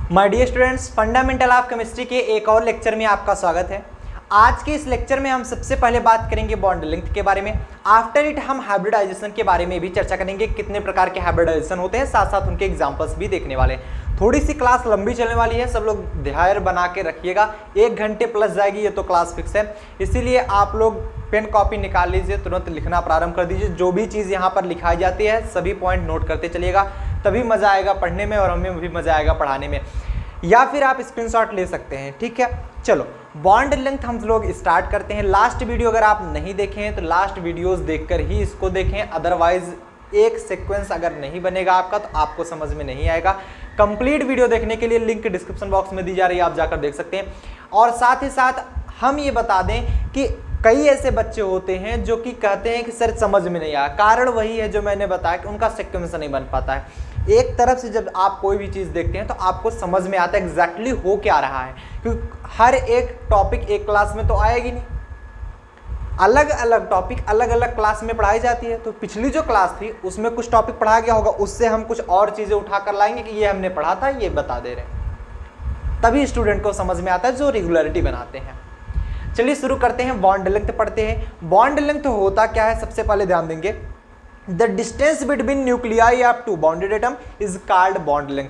My dear students, fundamental of chemistry के एक और लेक्चर में आपका स्वागत है। आज के इस लेक्चर में हम सबसे पहले बात करेंगे बॉन्ड लेंथ के बारे में। आफ्टर इट हम हाइब्रिडाइजेशन के बारे में भी चर्चा करेंगे, कितने प्रकार के हाइब्रिडाइजेशन होते हैं, साथ साथ उनके एग्जांपल्स भी देखने वाले हैं। थोड़ी सी क्लास लंबी चलने वाली है, सब लोग ध्यान बना के रखिएगा। 1 घंटे प्लस जाएगी, ये तो क्लास फिक्स है। इसीलिए आप लोग पेन कॉपी निकाल लीजिए, तुरंत लिखना प्रारंभ कर दीजिए। जो भी चीज़ यहाँ पर लिखाई जाती है सभी पॉइंट नोट करते चलिएगा, तभी मज़ा आएगा पढ़ने में और हमें भी मज़ा आएगा पढ़ाने में। या फिर आप स्क्रीनशॉट ले सकते हैं, ठीक है। चलो बॉन्ड लेंथ हम लोग स्टार्ट करते हैं। लास्ट वीडियो अगर आप नहीं देखे हैं तो लास्ट वीडियोस देखकर ही इसको देखें, अदरवाइज एक सीक्वेंस अगर नहीं बनेगा आपका तो आपको समझ में नहीं आएगा। कंप्लीट वीडियो देखने के लिए लिंक डिस्क्रिप्शन बॉक्स में दी जा रही है, आप जाकर देख सकते हैं। और साथ ही साथ हम ये बता दें कि कई ऐसे बच्चे होते हैं जो कि कहते हैं कि सर समझ में नहीं आया। कारण वही है जो मैंने बताया कि उनका सीक्वेंस नहीं बन पाता है। एक तरफ से जब आप कोई भी चीज़ देखते हैं तो आपको समझ में आता है एग्जैक्टली हो क्या रहा है, क्योंकि हर एक टॉपिक एक क्लास में तो आएगी नहीं। अलग अलग टॉपिक अलग अलग क्लास में पढ़ाई जाती है। तो पिछली जो क्लास थी उसमें कुछ टॉपिक पढ़ाया गया होगा, उससे हम कुछ और चीज़ें उठा कर लाएंगे कि ये हमने पढ़ा था, ये बता दे रहे हैं। तभी स्टूडेंट को समझ में आता है जो रेगुलरिटी बनाते हैं। चलिए शुरू करते हैं, बॉन्ड लेंथ पढ़ते हैं। बॉन्ड लेंथ होता क्या है, सबसे पहले ध्यान देंगे। The distance between nuclei of 2 bonded atom is called bond length.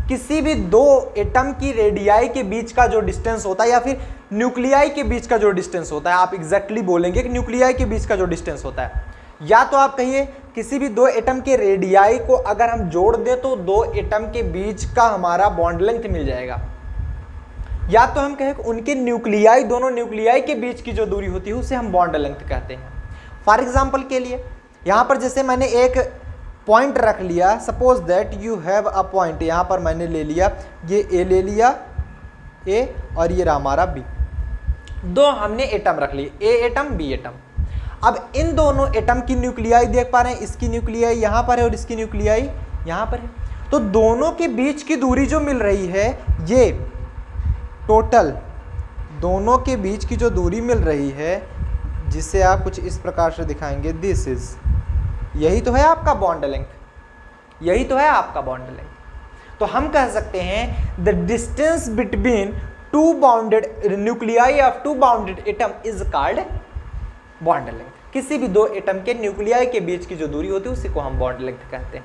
किसी भी 2 एटम की रेडियाई के बीच का जो डिस्टेंस होता है या फिर न्यूक्लियाई के बीच का जो डिस्टेंस होता है, आप एग्जैक्टली बोलेंगे कि न्यूक्लियाई के बीच का जो डिस्टेंस होता है, या तो आप कहिए किसी भी 2 एटम के रेडियाई को अगर हम जोड़ दें तो 2 एटम के बीच का हमारा बॉन्ड लेंथ मिल जाएगा, या तो हम कहें उनके न्यूक्लियाई, दोनों न्यूक्लियाई के बीच की जो दूरी होती है उसे हम बॉन्ड लेंथ कहते हैं। फॉर एग्जाम्पल के लिए यहाँ पर जैसे मैंने एक पॉइंट रख लिया, suppose that you have a point, यहाँ पर मैंने ले लिया, ये ए ले लिया, ए, और ये रहा हमारा बी। 2 हमने एटम रख लिए, ए एटम बी एटम। अब इन दोनों एटम की न्यूक्लियाई देख पा रहे हैं, इसकी न्यूक्लियाई यहाँ पर है और इसकी न्यूक्लियाई यहाँ पर है। तो दोनों के बीच की दूरी जो मिल रही है, ये टोटल दोनों के बीच की जो दूरी मिल रही है, जिसे आप कुछ इस प्रकार से दिखाएंगे, दिस इज, यही तो है आपका बॉन्ड लेंथ, यही तो है आपका बॉन्ड लेंथ। तो हम कह सकते हैं the distance between 2 bounded nuclei of 2 bounded atom is called bond length. किसी भी 2 एटम के न्यूक्लियाई के बीच की जो दूरी होती है उसी को हम बॉन्ड लेंथ कहते हैं।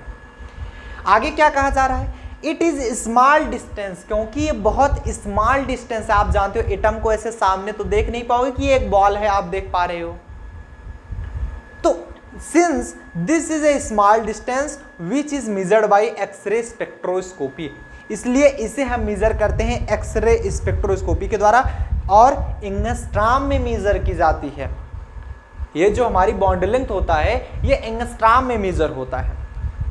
आगे क्या कहा जा रहा है, इट इज स्मॉल डिस्टेंस, क्योंकि ये बहुत स्मॉल डिस्टेंस है। आप जानते हो एटम को ऐसे सामने तो देख नहीं पाओगे कि ये एक बॉल है, आप देख पा रहे हो। तो since this is a small distance which is measured by X ray spectroscopy, इसलिए इसे हम मेजर करते हैं एक्सरे स्पेक्ट्रोस्कोपी के द्वारा और एंगस्ट्रॉम में मेजर की जाती है। ये जो हमारी बॉन्ड लेंथ होता है ये एंगस्ट्रॉम में मेजर होता है,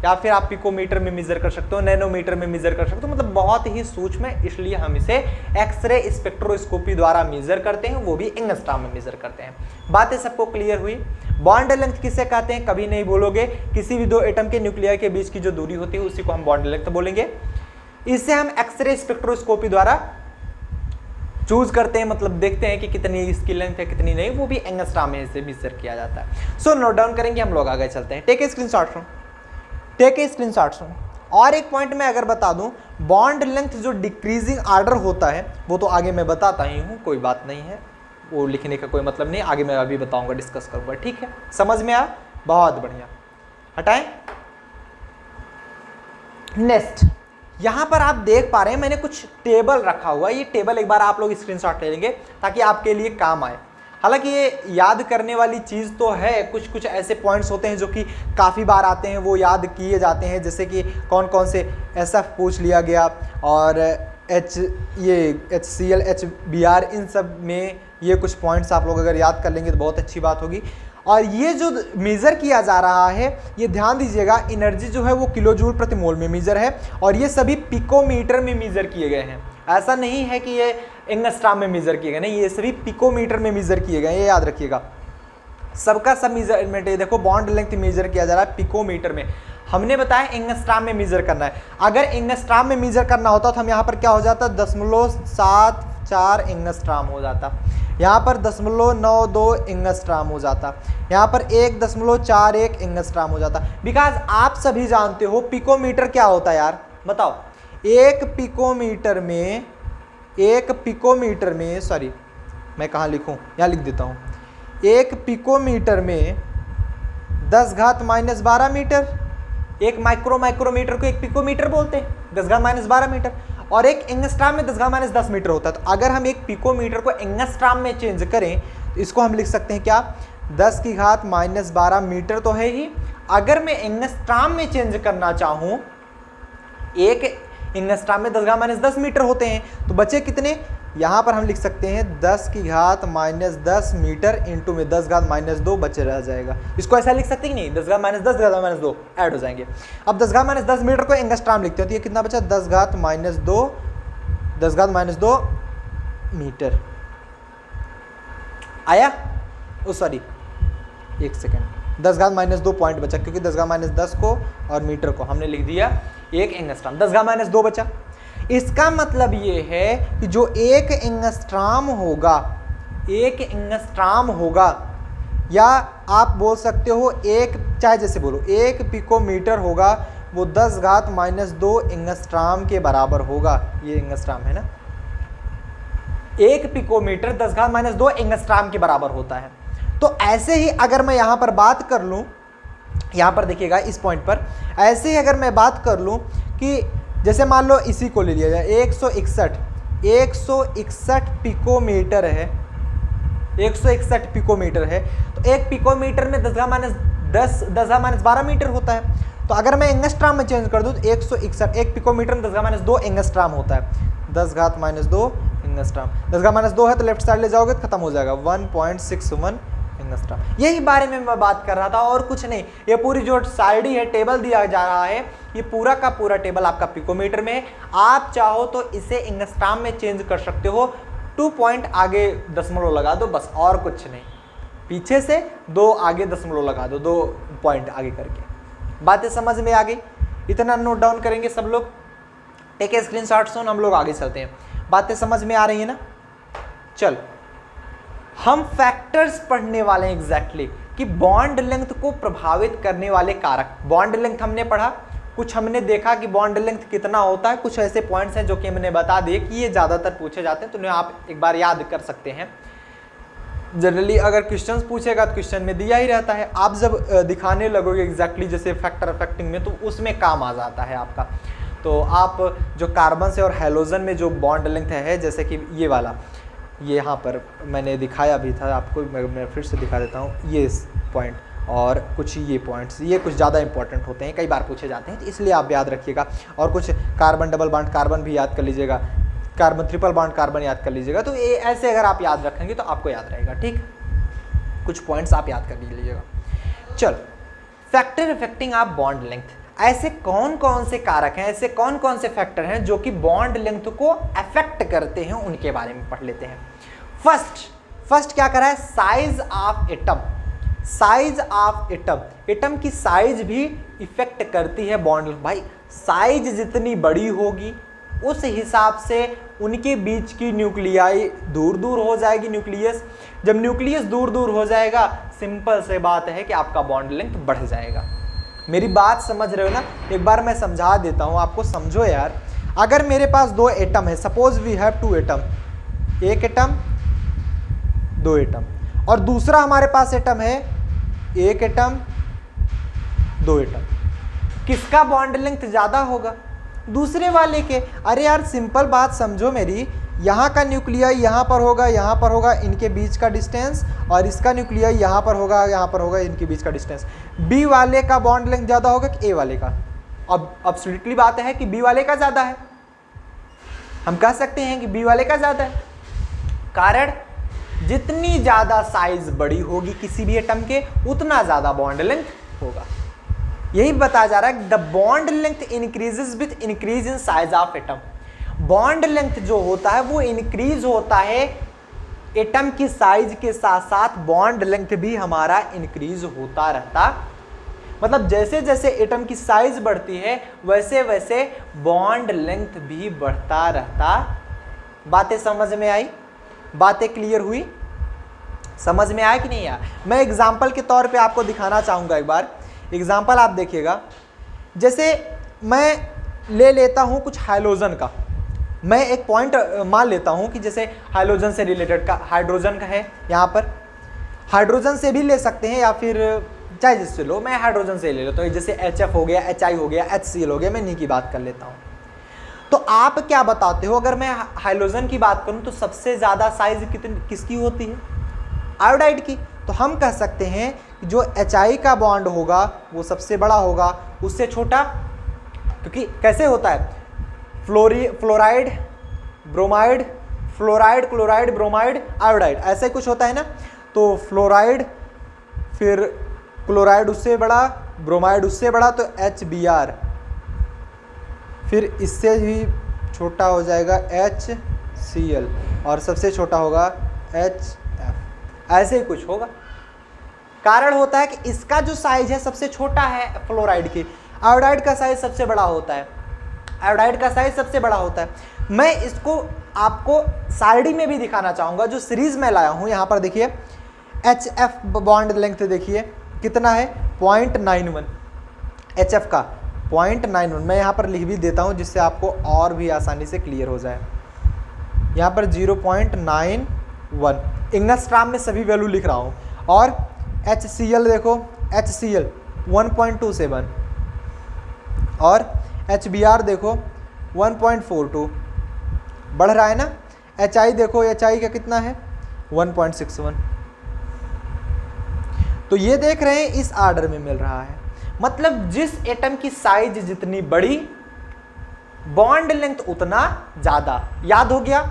या फिर आप पिकोमीटर में मेजर कर सकते हो, नैनोमीटर में मेजर कर सकते हो, मतलब बहुत ही सूक्ष्म है, इसलिए हम इसे एक्सरे स्पेक्ट्रोस्कोपी द्वारा मेजर करते हैं, वो भी एंगस्ट्रॉम में मेजर करते हैं। बातें सबको क्लियर हुई। बॉन्ड लेंथ किसे कहते हैं, कभी नहीं बोलोगे, किसी भी 2 एटम के न्यूक्लियाई के बीच की जो दूरी होती है उसी को हम बॉन्ड लेंथ बोलेंगे। इसे हम एक्सरे स्पेक्ट्रोस्कोपी द्वारा चूज करते हैं, मतलब देखते हैं कि कितनी इसकी लेंथ है कितनी नहीं, वो भी एंगस्ट्रॉम में से मेजर किया जाता है। सो नोट डाउन करेंगे, हम लोग आगे चलते हैं। Take a screenshot from, take a screenshot from. और एक पॉइंट मैं अगर बता दूं, बॉन्ड लेंथ जो डिक्रीजिंग ऑर्डर होता है वो तो आगे मैं बताता ही हूं, कोई बात नहीं है, वो लिखने का कोई मतलब नहीं, आगे मैं अभी बताऊंगा, डिस्कस करूंगा, ठीक है। समझ में आया, बहुत बढ़िया। हटाएं। नेक्स्ट, यहां पर आप देख पा रहे हैं मैंने कुछ टेबल रखा हुआ है। ये टेबल एक बार आप लोग स्क्रीनशॉट ले लेंगे ताकि आपके लिए काम आए। हालांकि ये याद करने वाली चीज़ तो है, कुछ कुछ ऐसे पॉइंट्स होते हैं जो कि काफ़ी बार आते हैं, वो याद किए जाते हैं, जैसे कि कौन कौन से SF पूछ लिया गया और HCl HBr, इन सब में ये कुछ पॉइंट्स आप लोग अगर याद कर लेंगे तो बहुत अच्छी बात होगी। और ये जो मेज़र किया जा रहा है, ये ध्यान दीजिएगा, एनर्जी जो है वो किलो जूल प्रति मोल में मेज़र है और ये सभी पिकोमीटर में मेज़र किए गए हैं। ऐसा नहीं है कि ये एंगस्ट्रॉम में मेजर किए गए, नहीं, ये सभी पिकोमीटर में मेजर किए गए, ये याद रखिएगा। सबका सब मेजरमेंट है, देखो बॉन्ड लेंथ मेजर किया जा रहा है पिकोमीटर में, हमने बताया एंगस्ट्रॉम में मेजर करना है। अगर एंगस्ट्रॉम में मेजर करना होता तो हम यहाँ पर क्या हो जाता, 0.74 एंगस्ट्रॉम हो जाता, यहाँ पर 0.92 एंगस्ट्रॉम हो जाता, यहाँ पर 1.41 एंगस्ट्रॉम हो जाता। बिकॉज आप सभी जानते हो पिकोमीटर क्या होता है यार, बताओ। एक पिकोमीटर में सॉरी मैं कहाँ लिखूं, यहाँ लिख देता हूँ। एक पिकोमीटर में 10⁻12 मीटर, एक माइक्रोमीटर को एक पिकोमीटर बोलते हैं, 10⁻12 मीटर, और एक एंगस्ट्राम में 10⁻10 मीटर होता है। तो अगर हम एक पिकोमीटर को एंगस्ट्राम में चेंज करें तो इसको हम लिख सकते हैं क्या, 10⁻12 मीटर तो है ही। अगर मैं एंगस्ट्राम में चेंज करना चाहूं, एक एंगस्ट्राम में 10⁻10 मीटर होते हैं, तो बचे कितने, यहां पर हम लिख सकते हैं 10⁻10 मीटर इंटू में 10⁻2 बचे रह जाएगा। इसको ऐसा लिख सकते हैं कि नहीं, 10⁻10 10⁻2 ऐड हो जाएंगे। अब 10⁻10 मीटर को एंगस्ट्राम लिखते हैं तो ये कितना बचा, 10⁻2 मीटर आया। ओ सॉरी एक सेकेंड, 10⁻2 पॉइंट बचा, क्योंकि 10⁻10 को और मीटर को हमने लिख दिया एक एंगस्ट्राम, 10⁻2 बचा। इसका मतलब ये है कि जो एक एंगस्ट्राम होगा, या आप बोल सकते हो एक, चाहे जैसे बोलो, एक पिकोमीटर होगा वो 10⁻2 एंगस्ट्राम के बराबर होगा। ये एंगस्ट्राम है ना, एक पिकोमीटर 10⁻2 एंगस्ट्राम के बराबर होता है। तो ऐसे ही अगर मैं यहां पर बात कर लूं, यहां पर देखिएगा इस पॉइंट पर, ऐसे ही अगर मैं बात कर लूं कि जैसे मान लो इसी को ले लिया जाए, 161 पिकोमीटर है, 161 पिकोमीटर है, तो एक पिकोमीटर में 10⁻12 मीटर होता है। तो अगर मैं एंगस्ट्राम में चेंज कर दूं तो 161, एक पिकोमीटर में 10⁻2 एंगस्ट्राम होता है, 10⁻2 एंगस्ट्राम, 10⁻2 है तो लेफ्ट साइड ले जाओगे तो खत्म हो जाएगा, 1.61 एंगस्ट्राम। यही बारे में मैं बात कर रहा था और कुछ नहीं। ये पूरी जो साइड ही है, टेबल दिया जा रहा है, ये पूरा का पूरा टेबल आपका पिकोमीटर में है। आप चाहो तो इसे एंगस्ट्राम में चेंज कर सकते हो, 2 पॉइंट आगे दशमलव लगा दो बस, और कुछ नहीं, पीछे से 2 आगे दशमलव लगा दो, 2 पॉइंट आगे करके। बातें समझ में आ गई? इतना नोट डाउन करेंगे सब लोग, टेक ए स्क्रीनशॉट सुन, हम लोग आगे चलते हैं। बातें समझ में आ रही है ना? चल हम फैक्टर्स पढ़ने वाले हैं एग्जैक्टली कि बॉन्ड लेंथ को प्रभावित करने वाले कारक। बॉन्ड लेंथ हमने पढ़ा, कुछ हमने देखा कि बॉन्ड लेंथ कितना होता है, कुछ ऐसे पॉइंट्स हैं जो कि हमने बता दिए कि ये ज़्यादातर पूछे जाते हैं, तो उन्हें आप एक बार याद कर सकते हैं। जनरली अगर क्वेश्चंस पूछेगा तो क्वेश्चन में दिया ही रहता है, आप जब दिखाने लगोगे एग्जैक्टली जैसे फैक्टर अफेक्टिंग में, तो उसमें काम आ जाता है आपका। तो आप जो कार्बन से और हैलोजन में जो बॉन्ड लेंथ है, जैसे कि ये वाला, ये यहाँ पर मैंने दिखाया भी था आपको, मैं फिर से दिखा देता हूँ, ये पॉइंट और कुछ ये पॉइंट्स, ये कुछ ज़्यादा इंपॉर्टेंट होते हैं, कई बार पूछे जाते हैं, तो इसलिए आप याद रखिएगा। और कुछ कार्बन डबल बॉन्ड कार्बन भी याद कर लीजिएगा, कार्बन ट्रिपल बॉन्ड कार्बन याद कर लीजिएगा। तो ये ऐसे अगर आप याद रखेंगे तो आपको याद रहेगा, ठीक। कुछ पॉइंट्स आप याद कर लीजिएगा। चल, फैक्टर अफेक्टिंग आप बॉन्ड लेंथ, ऐसे कौन कौन से कारक हैं, ऐसे कौन कौन से फैक्टर हैं जो कि बॉन्ड लेंथ को अफेक्ट करते हैं, उनके बारे में पढ़ लेते हैं। फर्स्ट क्या करा है, size of atom. Size of atom, atom की साइज भी इफेक्ट करती है बॉन्ड लेंथ। भाई साइज जितनी बड़ी होगी उस हिसाब से उनके बीच की न्यूक्लियाई दूर दूर हो जाएगी, न्यूक्लियस। जब न्यूक्लियस दूर दूर हो जाएगा, सिंपल से बात है कि आपका बॉन्ड लेंथ बढ़ जाएगा। मेरी बात समझ रहे हो ना? एक बार मैं समझा देता हूं आपको, समझो यार। अगर मेरे पास 2 एटम है, सपोज वी हैव 2 एटम, एक एटम 2 एटम, और दूसरा हमारे पास एटम है एक एटम 2 एटम, किसका बॉन्ड लेंथ ज्यादा होगा? दूसरे वाले के। अरे यार सिंपल बात समझो मेरी, यहाँ का न्यूक्लियाई यहाँ पर होगा, इनके बीच का डिस्टेंस, और इसका न्यूक्लियाई यहाँ पर होगा, इनके बीच का डिस्टेंस। बी वाले का बॉन्ड लेंथ ज़्यादा होगा कि ए वाले का? अब एब्सोल्युटली बात है कि बी वाले का ज़्यादा है, हम कह सकते हैं कि बी वाले का ज़्यादा है। कारण जितनी ज़्यादा साइज बड़ी होगी किसी भी एटम के, उतना ज़्यादा बॉन्ड लेंथ होगा। यही बताया जा रहा है, the bond length increases with increase in size of atom. Bond length जो होता है वो इंक्रीज होता है एटम की साइज के साथ साथ, बॉन्ड लेंथ भी हमारा इंक्रीज होता रहता। मतलब जैसे जैसे एटम की साइज बढ़ती है वैसे वैसे बॉन्ड लेंथ भी बढ़ता रहता। बातें समझ में आई? बातें क्लियर हुई? समझ में आया कि नहीं आया? मैं एग्जाम्पल के तौर पे आपको दिखाना चाहूँगा एक बार। एग्जाम्पल आप देखिएगा, जैसे मैं ले लेता हूँ कुछ हाइड्रोजन का, मैं एक पॉइंट मान लेता हूँ कि जैसे हाइड्रोजन से रिलेटेड का हाइड्रोजन का है, यहाँ पर हाइड्रोजन से भी ले सकते हैं या फिर चाहे जिससे लो, मैं हाइड्रोजन से ले लेता हूँ। जैसे HF हो गया, HI हो गया, HCl हो गया, मैं इन्हीं की बात कर लेता हूँ। तो आप क्या बताते हो, अगर मैं हाइड्रोजन की बात करूँ तो सबसे ज़्यादा साइज किसकी होती है? आयोडाइड की। तो हम कह सकते हैं कि जो HI का बॉन्ड होगा वो सबसे बड़ा होगा, उससे छोटा, क्योंकि कैसे होता है, fluoride bromide, fluoride chloride bromide iodide, ऐसे कुछ होता है ना। तो फ्लोराइड फिर क्लोराइड उससे बड़ा, ब्रोमाइड उससे बड़ा, तो HBr, फिर इससे भी छोटा हो जाएगा HCl, और सबसे छोटा होगा HF, ऐसे ही कुछ होगा। कारण होता है कि इसका जो साइज है सबसे छोटा है फ्लोराइड की, आयोडाइड का साइज सबसे बड़ा होता है, आयोडाइड का साइज सबसे बड़ा होता है। मैं इसको आपको सारणी में भी दिखाना चाहूँगा, जो सीरीज में लाया हूँ। यहाँ पर देखिए HF बॉन्ड लेंथ देखिए कितना है, 0.91, HF का 0.91। मैं यहाँ पर लिख भी देता हूँ जिससे आपको और भी आसानी से क्लियर हो जाए। यहाँ पर 0.91 एंगस्ट्राम में सभी वैल्यू लिख रहा हूँ। और HCl देखो, HCl 1.27, और HBr देखो 1.42, बढ़ रहा है ना। HI देखो, HI का कितना है 1.61। तो ये देख रहे हैं इस आर्डर में मिल रहा है, मतलब जिस एटम की साइज जितनी बड़ी बॉन्ड लेंथ उतना ज्यादा। याद हो गया,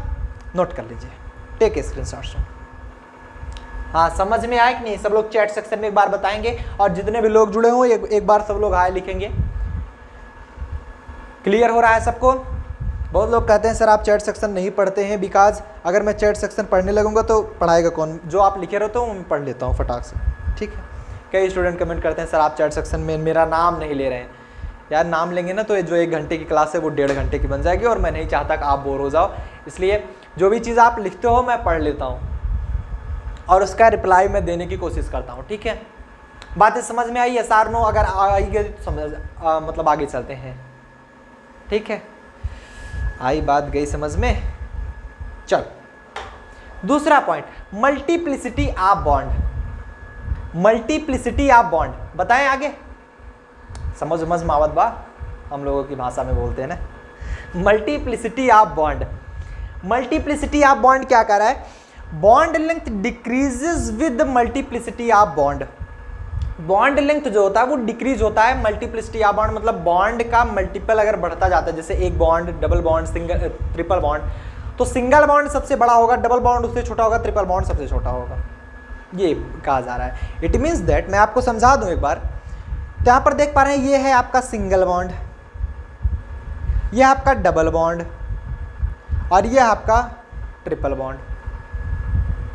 नोट कर लीजिए, टेक ए स्क्रीनशॉट। हाँ, समझ में आया कि नहीं? सब लोग चैट सेक्शन में एक बार बताएंगे, और जितने भी लोग जुड़े हों एक बार सब लोग हाय लिखेंगे। क्लियर हो रहा है सबको? बहुत लोग कहते हैं सर आप चैट सेक्शन नहीं पढ़ते हैं, बिकॉज अगर मैं चैट सेक्शन पढ़ने लगूंगा तो पढ़ाएगा कौन? जो आप लिखे रहते हो मैं पढ़ लेता हूँ फटाक से, ठीक है। कई स्टूडेंट कमेंट करते हैं सर आप चैट सेक्शन में मेरा नाम नहीं ले रहे हैं। यार नाम लेंगे ना तो जो 1 घंटे की क्लास है वो 1.5 घंटे की बन जाएगी, और मैं नहीं चाहता कि आप बोर हो जाओ, इसलिए जो भी चीज़ आप लिखते हो मैं पढ़ लेता हूँ और उसका रिप्लाई मैं देने की कोशिश करता हूँ, ठीक है। बातें समझ में आई? SR नो अगर आई गई तो समझ मतलब आगे चलते हैं, ठीक है। आई बात गई समझ में? चल दूसरा point, multiplicity of bond. Multiplicity of bond बताएं आगे, समझ मावत बा, हम लोगों की भाषा में बोलते हैं ना। Multiplicity of bond, multiplicity of bond क्या कर रहा है? Bond length decreases with multiplicity of bond. Bond length जो होता है वो डिक्रीज होता है मल्टीप्लिसिटी ऑफ बॉन्ड, मतलब बॉन्ड का मल्टीपल अगर बढ़ता जाता है, जैसे एक bond, double bond, single, triple bond, तो सिंगल बॉन्ड सबसे बड़ा होगा, डबल बॉन्ड उससे छोटा होगा, ट्रिपल बॉन्ड सबसे छोटा होगा, ये कहा जा रहा है। इट मीन्स दैट, मैं आपको समझा दूं एक बार, तो यहाँ पर देख पा रहे हैं ये है आपका सिंगल बॉन्ड, ये आपका डबल बॉन्ड, और ये आपका ट्रिपल बॉन्ड,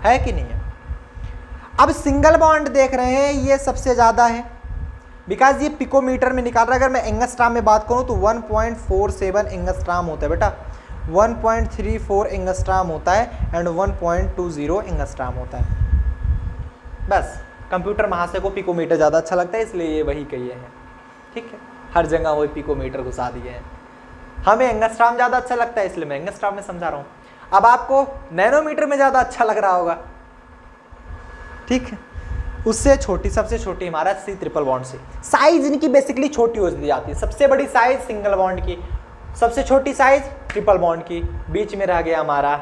है कि नहीं है? अब सिंगल बॉन्ड देख रहे हैं ये सबसे ज़्यादा है, बिकॉज ये पिकोमीटर में निकाल रहा है। अगर मैं एंगस्ट्राम में बात करूं तो 1.47 एंगस्ट्राम होता है बेटा, 1.34 एंगस्ट्राम होता है, एंड 1.20 एंगस्ट्राम होता है। बस कंप्यूटर महाशय को पिकोमीटर ज़्यादा अच्छा लगता है, इसलिए ये वही कहिए हैं, ठीक है। हर जगह वही पिकोमीटर घुसा दिए हैं। हमें एंगस्ट्राम ज़्यादा अच्छा लगता है, इसलिए मैं एंगस्ट्राम में समझा रहा हूँ। अब आपको नैनोमीटर में ज़्यादा अच्छा लग रहा होगा, ठीक है। उससे छोटी, सबसे छोटी हमारा C ट्रिपल बॉन्ड से, साइज इनकी बेसिकली छोटी हो जाती है। सबसे बड़ी साइज सिंगल बॉन्ड की, सबसे छोटी साइज ट्रिपल बॉन्ड की, बीच में रह गया हमारा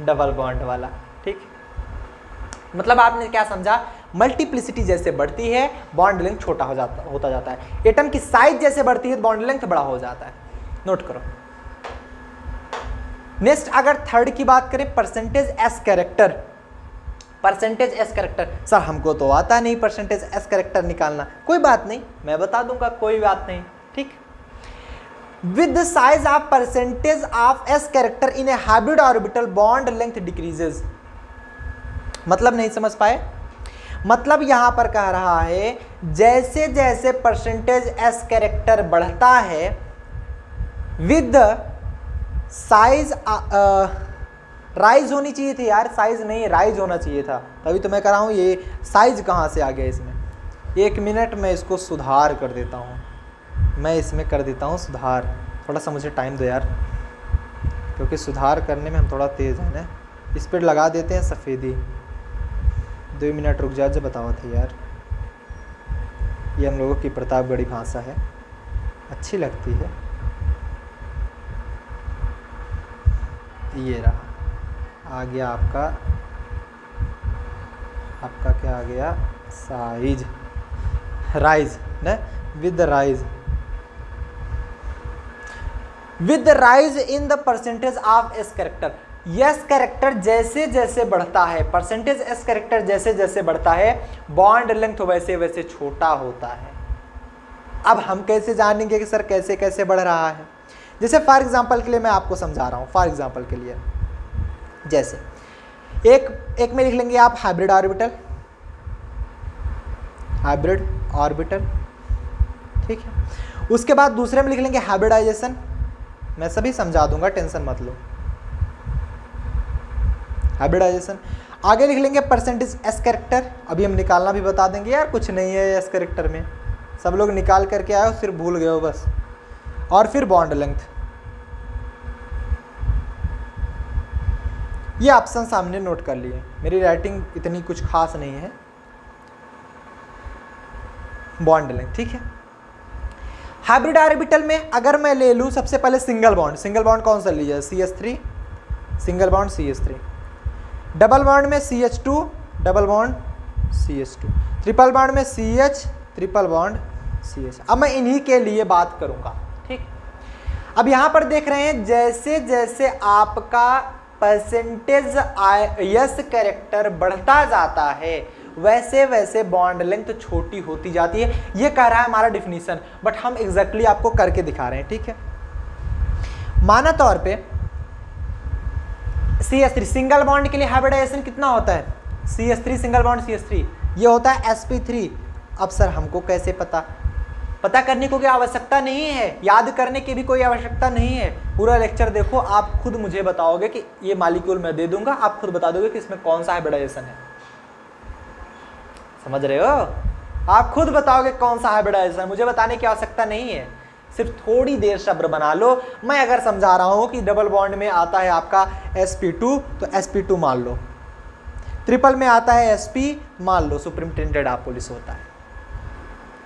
डबल बॉन्ड वाला, ठीक। मतलब आपने क्या समझा? मल्टीप्लिसिटी जैसे बढ़ती है बॉन्ड लेंथ छोटा होता जाता है, एटम की साइज जैसे बढ़ती है बॉन्ड लेंथ बड़ा हो जाता है। नोट करो। नेक्स्ट अगर थर्ड की बात करें, percentage S character. Percentage S character, sir हमको तो आता नहीं परसेंटेज एस कैरेक्टर निकालना। कोई बात नहीं, मैं बता दूंगा, कोई बात नहीं, ठीक। With the size of percentage of S character in A hybrid orbital bond length decreases. मतलब नहीं समझ पाए? मतलब यहां पर कह रहा है जैसे जैसे परसेंटेज एस कैरेक्टर बढ़ता है विद साइज, राइज होनी चाहिए थी यार, साइज नहीं राइज होना चाहिए था, तभी तो मैं कह रहा हूँ। ये साइज कहाँ से आ गया इसमें? 1 मिनट में इसको सुधार कर देता हूँ, मैं इसमें कर देता हूँ सुधार, थोड़ा सा मुझे टाइम दो यार, क्योंकि सुधार करने में हम थोड़ा तेज़ हैं ना। इस पर लगा देते हैं सफ़ेदी। 2 मिनट रुक जा, जो बतावा था यार। ये हम लोगों की प्रतापगढ़ी भाषा है, अच्छी लगती है। ये रहा, आ गया आपका क्या आ गया, साइज, राइज न, with rise, with rise in the percentage of S character. Yes character जैसे जैसे बढ़ता है, परसेंटेज एस कैरेक्टर जैसे जैसे बढ़ता है, बॉन्ड लेंथ वैसे वैसे छोटा होता है। अब हम कैसे जानेंगे कि सर कैसे कैसे बढ़ रहा है? जैसे फॉर एग्जांपल के लिए मैं आपको समझा रहा हूँ। फॉर एग्जांपल के लिए जैसे एक में लिख लेंगे आप हाइब्रिड ऑर्बिटल, हाइब्रिड ऑर्बिटल, ठीक है। उसके बाद दूसरे में लिख लेंगे हाइब्रिडाइजेशन। मैं सभी समझा दूंगा, टेंशन मत लो। हाइब्रिडाइजेशन। आगे लिख लेंगे परसेंटेज एस कैरेक्टर। अभी हम निकालना भी बता देंगे यार, कुछ नहीं है एस कैरेक्टर में, सब लोग निकाल करके आए हो, फिर भूल गए हो बस। और फिर बॉन्ड लेंथ। ये ऑप्शन सामने नोट कर लिए, मेरी राइटिंग इतनी कुछ खास नहीं है। बॉन्ड लेंथ, ठीक है। हाइब्रिड ऑर्बिटल में अगर मैं ले लूं सबसे पहले सिंगल बॉन्ड, सिंगल बॉन्ड कौन सा लीजिए, CH3, single bond CH3। Double bond में CH2, double bond CH2। Triple bond में CH, ट्रिपल बॉन्ड CH। अब मैं इन्हीं के लिए बात करूंगा, ठीक। अब यहां पर देख रहे हैं जैसे जैसे आपका परसेंटेज यस कैरेक्टर बढ़ता जाता है, वैसे वैसे बॉन्ड लेंथ छोटी होती जाती है। ये कह रहा है हमारा डिफिनीशन, बट हम एग्जैक्टली आपको करके दिखा रहे हैं, ठीक है। माना तौर पे CH3 सिंगल बॉन्ड के लिए हाइब्रिडाइजेशन कितना होता है, CH3 सिंगल बॉन्ड CH3 ये होता है sp3। अब सर हमको कैसे पता करने को कोई आवश्यकता नहीं है, याद करने की भी कोई आवश्यकता नहीं है। पूरा लेक्चर देखो, आप खुद मुझे बताओगे कि ये मॉलिक्यूल मैं दे दूंगा, आप खुद बता दोगे कि इसमें कौन सा हाइब्रिडाइजेशन है। समझ रहे हो? आप खुद बताओगे कौन सा हाइब्रिडाइजेशन, मुझे बताने की आवश्यकता नहीं है। सिर्फ थोड़ी देर सब्र बना लो। मैं अगर समझा रहा हूं कि डबल बॉन्ड में आता है आपका sp2 तो sp2 मान लो, ट्रिपल में आता है sp मान लो, सुपरिम्टेंडेड आप पुलिस होता है,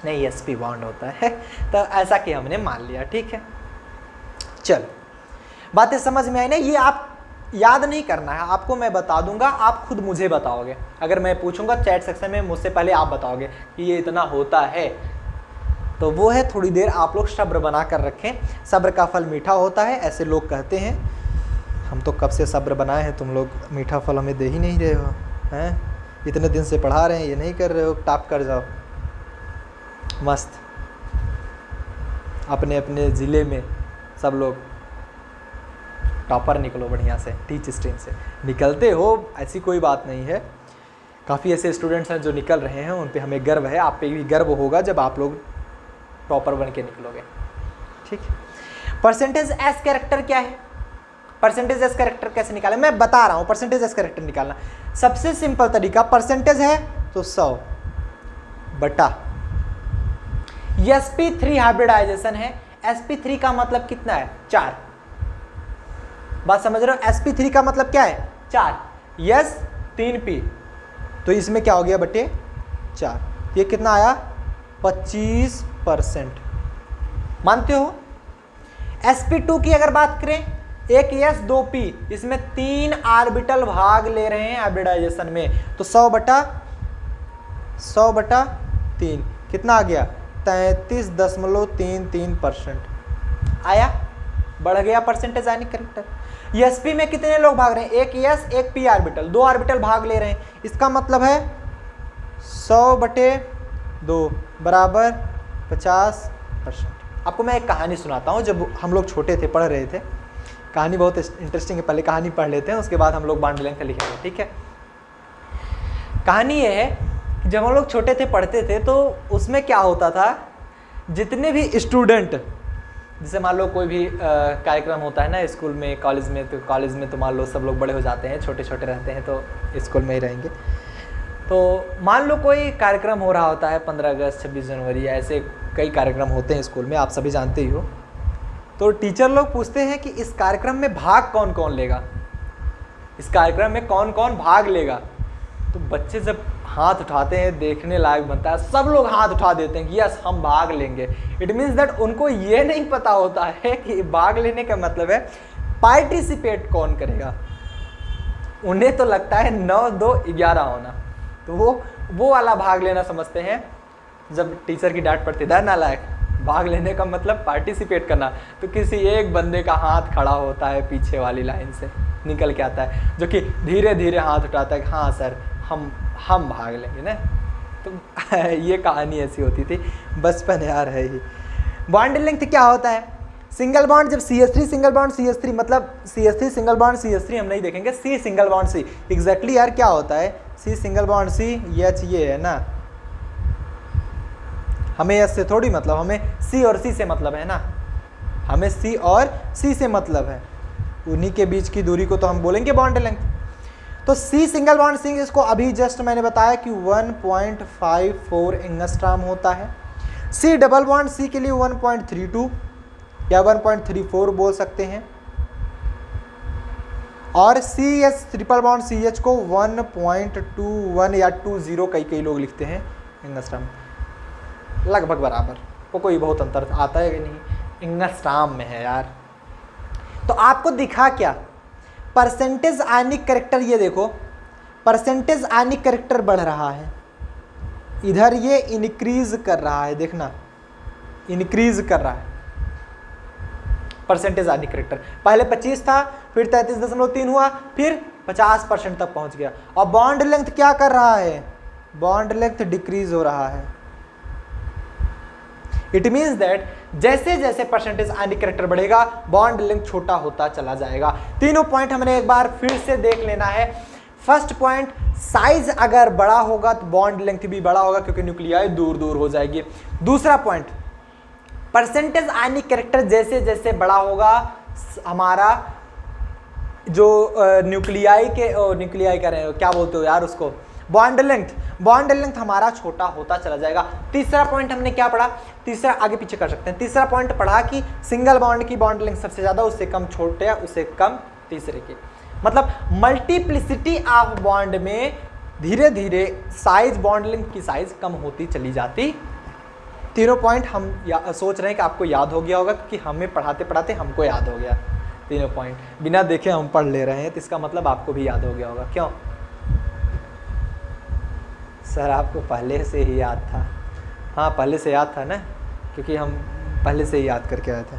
नहीं sp बॉन्ड होता है, तो ऐसा कि हमने मान लिया, ठीक है। चलो बातें समझ में आई ना? ये आप याद नहीं करना है, आपको मैं बता दूंगा, आप खुद मुझे बताओगे। अगर मैं पूछूंगा चैट सेक्शन में, मुझसे पहले आप बताओगे कि ये इतना होता है, तो वो है थोड़ी देर आप लोग सब्र बना कर रखें। सब्र का फल मीठा होता है, ऐसे लोग कहते हैं। हम तो कब से सब्र बनाए हैं, तुम लोग मीठा फल हमें दे ही नहीं रहे हो, हैं? इतने दिन से पढ़ा रहे हैं, ये नहीं कर रहे हो, टॉप कर जाओ। मस्त, अपने अपने ज़िले में सब लोग टॉपर निकलो बढ़िया से, टीच स्ट्रीम से निकलते हो, ऐसी कोई बात नहीं है। काफ़ी ऐसे स्टूडेंट्स हैं जो निकल रहे हैं, उन पे हमें गर्व है। आप पे भी गर्व होगा जब आप लोग टॉपर बन के निकलोगे, ठीक है। परसेंटेज एस कैरेक्टर क्या है? परसेंटेज एस कैरेक्टर कैसे निकालें, मैं बता रहा हूँ। परसेंटेज एस कैरेक्टर निकालना सबसे सिंपल तरीका, परसेंटेज है तो 100 बटा sp3 हाइब्रिडाइजेशन है। sp3 का मतलब कितना है? 4। बात समझ रहे हो? sp3 का मतलब क्या है? 4, यस 3p, तो इसमें क्या हो गया बटे 4, ये कितना आया? 25%। मानते हो? sp2 की अगर बात करें, 1 यस 2p, इसमें 3 ऑर्बिटल भाग ले रहे हैं हाइब्रिडाइजेशन में, तो 100 बटा 3 कितना आ गया? 33.33% आया, बढ़ गया परसेंटेज आयनिक कैरेक्टर। sp में कितने लोग भाग रहे हैं? 1 यस 1 p ऑर्बिटल, 2 ऑर्बिटल भाग ले रहे हैं, इसका मतलब है 100/2 बराबर 50%। आपको मैं एक कहानी सुनाता हूँ। जब हम लोग छोटे थे, पढ़ रहे थे, कहानी बहुत इंटरेस्टिंग है, पहले कहानी पढ़ लेते हैं, उसके बाद हम लोग बॉन्ड लेंथ लिखेंगे, ठीक है। कहानी ये है, जब हम लोग छोटे थे पढ़ते थे, तो उसमें क्या होता था, जितने भी स्टूडेंट, जैसे मान लो कोई भी कार्यक्रम होता है ना स्कूल में, कॉलेज में तो मान लो सब लोग बड़े हो जाते हैं, छोटे छोटे रहते हैं तो स्कूल में ही रहेंगे। तो मान लो कोई कार्यक्रम हो रहा होता है, 15 अगस्त 26 जनवरी, ऐसे कई कार्यक्रम होते हैं स्कूल में, आप सभी जानते ही हो। तो टीचर लोग पूछते हैं कि इस कार्यक्रम में भाग कौन कौन लेगा, इस कार्यक्रम में कौन कौन भाग लेगा। तो बच्चे जब हाथ उठाते हैं देखने लायक बनता है, सब लोग हाथ उठा देते हैं कि यस हम भाग लेंगे। इट मीन्स दैट उनको ये नहीं पता होता है कि भाग लेने का मतलब है पार्टिसिपेट कौन करेगा। उन्हें तो लगता है 9, 2, 11 होना, तो वो वाला भाग लेना समझते हैं। जब टीचर की डांट पड़ती है नालायक, भाग लेने का मतलब पार्टिसिपेट करना, तो किसी एक बंदे का हाथ खड़ा होता है पीछे वाली लाइन से निकल के आता है, जो कि धीरे धीरे हाथ उठाता है कि हाँ सर हम भाग लेंगे ना। तो ये कहानी ऐसी होती थी, बचपन यार है ही। बॉन्ड लेंथ क्या होता है? सिंगल बॉन्ड जब CH3 सिंगल बॉन्ड CH3, मतलब CH3 सिंगल बॉन्ड CH3 हम नहीं देखेंगे, C single bond C। Exactly यार क्या होता है? C single bond C, H ये है ना, हमें S से थोड़ी मतलब, हमें C और C से मतलब है ना, हमें C और C से मतलब है, उन्हीं के बीच की दूरी को तो हम बोलेंगे बॉन्ड लेंथ। तो C सिंगल बॉन्ड C, इसको अभी जस्ट मैंने बताया कि 1.54 एंगस्ट्रॉम होता है। C डबल बॉन्ड C के लिए 1.32 या 1.34 बोल सकते हैं, और CH ट्रिपल बॉन्ड CH को 1.21 या 20 कई लोग लिखते हैं एंगस्ट्रॉम, लगभग बराबर, वो कोई बहुत अंतर आता है कि नहीं, एंगस्ट्रॉम में है यार। तो आपको दिखा क्या? परसेंटेज आयनिक कैरेक्टर, ये देखो परसेंटेज आयनिक कैरेक्टर बढ़ रहा है, इधर ये इंक्रीज कर रहा है, देखना इंक्रीज कर रहा है परसेंटेज आयनिक कैरेक्टर। पहले 25 था, फिर 33.3 हुआ, फिर 50% तक पहुंच गया। और बॉन्ड लेंथ क्या कर रहा है? बॉन्ड लेंथ डिक्रीज हो रहा है। इट मीन्स दैट जैसे जैसे परसेंटेज आयनिक कैरेक्टर बढ़ेगा बॉन्ड लेंथ छोटा होता चला जाएगा। तीनों पॉइंट हमने एक बार फिर से देख लेना है। फर्स्ट पॉइंट, साइज अगर बड़ा होगा तो बॉन्ड लेंथ भी बड़ा होगा क्योंकि न्यूक्लियाई दूर दूर हो जाएगी। दूसरा पॉइंट, परसेंटेज आयनिक कैरेक्टर जैसे जैसे बड़ा होगा हमारा जो न्यूक्लियाई कह रहे हो, क्या बोलते हो यार उसको, बॉन्ड लेंथ हमारा छोटा होता चला जाएगा। तीसरा पॉइंट हमने क्या पढ़ा? तीसरा आगे पीछे कर सकते हैं। तीसरा पॉइंट पढ़ा कि सिंगल बॉन्ड की बॉन्ड लेंथ सबसे ज्यादा, उससे कम छोटे, उससे कम तीसरे की, मतलब मल्टीप्लिसिटी ऑफ बॉन्ड में धीरे धीरे साइज, बॉन्ड लेंथ की साइज कम होती चली जाती। तीनों पॉइंट हम सोच रहे हैं कि आपको याद हो गया होगा, क्योंकि हमें पढ़ाते पढ़ाते हमको याद हो गया। तीनों पॉइंट बिना देखे हम पढ़ ले रहे हैं, तो इसका मतलब आपको भी याद हो गया होगा। क्यों सर? आपको पहले से ही याद था? हाँ पहले से याद था ना, क्योंकि हम पहले से ही याद करके आए थे,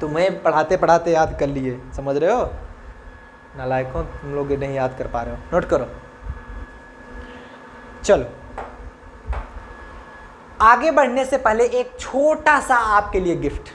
तो मैं पढ़ाते पढ़ाते याद कर लिए, समझ रहे हो? नालायकों, तुम लोग नहीं याद कर पा रहे हो, नोट करो। चलो आगे बढ़ने से पहले एक छोटा सा आपके लिए गिफ्ट।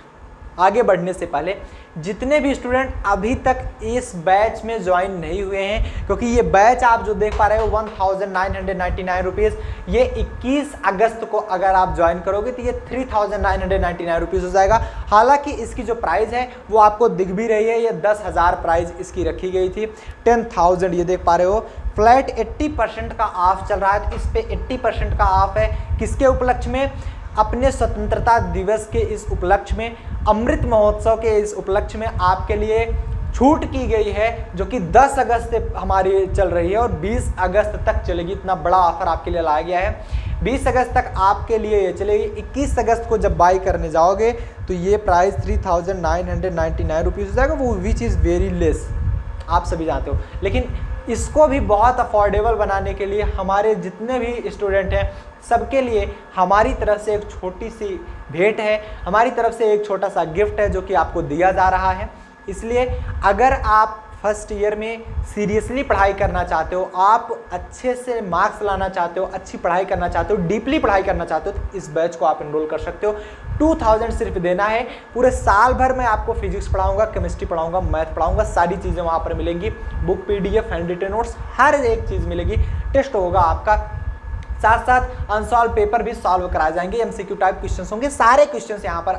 आगे बढ़ने से पहले जितने भी स्टूडेंट अभी तक इस बैच में ज्वाइन नहीं हुए हैं, क्योंकि ये बैच आप जो देख पा रहे हो 1999 रुपीज़, ये 21 अगस्त को अगर आप ज्वाइन करोगे तो ये 3999 रुपीज़ हो जाएगा। हालांकि इसकी जो प्राइस है वो आपको दिख भी रही है, ये 10,000 प्राइस इसकी रखी गई थी। 10,000 ये देख पा रहे हो। फ्लैट 80% का ऑफ चल रहा है, तो इस पे 80% का ऑफ है। किसके उपलक्ष्य में? अपने स्वतंत्रता दिवस के इस उपलक्ष्य में, अमृत महोत्सव के इस उपलक्ष्य में आपके लिए छूट की गई है, जो कि 10 अगस्त से हमारी चल रही है और 20 अगस्त तक चलेगी। इतना बड़ा ऑफर आपके लिए लाया गया है। 20 अगस्त तक आपके लिए ये चलेगी। 21 अगस्त को जब बाई करने जाओगे तो ये प्राइस 3999 रुपीज़ हो जाएगा, वो विच इज़ वेरी लेस, आप सभी जानते हो। लेकिन इसको भी बहुत अफोर्डेबल बनाने के लिए हमारे जितने भी स्टूडेंट हैं सबके लिए हमारी तरफ से एक छोटी सी भेंट है, हमारी तरफ से एक छोटा सा गिफ्ट है जो कि आपको दिया जा रहा है। इसलिए अगर आप फर्स्ट ईयर में सीरियसली पढ़ाई करना चाहते हो, आप अच्छे से मार्क्स लाना चाहते हो, अच्छी पढ़ाई करना चाहते हो, डीपली पढ़ाई करना चाहते हो, तो इस बैच को आप एनरोल कर सकते हो। 2000 सिर्फ देना है। पूरे साल भर मैं आपको फिजिक्स पढ़ाऊंगा, केमिस्ट्री पढ़ाऊंगा, मैथ पढ़ाऊंगा, सारी चीज़ें वहाँ पर मिलेंगी। Book, PDF, hand written notes, हर एक चीज़ मिलेगी। टेस्ट होगा आपका, साथ साथ अनसॉल्व पेपर भी सॉल्व कराए जाएंगे। MCQ टाइप क्वेश्चन होंगे, सारे क्वेश्चन यहाँ पर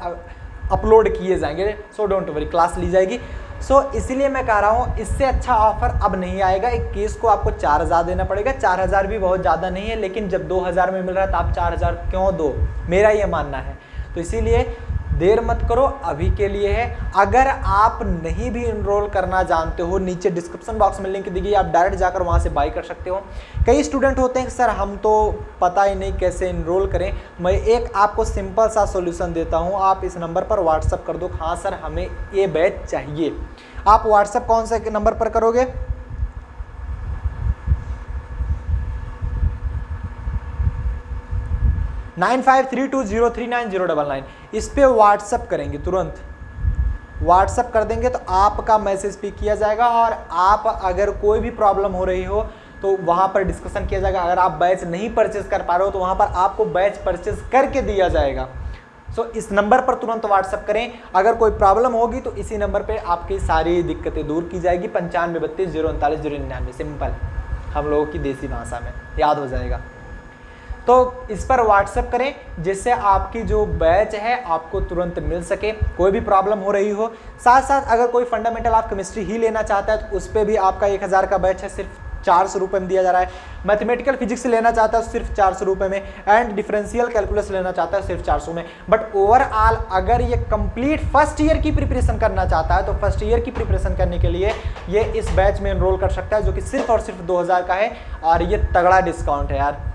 अपलोड किए जाएंगे। सो डोंट वरी, क्लास ली जाएगी। सो इसीलिए मैं कह रहा हूँ इससे अच्छा ऑफर अब नहीं आएगा। एक केस को आपको 4000 देना पड़ेगा। 4000 भी बहुत ज़्यादा नहीं है, लेकिन जब 2000 में मिल रहा है तो आप 4000 क्यों दो, मेरा ये मानना है। तो इसीलिए देर मत करो, अभी के लिए है। अगर आप नहीं भी इनरोल करना जानते हो, नीचे डिस्क्रिप्शन बॉक्स में लिंक दी गई, आप डायरेक्ट जाकर वहाँ से बाई कर सकते हो। कई स्टूडेंट होते हैं कि सर हम तो पता ही नहीं कैसे इनरोल करें। मैं एक आपको सिंपल सा सॉल्यूशन देता हूँ, आप इस नंबर पर व्हाट्सअप कर दो, हाँ सर हमें ये बैच चाहिए। आप व्हाट्सअप कौन से नंबर पर करोगे? 9532039099, इस पे व्हाट्सअप करेंगे, तुरंत व्हाट्सअप कर देंगे तो आपका मैसेज पिक किया जाएगा और आप अगर कोई भी प्रॉब्लम हो रही हो तो वहाँ पर डिस्कशन किया जाएगा। अगर आप बैच नहीं परचेज कर पा रहे हो तो वहाँ पर आपको बैच परचेज करके दिया जाएगा। सो इस नंबर पर तुरंत व्हाट्सअप करें। अगर कोई प्रॉब्लम होगी तो इसी नंबर पे आपकी सारी दिक्कतें दूर की जाएगी। 9532 039 099, सिंपल, हम लोगों की देसी भाषा में याद हो जाएगा। तो इस पर व्हाट्सएप करें जिससे आपकी जो बैच है आपको तुरंत मिल सके, कोई भी प्रॉब्लम हो रही हो। साथ साथ अगर कोई फंडामेंटल ऑफ केमिस्ट्री ही लेना चाहता है तो उस पर भी आपका 1000 का बैच है, सिर्फ 400 रुपये में दिया जा रहा है। मैथमेटिकल फिजिक्स लेना चाहता है सिर्फ 400 रुपये में, एंड डिफरेंशियल कैलकुलस लेना चाहता है सिर्फ 400 में। बट ओवरऑल अगर ये कंप्लीट फर्स्ट ईयर की प्रिपरेशन करना चाहता है तो फर्स्ट ईयर की प्रिपरेशन करने के लिए ये इस बैच में एनरोल कर सकता है, जो कि सिर्फ और सिर्फ 2000 का है। और ये तगड़ा डिस्काउंट है यार।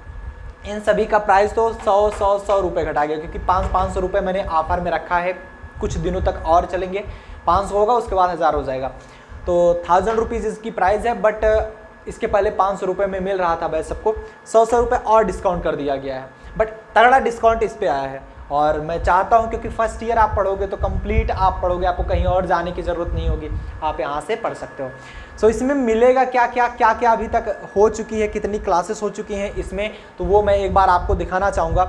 इन सभी का प्राइस तो 100 रुपये घटा गया, क्योंकि 500 रुपये मैंने ऑफर में रखा है, कुछ दिनों तक और चलेंगे। 500 होगा उसके बाद 1000 हो जाएगा, तो 1000 रुपीज़ इसकी प्राइस है। बट इसके पहले 500 रुपये में मिल रहा था भाई सबको, 100 रुपये और डिस्काउंट कर दिया गया है। बट तगड़ा डिस्काउंट इस पर आया है और मैं चाहता हूँ, क्योंकि फर्स्ट ईयर आप पढ़ोगे तो कंप्लीट आप पढ़ोगे, आपको कहीं और जाने की ज़रूरत नहीं होगी, आप यहाँ से पढ़ सकते हो। सो इसमें मिलेगा क्या क्या अभी तक हो चुकी है, कितनी क्लासेस हो चुकी हैं इसमें, तो वो मैं एक बार आपको दिखाना चाहूँगा।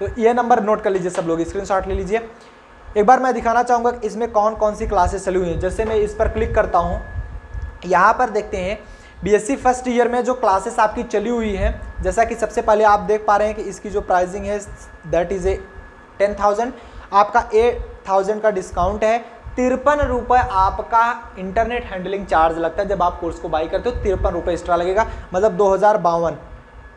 तो ये नंबर नोट कर लीजिए सब लोग, स्क्रीनशॉट ले लीजिए। एक बार मैं दिखाना चाहूँगा कि इसमें कौन कौन सी क्लासेस चली हुई हैं। जैसे मैं इस पर क्लिक करता हूँ, यहाँ पर देखते हैं बीएससी फर्स्ट ईयर में जो क्लासेस आपकी चली हुई हैं। जैसा कि सबसे पहले आप देख पा रहे हैं कि इसकी जो प्राइसिंग है दैट इज़ 10,000, आपका 8,000 का डिस्काउंट है। 53 रुपये आपका इंटरनेट हैंडलिंग चार्ज लगता है, जब आप कोर्स को बाई करते हो 53 रुपये एक्स्ट्रा लगेगा, मतलब 2052।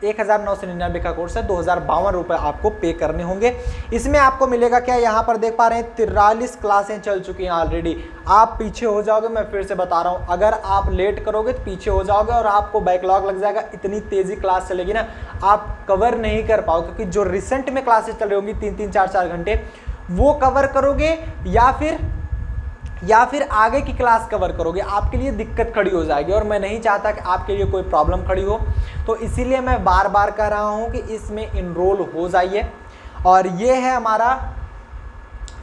1999 का कोर्स है, 2052 रुपये आपको पे करने होंगे। इसमें आपको मिलेगा क्या, यहाँ पर देख पा रहे हैं 43 क्लासें चल चुकी हैं ऑलरेडी। आप पीछे हो जाओगे, मैं फिर से बता रहा हूँ, अगर आप लेट करोगे तो पीछे हो जाओगे और आपको बैकलॉग लग जाएगा। इतनी तेज़ी क्लास चलेगी ना, आप कवर नहीं कर पाओगे, क्योंकि जो रिसेंट में क्लासेस चल रही होंगी 3-3, 4-4 घंटे, वो कवर करोगे या फिर आगे की क्लास कवर करोगे, आपके लिए दिक्कत खड़ी हो जाएगी। और मैं नहीं चाहता कि आपके लिए कोई प्रॉब्लम खड़ी हो, तो इसीलिए मैं बार बार कह रहा हूं कि इसमें इनरोल हो जाइए। और ये है हमारा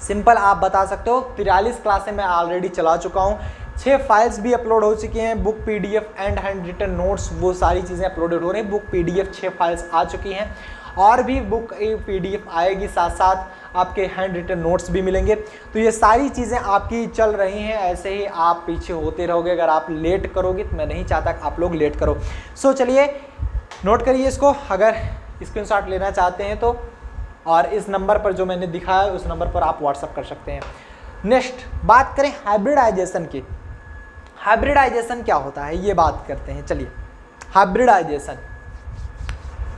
सिंपल, आप बता सकते हो 43 क्लासें मैं ऑलरेडी चला चुका हूं। 6 फाइल्स भी अपलोड हो चुकी हैं, book PDF and hand written notes, वो सारी चीज़ें अपलोडेड हो रही हैं। बुक पीडीएफ 6 फाइल्स आ चुकी हैं और भी बुक पीडीएफ आएगी, साथ साथ आपके हैंड रिटन नोट्स भी मिलेंगे। तो ये सारी चीज़ें आपकी चल रही हैं। ऐसे ही आप पीछे होते रहोगे, अगर आप लेट करोगे तो मैं नहीं चाहता कि आप लोग लेट करो। सो चलिए नोट करिए इसको, अगर स्क्रीनशॉट लेना चाहते हैं तो, और इस नंबर पर जो मैंने दिखाया उस नंबर पर आप व्हाट्सअप कर सकते हैं। नेक्स्ट बात करें हाइब्रिडाइजेशन की। हाइब्रिडाइजेशन क्या होता है ये बात करते हैं। चलिए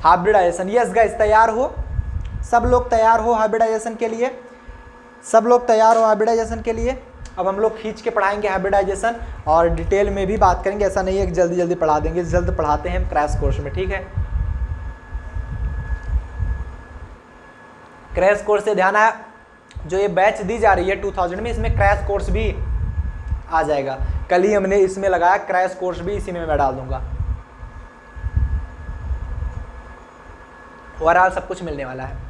हाइब्रिडाइजेशन, यस गाइस, तैयार हो सब लोग? तैयार हो हाइब्रिडाइजेशन के लिए? सब लोग तैयार हो हाइब्रिडाइजेशन के लिए? अब हम लोग खींच के पढ़ाएंगे हाइब्रिडाइजेशन और डिटेल में भी बात करेंगे। ऐसा नहीं है कि जल्दी जल्दी पढ़ा देंगे, जल्द पढ़ाते हैं क्रैश कोर्स में, ठीक है? क्रैश कोर्स से ध्यान आया, जो ये बैच दी जा रही है 2000 में, इसमें क्रैश कोर्स भी आ जाएगा। कल ही हमने इसमें लगाया क्रैश कोर्स भी, इसी में मैं डाल दूंगा। ओवरऑल सब कुछ मिलने वाला है।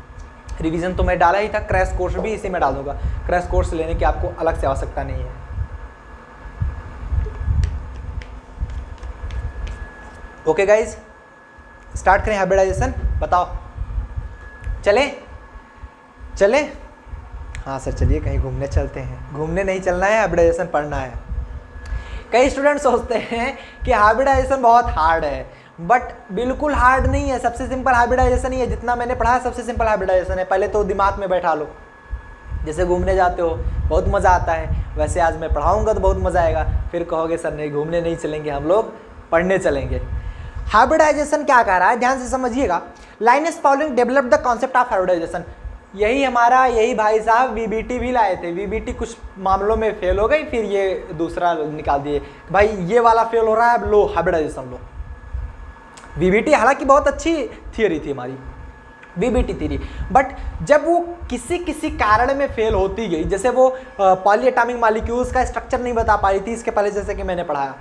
रिवीजन तो मैं डाला ही था, क्रैश कोर्स भी इसी में डाल दूंगा। क्रैश कोर्स लेने की आपको अलग से आवश्यकता नहीं है। ओके गाइज, स्टार्ट करें हाइब्रिडाइजेशन। बताओ चले? हाँ सर चलिए, कहीं घूमने चलते हैं। घूमने नहीं चलना है, हाइब्रिडाइजेशन पढ़ना है। कई स्टूडेंट सोचते हैं कि हाइब्रिडाइजेशन बहुत हार्ड है, बट बिल्कुल हार्ड नहीं है। सबसे सिंपल हाइब्रिडाइजेशन ही है, जितना मैंने पढ़ा है सबसे सिंपल हाइब्रिडाइजेशन है। पहले तो दिमाग में बैठा लो, जैसे घूमने जाते हो बहुत मज़ा आता है, वैसे आज मैं पढ़ाऊंगा तो बहुत मज़ा आएगा। फिर कहोगे सर नहीं, घूमने नहीं चलेंगे, हम लोग पढ़ने चलेंगे। हाइब्रिडाइजेशन क्या कह रहा है, ध्यान से समझिएगा। Linus Pauling developed the concept of hybridisation. यही हमारा यही भाई साहब वीबीटी भी लाए थे। वीबीटी कुछ मामलों में फेल हो गई, फिर ये दूसरा निकाल दिए भाई ये वाला फेल हो रहा है, अब लो हाइब्रिडाइजेशन लो। वीबीटी हालांकि बहुत अच्छी थियरी थी हमारी वीबीटी थ्योरी, बट जब वो किसी किसी कारण में फेल होती गई, जैसे वो पॉली एटॉमिक मॉलिक्यूल्स का स्ट्रक्चर नहीं बता पा रही थी इसके पहले, जैसे कि मैंने पढ़ाया,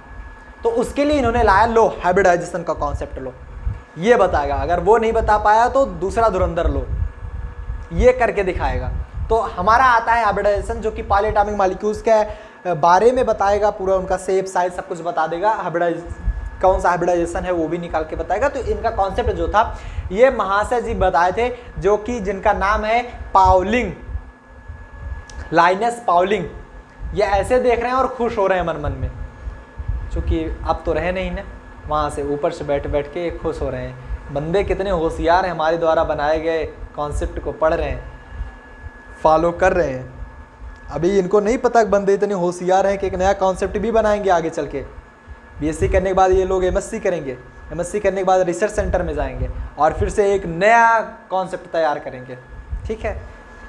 तो उसके लिए इन्होंने लाया लो हाइब्रिडाइजेशन का कॉन्सेप्ट, लो ये बताएगा। अगर वो नहीं बता पाया तो दूसरा धुरंधर लो, ये करके दिखाएगा। तो हमारा आता है हाइब्रिडाइजेशन, जो कि पॉली एटॉमिक मॉलिक्यूल्स के बारे में बताएगा, पूरा उनका शेप साइज सब कुछ बता देगा। कौन सा हाइब्रिडाइजेशन है वो भी निकाल के बताएगा। तो इनका कॉन्सेप्ट जो था ये महाशय जी बताए थे, जो कि जिनका नाम है पाउलिंग, लाइनस पाउलिंग। ये ऐसे देख रहे हैं और खुश हो रहे हैं मन मन में, क्योंकि अब तो रहे नहीं ना, वहाँ से ऊपर से बैठ बैठ के खुश हो रहे हैं। बंदे कितने होशियार हैं, हमारे द्वारा बनाए गए कॉन्सेप्ट को पढ़ रहे हैं, फॉलो कर रहे हैं। अभी इनको नहीं पता कि बंदे इतने होशियार हैं कि एक नया कॉन्सेप्ट भी बनाएंगे आगे चल के। बीएससी करने के बाद ये लोग एमएससी करेंगे, एमएससी करने के बाद रिसर्च सेंटर में जाएंगे और फिर से एक नया कॉन्सेप्ट तैयार करेंगे। ठीक है,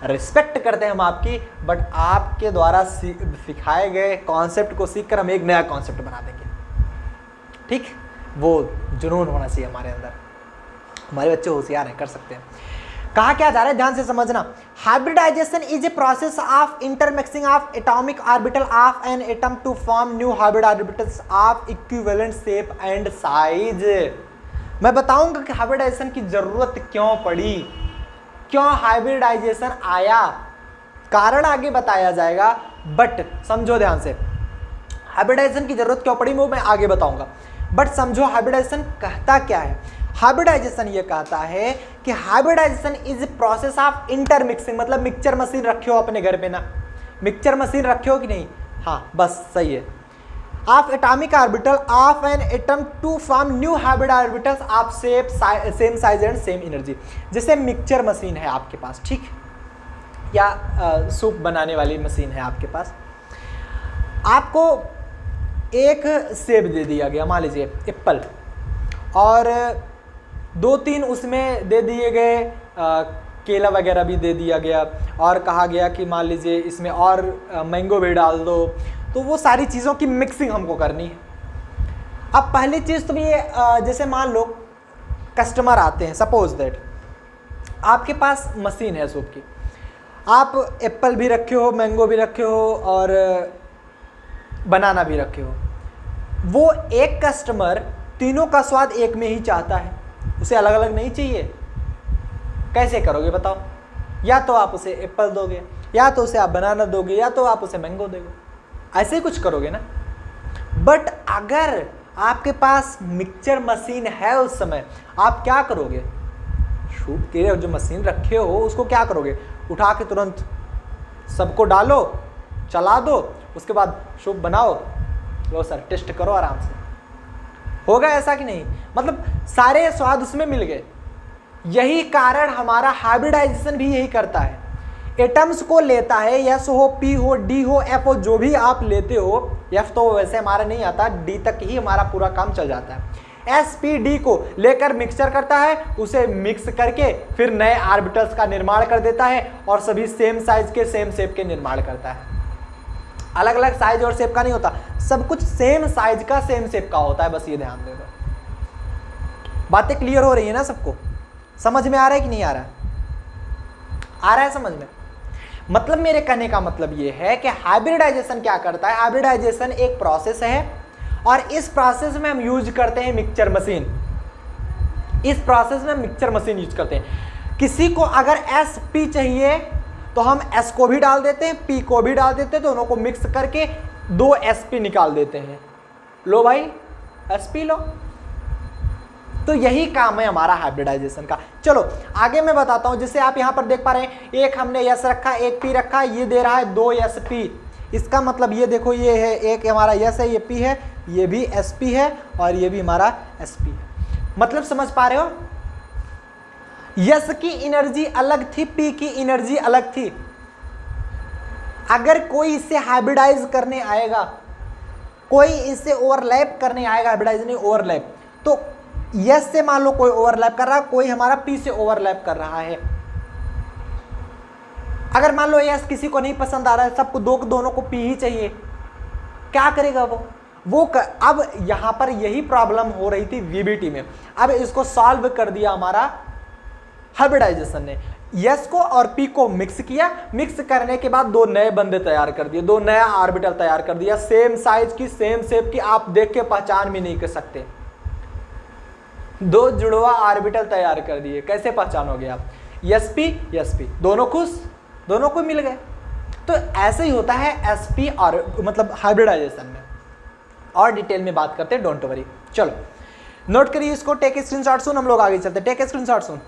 रिस्पेक्ट करते हैं हम आपकी, बट आपके द्वारा सिखाए गए कॉन्सेप्ट को सीखकर हम एक नया कॉन्सेप्ट बना देंगे। ठीक, वो जुनून होना चाहिए हमारे अंदर। हमारे बच्चे होशियार हैं, कर सकते हैं। कहा क्या जा रहा है, ध्यान से समझना। Hybridisation is a process of intermixing of atomic orbital of an atom to form new hybrid orbitals of equivalent shape and size. मैं बताऊंगा कि हाइब्रिडाइजेशन की जरूरत क्यों पड़ी, क्यों हाइब्रिडाइजेशन आया, कारण आगे बताया जाएगा, बट समझो ध्यान से हाइब्रिडाइजेशन की जरूरत क्यों पड़ी वो मैं आगे बताऊंगा। बट समझो हाइब्रिडाइजेशन कहता क्या है। हाइब्रिडाइजेशन ये कहता है कि hybridisation is process of intermixing, मतलब मिक्सचर मशीन रखे हो अपने घर पे ना, मिक्सचर मशीन रखे हो कि नहीं, हाँ बस सही है। Of atomic orbital of an atom to form new hybrid orbitals of shape same size and same energy. जैसे मिक्सचर मशीन है आपके पास, ठीक, या सूप बनाने वाली मशीन है आपके पास, आपको एक सेब दे दिया गया, मान लीजिए एप्पल, और 2-3 उसमें दे दिए गए केला वगैरह भी दे दिया गया, और कहा गया कि मान लीजिए इसमें और मैंगो भी डाल दो। तो वो सारी चीज़ों की मिक्सिंग हमको करनी है। अब पहली चीज़ तो ये जैसे मान लो कस्टमर आते हैं, सपोज दैट आपके पास मशीन है सूप की, आप एप्पल भी रखे हो, मैंगो भी रखे हो और बनाना भी रखे हो। वो एक कस्टमर तीनों का स्वाद एक में ही चाहता है, उसे अलग अलग नहीं चाहिए। कैसे करोगे बताओ? या तो आप उसे एप्पल दोगे, या तो उसे आप बनाना दोगे, या तो आप उसे मैंगो दोगे, ऐसे ही कुछ करोगे ना। बट अगर आपके पास मिक्सचर मशीन है उस समय, आप क्या करोगे? शूट के जो मशीन रखे हो उसको क्या करोगे? उठा के तुरंत सबको डालो, चला दो, उसके बाद सूप बनाओ, लो सर टेस्ट करो आराम से। होगा ऐसा कि नहीं? मतलब सारे स्वाद उसमें मिल गए। यही कारण हमारा हाइब्रिडाइजेशन भी यही करता है, एटम्स को लेता है, एस हो, पी हो, डी हो, एफ हो, जो भी आप लेते हो, एफ तो वैसे हमारा नहीं आता, डी तक ही हमारा पूरा काम चल जाता है। एस पी डी को लेकर मिक्सचर करता है, उसे मिक्स करके फिर नए ऑर्बिटल्स का निर्माण कर देता है और सभी सेम साइज के सेम शेप के निर्माण करता है। अलग अलग साइज और शेप का नहीं होता, सब कुछ सेम साइज का सेम शेप का होता है, बस ये ध्यान दे दो। बातें क्लियर हो रही है ना सबको? समझ में आ रहा है कि नहीं आ रहा है? आ रहा है समझ में? मतलब मेरे कहने का मतलब ये है कि हाइब्रिडाइजेशन क्या करता है। हाइब्रिडाइजेशन एक प्रोसेस है और इस प्रोसेस में हम यूज करते हैं मिक्सचर मशीन। इस प्रोसेस में मिक्सचर मशीन यूज करते हैं। किसी को अगर एस पी चाहिए तो हम एस को भी डाल देते हैं, पी को भी डाल देते हैं, दोनों को मिक्स करके 2 एस पी निकाल देते हैं। लो भाई एस पी लो। तो यही काम है हमारा हाइब्रिडाइजेशन का। चलो आगे मैं बताता हूं। जैसे आप यहां पर देख पा रहे हैं, एक हमने एस रखा, एक पी रखा, ये दे रहा है 2 एस पी। इसका मतलब ये देखो, ये है एक हमारा एस है, ये पी है, ये भी एस पी है और ये भी हमारा एस पी है। मतलब समझ पा रहे हो? यस की एनर्जी अलग थी, पी की एनर्जी अलग थी। अगर कोई इसे हाइब्रिडाइज करने आएगा, कोई इसे ओवरलैप करने आएगा, हाइब्रिडाइज नहीं ओवरलैप, तो यस से मान लो कोई ओवरलैप कर रहा है, कोई हमारा पी से ओवरलैप कर रहा है, अगर मान लो यस किसी को नहीं पसंद आ रहा है, सबको दोनों को पी ही चाहिए, क्या करेगा अब यहां पर यही प्रॉब्लम हो रही थी वीबीटी में। अब इसको सॉल्व कर दिया हमारा हाइब्रिडाइजेशन ने। यस को और पी को मिक्स किया, मिक्स करने के बाद दो नए बंदे तैयार कर दिए, दो नया ऑर्बिटल तैयार कर दिया, सेम साइज की सेम शेप की, आप देख के पहचान भी नहीं कर सकते। दो जुड़वा ऑर्बिटल तैयार कर दिए, कैसे पहचानोगे आप? एसपी दोनों खुश, दोनों को मिल गए। तो ऐसे ही होता है एसपी और मतलब हाइब्रिडाइजेशन में। और डिटेल में बात करते हैं, डोंट वरी। चलो नोट करिए इसको, टेक स्क्रीनशॉट सुन, हम लोग आगे चलते हैं। टेक स्क्रीनशॉट सुन।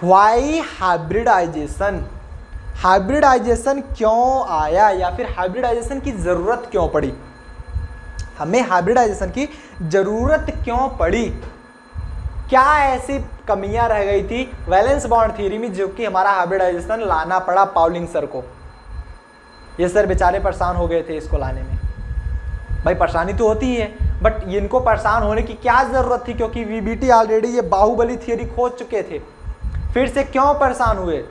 व्हाई हाइब्रिडाइजेशन, हाइब्रिडाइजेशन क्यों आया या फिर हाइब्रिडाइजेशन की जरूरत क्यों पड़ी? हमें हाइब्रिडाइजेशन की जरूरत क्यों पड़ी? क्या ऐसी कमियां रह गई थी वैलेंस बॉन्ड थ्योरी में जो कि हमारा हाइब्रिडाइजेशन लाना पड़ा पाउलिंग सर को? ये सर बेचारे परेशान हो गए थे इसको लाने में। भाई परेशानी तो होती ही है, बट इनको परेशान होने की क्या जरूरत थी? क्योंकि वीबीटी ऑलरेडी ये बाहुबली थ्योरी खोज चुके थे, फिर से क्यों परेशान हुए?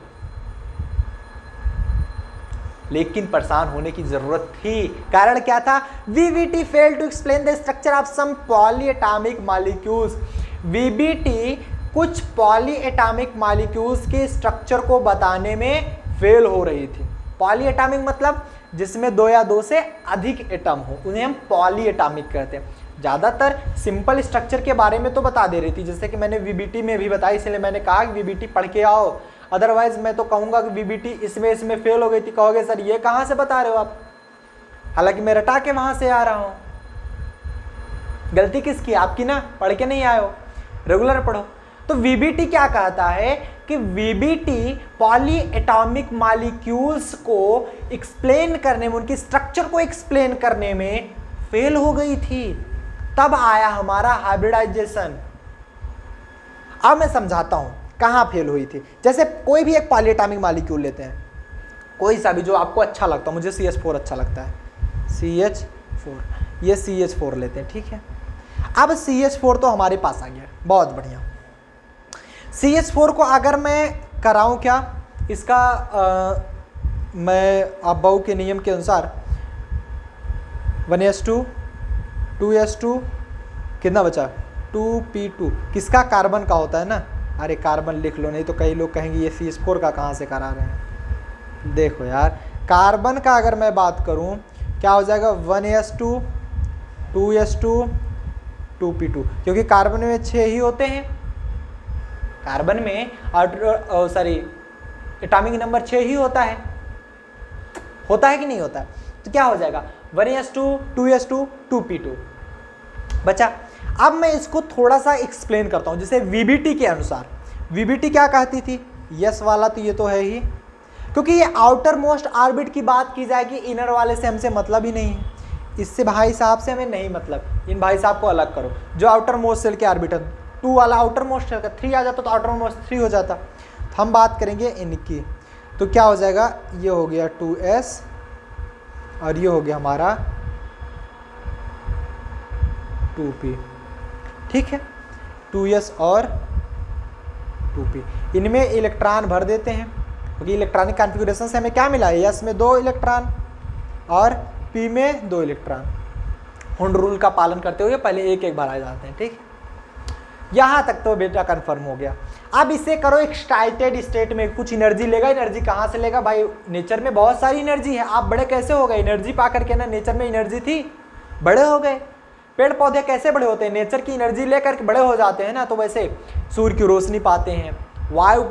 लेकिन परेशान होने की जरूरत थी। कारण क्या था? VBT failed to explain the structure of some polyatomic molecules. VBT कुछ पॉलीएटॉमिक मॉलिक्यूल्स के स्ट्रक्चर को बताने में फेल हो रही थी। पॉलीएटॉमिक मतलब जिसमें दो या दो से अधिक एटम हो, उन्हें हम पॉलीएटॉमिक कहते हैं। ज़्यादातर सिंपल स्ट्रक्चर के बारे में तो बता दे रही थी, जैसे कि मैंने वीबीटी में भी बताई, इसलिए मैंने कहा कि वीबीटी पढ़ के आओ। अदरवाइज मैं तो कहूँगा कि वीबीटी इसमें फेल हो गई थी। कहोगे सर ये कहाँ से बता रहे हो आप? हालांकि मैं रटा के वहाँ से आ रहा हूँ। गलती किसकी? आपकी ना, पढ़ के नहीं आए हो, रेगुलर पढ़ो। तो वीबीटी क्या कहता है कि वीबीटी पॉलीएटॉमिक मॉलिक्यूल्स को एक्सप्लेन करने में, उनकी स्ट्रक्चर को एक्सप्लेन करने में फेल हो गई थी। तब आया हमारा हाइब्रिडाइजेशन। अब मैं समझाता हूं कहां फेल हुई थी। जैसे कोई भी एक पॉलीएटॉमिक मॉलिक्यूल लेते हैं, कोई सा भी जो आपको अच्छा लगता है। मुझे CH4 अच्छा लगता है, CH4, ये CH4 लेते हैं, ठीक है। अब CH4 तो हमारे पास आ गया, बहुत बढ़िया। CH4 को अगर मैं कराऊं क्या इसका, मैं अबाउ के नियम के अनुसार 1s2 2s2 कितना बचा? 2p2 किसका? कार्बन का होता है ना। अरे कार्बन लिख लो, नहीं तो कई लोग कहेंगे ये CH4 का कहाँ से करा रहे हैं। देखो यार, कार्बन का अगर मैं बात करूं क्या हो जाएगा? 1s2 2s2 2p2, क्योंकि कार्बन में 6 ही होते हैं। कार्बन में एटॉमिक नंबर 6 ही होता है कि नहीं होता है? तो क्या हो जाएगा? 1s2 2s2 2p2 बचा। अब मैं इसको थोड़ा सा एक्सप्लेन करता हूं। जैसे वीबीटी के अनुसार, वीबीटी क्या कहती थी? यस वाला तो ये तो है ही, क्योंकि ये आउटर मोस्ट ऑर्बिट की बात की जाएगी, इनर वाले से हमसे मतलब ही नहीं है। इससे भाई साहब से हमें नहीं मतलब, इन भाई साहब को अलग करो। जो आउटर मोस्ट सेल के ऑर्बिटल 2 वाला आउटर मोस्ट सेल का 3 आ जाता तो आउटर मोस्ट 3 हो जाता। तो हम बात करेंगे इनकी, तो क्या हो जाएगा? ये हो गया 2s और ये हो गया हमारा 2p, ठीक है। 2s और 2p, इनमें इलेक्ट्रॉन भर देते हैं, क्योंकि इलेक्ट्रॉनिक कॉन्फ़िगरेशन से हमें क्या मिला है? s में 2 इलेक्ट्रॉन और p में 2 इलेक्ट्रॉन। हुंड रूल का पालन करते हुए पहले एक एक भराए जाते हैं, ठीक। यहाँ तक तो बेटा कंफर्म हो गया। अब इसे करो एक्साइटेड स्टेट में, कुछ एनर्जी लेगा। एनर्जी कहाँ से लेगा भाई? नेचर में बहुत सारी एनर्जी है। आप बड़े कैसे हो गए? एनर्जी पा करके ना, नेचर में एनर्जी थी, बड़े हो गए। पेड़ पौधे कैसे बड़े होते हैं? नेचर की एनर्जी लेकर के बड़े हो जाते हैं ना। तो वैसे सूर्य की रोशनी पाते हैं, वायु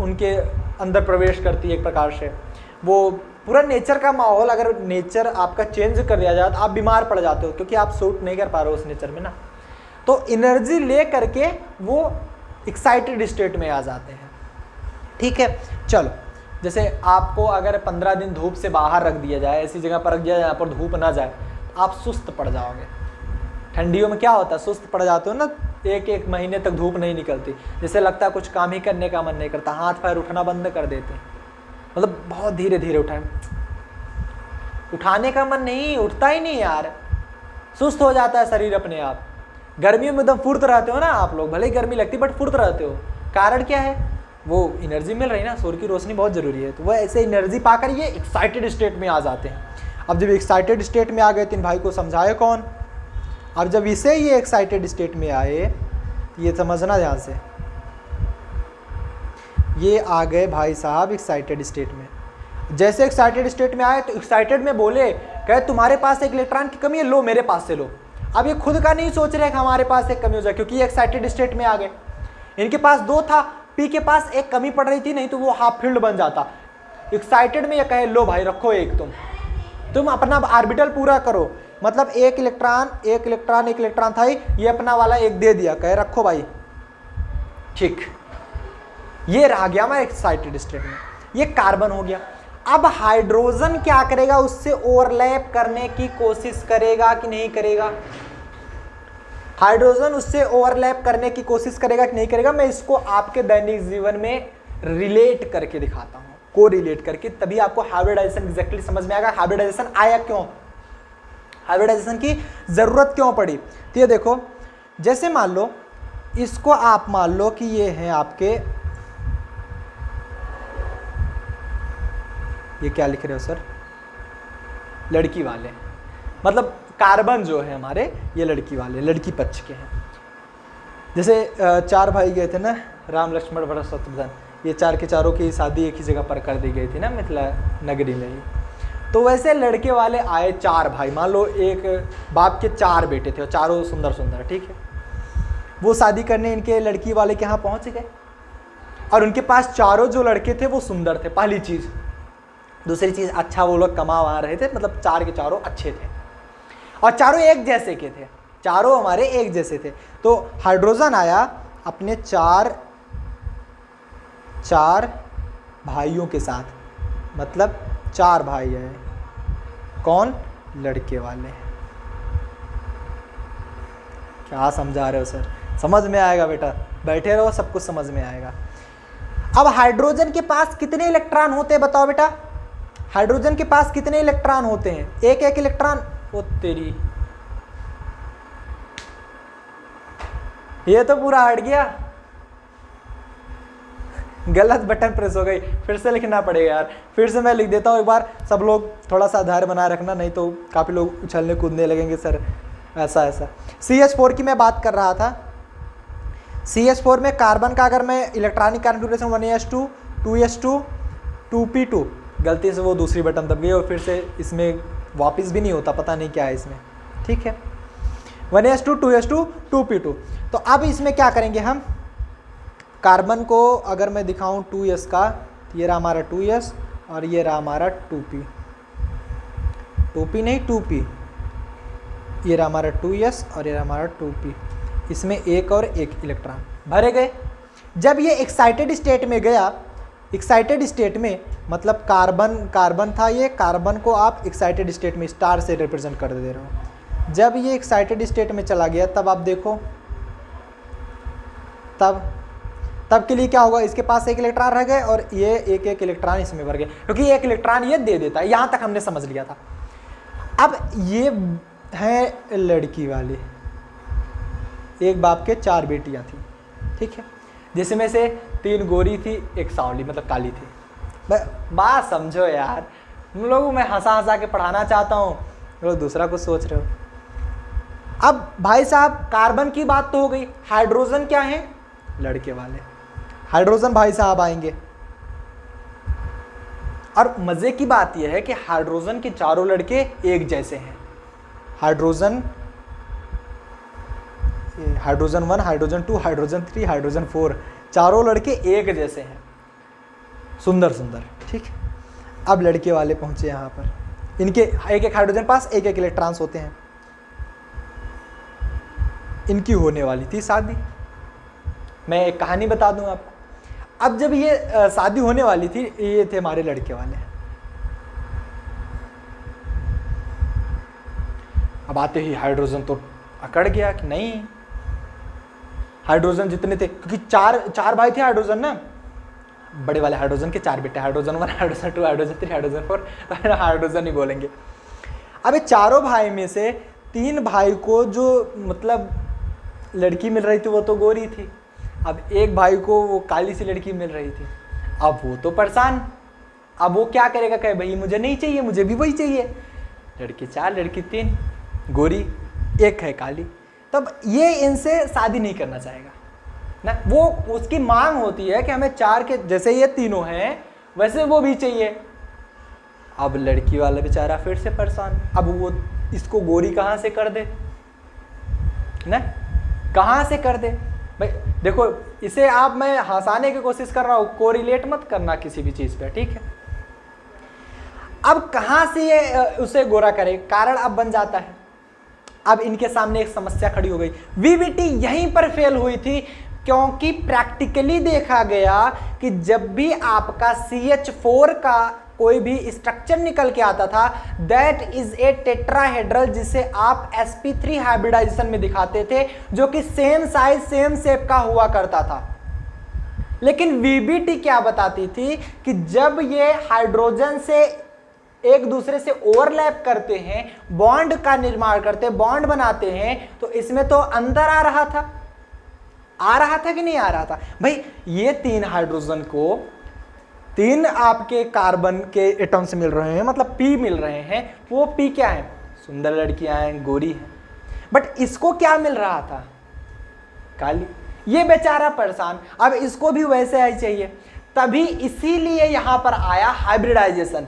उनके अंदर प्रवेश करती है एक प्रकार से। वो पूरा नेचर का माहौल, अगर नेचर आपका चेंज कर दिया जाए तो आप बीमार पड़ जाते हो, क्योंकि आप सूट नहीं कर पा रहे हो उस नेचर में ना। तो एनर्जी ले करके वो एक्साइटेड स्टेट में आ जाते हैं, ठीक है। चलो, जैसे आपको अगर 15 दिन धूप से बाहर रख दिया जाए, ऐसी जगह पर रख दिया जाए जहाँ पर धूप ना जाए, आप सुस्त पड़ जाओगे। ठंडियों में क्या होता है? सुस्त पड़ जाते हो ना, एक महीने तक धूप नहीं निकलती, जैसे लगता है कुछ काम ही करने का मन नहीं करता, हाथ पैर उठना बंद कर देते हैं, मतलब बहुत धीरे धीरे उठाने का मन नहीं, उठता ही नहीं यार, सुस्त हो जाता है शरीर अपने आप। गर्मियों में एकदम फुर्त रहते हो ना आप लोग, भले ही गर्मी लगती बट फुर्त रहते हो। कारण क्या है? वो एनर्जी मिल रही है ना, सूर्य की रोशनी बहुत ज़रूरी है, तो वह ऐसे एनर्जी पाकर ये एक्साइटेड स्टेट में आ जाते हैं। अब जब एक्साइटेड स्टेट में आ गए तो इन भाई को समझाए कौन? अब जब इसे ये एक्साइटेड स्टेट में आए, ये समझना ध्यान से, ये आ गए भाई साहब एक्साइटेड स्टेट में। जैसे एक्साइटेड स्टेट में आए तो एक्साइटेड में बोले, कहे तुम्हारे पास एक इलेक्ट्रॉन की कमी है, लो मेरे पास से लो। अब ये खुद का नहीं सोच रहे कि हमारे पास एक कमी हो जाए, क्योंकि ये एक्साइटेड स्टेट में आ गए। इनके पास 2 था, पी के पास एक कमी पड़ रही थी, नहीं तो वो हाफ फील्ड बन जाता। एक्साइटेड में ये कहे लो भाई रखो एक, तुम अपना ऑर्बिटल पूरा करो, मतलब एक इलेक्ट्रॉन था ही, ये अपना वाला एक दे दिया, कहे रखो भाई, ठीक। ये रह गया हमारा एक्साइटेड स्टेट में, ये कार्बन हो गया। अब हाइड्रोजन क्या करेगा? उससे ओवरलैप करने की कोशिश करेगा कि नहीं करेगा? हाइड्रोजन उससे ओवरलैप करने की कोशिश करेगा कि नहीं करेगा? मैं इसको आपके दैनिक जीवन में रिलेट करके दिखाता हूं, को रिलेट करके, तभी आपको हाइब्रिडाइजेशन एग्जैक्टली समझ में आएगा। हाइब्रिडाइजेशन आया क्यों, हाइब्रिडाइजेशन की जरूरत क्यों पड़ी? तो ये देखो, जैसे मान लो इसको आप मान लो कि ये हैं आपके, ये क्या लिख रहे हो सर? लड़की वाले, मतलब कार्बन जो है हमारे, ये लड़की वाले, लड़की पक्ष के हैं। जैसे 4 भाई गए थे ना, राम लक्ष्मण भरत शत्रुघ्न, ये 4 के चारों की शादी एक ही जगह पर कर दी गई थी ना, मिथिला नगरी में ही। तो वैसे लड़के वाले आए 4 भाई, मान लो एक बाप के 4 बेटे थे और चारों सुंदर सुंदर, ठीक है। वो शादी करने इनके लड़की वाले के यहाँ पहुँच गए, और उनके पास चारों जो लड़के थे वो सुंदर थे, पहली चीज़। दूसरी चीज़, अच्छा वो लोग कमा वहाँ रहे थे, मतलब 4 के चारों अच्छे थे, और चारों एक जैसे के थे, चारों हमारे एक जैसे थे। तो हाइड्रोजन आया अपने 4 भाइयों के साथ, मतलब 4 भाई है, कौन? लड़के वाले। क्या समझा रहे हो सर? समझ में आएगा बेटा, बैठे रहो, सब कुछ समझ में आएगा। अब हाइड्रोजन के पास कितने इलेक्ट्रॉन होते हैं बताओ बेटा? हाइड्रोजन के पास कितने इलेक्ट्रॉन होते हैं? एक इलेक्ट्रॉन। ओ तेरी, ये तो पूरा हट गया, गलत बटन प्रेस हो गई, फिर से लिखना पड़ेगा यार। फिर से मैं लिख देता हूँ एक बार, सब लोग थोड़ा सा धैर्य बनाए रखना, नहीं तो काफ़ी लोग उछलने कूदने लगेंगे सर, ऐसा। CH4 की मैं बात कर रहा था। CH4 में कार्बन का अगर मैं electronic configuration 1s2 2s2 2p2, गलती से वो दूसरी बटन दब गई और फिर से इसमें वापस भी नहीं होता, पता नहीं क्या है इसमें, ठीक है। 1s2 2s2 2p2। तो अब इसमें क्या करेंगे हम? कार्बन को अगर मैं दिखाऊं 2s का, तो ये रहा हमारा 2s और ये रहा हमारा 2p, 2p नहीं 2p, ये रहा हमारा 2s और ये रहा हमारा 2p। इसमें एक और एक इलेक्ट्रॉन भरे गए। जब ये एक्साइटेड स्टेट में गया, एक्साइटेड स्टेट में मतलब कार्बन था, ये कार्बन को आप एक्साइटेड स्टेट में स्टार से रिप्रेजेंट कर दे रहे हो। जब ये एक्साइटेड स्टेट में चला गया, तब आप देखो, तब के लिए क्या होगा? इसके पास एक इलेक्ट्रॉन रह गए और ये एक इलेक्ट्रॉन इसमें भर गए, क्योंकि एक इलेक्ट्रॉन ये दे देता है। यहाँ तक हमने समझ लिया था। अब ये है लड़की वाली, एक बाप के 4 बेटियां थी, ठीक है, जिसमें से 3 गोरी थी, एक सांवली मतलब काली थी। बात समझो यार, तुम लोगों मैं हंसा के पढ़ाना चाहता हूँ, लोग दूसरा कुछ सोच रहे हो। अब भाई साहब कार्बन की बात तो हो गई, हाइड्रोजन क्या है? लड़के वाले। हाइड्रोजन भाई साहब आएंगे, और मजे की बात यह है कि हाइड्रोजन के चारों लड़के एक जैसे हैं। हाइड्रोजन 1, हाइड्रोजन 2, हाइड्रोजन 3, हाइड्रोजन 4, चारों लड़के एक जैसे हैं, सुंदर सुंदर, ठीक। अब लड़के वाले पहुंचे यहाँ पर, इनके एक हाइड्रोजन पास एक इलेक्ट्रॉन्स होते हैं। इनकी होने वाली थी शादी। मैं एक कहानी बता दूं आपको। अब जब ये शादी होने वाली थी, ये थे हमारे लड़के वाले। अब आते ही हाइड्रोजन तो अकड़ गया कि नहीं, हाइड्रोजन जितने थे, क्योंकि चार भाई थे हाइड्रोजन ना, बड़े वाले हाइड्रोजन के 4 बेटे, हाइड्रोजन 1, हाइड्रोजन 2, हाइड्रोजन 3, हाइड्रोजन 4, तो हाइड्रोजन ही बोलेंगे। अब ये चारों भाई में से 3 भाई को जो मतलब लड़की मिल रही थी वो तो गोरी थी, अब एक भाई को वो काली सी लड़की मिल रही थी, अब वो तो परेशान, अब वो क्या करेगा, कहे भाई मुझे नहीं चाहिए, मुझे भी वही चाहिए। लड़की 4 लड़की 3, गोरी 1 है काली, तब ये इनसे शादी नहीं करना चाहेगा ना। वो उसकी मांग होती है कि हमें 4 के जैसे ये तीनों हैं वैसे वो भी चाहिए। अब लड़की वाला बेचारा फिर से परेशान, अब वो इसको गोरी कहाँ से कर दे ना, कहाँ से कर दे भाई। देखो इसे आप, मैं हंसाने की कोशिश कर रहा हूँ, कोरिलेट मत करना किसी भी चीज पे, ठीक है। अब कहाँ से ये उसे गोरा करे, कारण अब बन जाता है। अब इनके सामने एक समस्या खड़ी हो गई। वीबीटी यहीं पर फेल हुई थी क्योंकि प्रैक्टिकली देखा गया कि जब भी आपका CH4 का कोई भी स्ट्रक्चर निकल के आता था, दैट इज ए टेट्राहेड्रल, जिसे आप sp3 हाइब्रिडाइजेशन में दिखाते थे, जो कि सेम साइज सेम शेप का हुआ करता था। लेकिन वीबीटी क्या बताती थी कि जब ये हाइड्रोजन से एक दूसरे से ओवरलैप करते हैं, बॉन्ड का निर्माण करते हैं, बॉन्ड बनाते हैं, तो इसमें तो अंतर आ रहा था कि नहीं आ रहा था भाई। ये 3 हाइड्रोजन को 3 आपके कार्बन के एटम्स मिल रहे हैं, मतलब P मिल रहे हैं। वो P क्या है, सुंदर लड़कियां हैं, गोरी हैं, बट इसको क्या मिल रहा था, काली। ये बेचारा परेशान, अब इसको भी वैसे ही चाहिए। तभी इसीलिए यहां पर आया हाइब्रिडाइजेशन,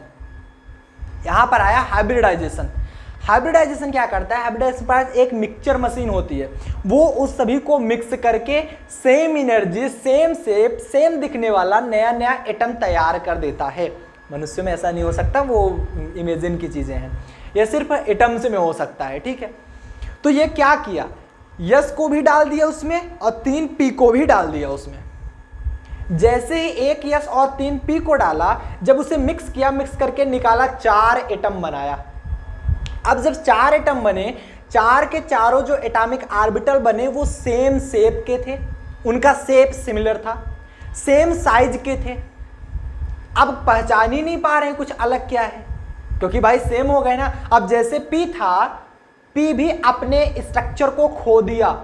हाइब्रिडाइजेशन क्या करता है, हाइब्रिडाइजेशन पर एक मिक्सचर मशीन होती है, वो उस सभी को मिक्स करके same energy, same shape, same दिखने वाला नया नया एटम तैयार कर देता है। मनुष्य में ऐसा नहीं हो सकता, वो इमेजिन की चीजें हैं, ये सिर्फ एटम्स में हो सकता है, ठीक है। तो ये क्या किया, यस को भी डाल दिया उसमें और 3 पी को भी डाल दिया उसमें। जैसे ही 1 यस और 3 पी को डाला, जब उसे मिक्स किया, मिक्स करके निकाला, 4 एटम बनाया। अब जब 4 एटम बने, 4 के चारों जो एटॉमिक ऑर्बिटल बने वो सेम शेप के थे, उनका शेप सिमिलर था, सेम साइज के थे। अब पहचान ही नहीं पा रहे हैं कुछ अलग क्या है, क्योंकि भाई सेम हो गए ना। अब जैसे P था, P भी अपने स्ट्रक्चर को खो दिया,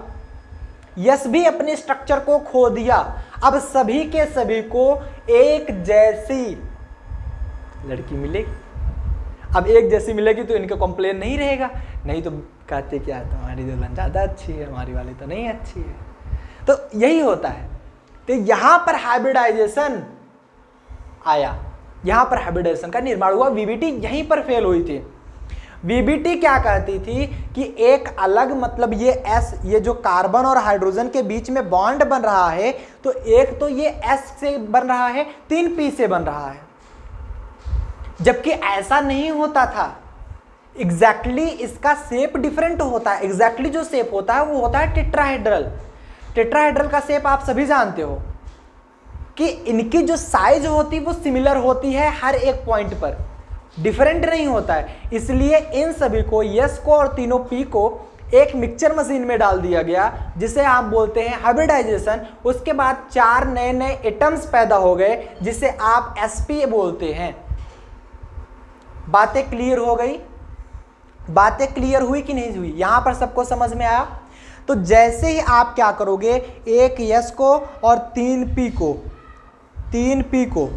यस भी अपने स्ट्रक्चर को खो दिया। अब सभी के सभी को एक जैसी लड़की मिलेगी। अब एक जैसी मिलेगी तो इनका कंप्लेन नहीं रहेगा, नहीं तो कहते क्या तुम्हारी दुल्हन ज़्यादा अच्छी है, हमारी वाली तो नहीं अच्छी है। तो यही होता है। तो यहां पर हाइब्रिडाइजेशन आया, यहां पर हाइब्रिडाइजेशन का निर्माण हुआ। वीबीटी यहीं पर फेल हुई थी। वीबीटी क्या कहती थी कि एक अलग, मतलब ये जो कार्बन और हाइड्रोजन के बीच में बॉन्ड बन रहा है, तो एक तो ये S से बन रहा है, 3 P से बन रहा है, जबकि ऐसा नहीं होता था। एग्जैक्टली इसका शेप डिफरेंट होता है। एग्जैक्टली जो शेप होता है वो होता है टेट्राहेड्रल। टेट्राहेड्रल का शेप आप सभी जानते हो कि इनकी जो साइज होती है वो सिमिलर होती है, हर एक पॉइंट पर डिफरेंट नहीं होता है। इसलिए इन सभी को, यस को और तीनों पी को एक मिक्सचर मशीन में डाल दिया गया, जिसे आप बोलते हैं हाइब्रिडाइजेशन। उसके बाद 4 नए नए एटम्स पैदा हो गए, जिसे आप sp बोलते हैं। बातें क्लियर हो गई, बातें क्लियर हुई कि नहीं हुई, यहां पर सबको समझ में आया। तो जैसे ही आप क्या करोगे, एक यस को और 3 पी को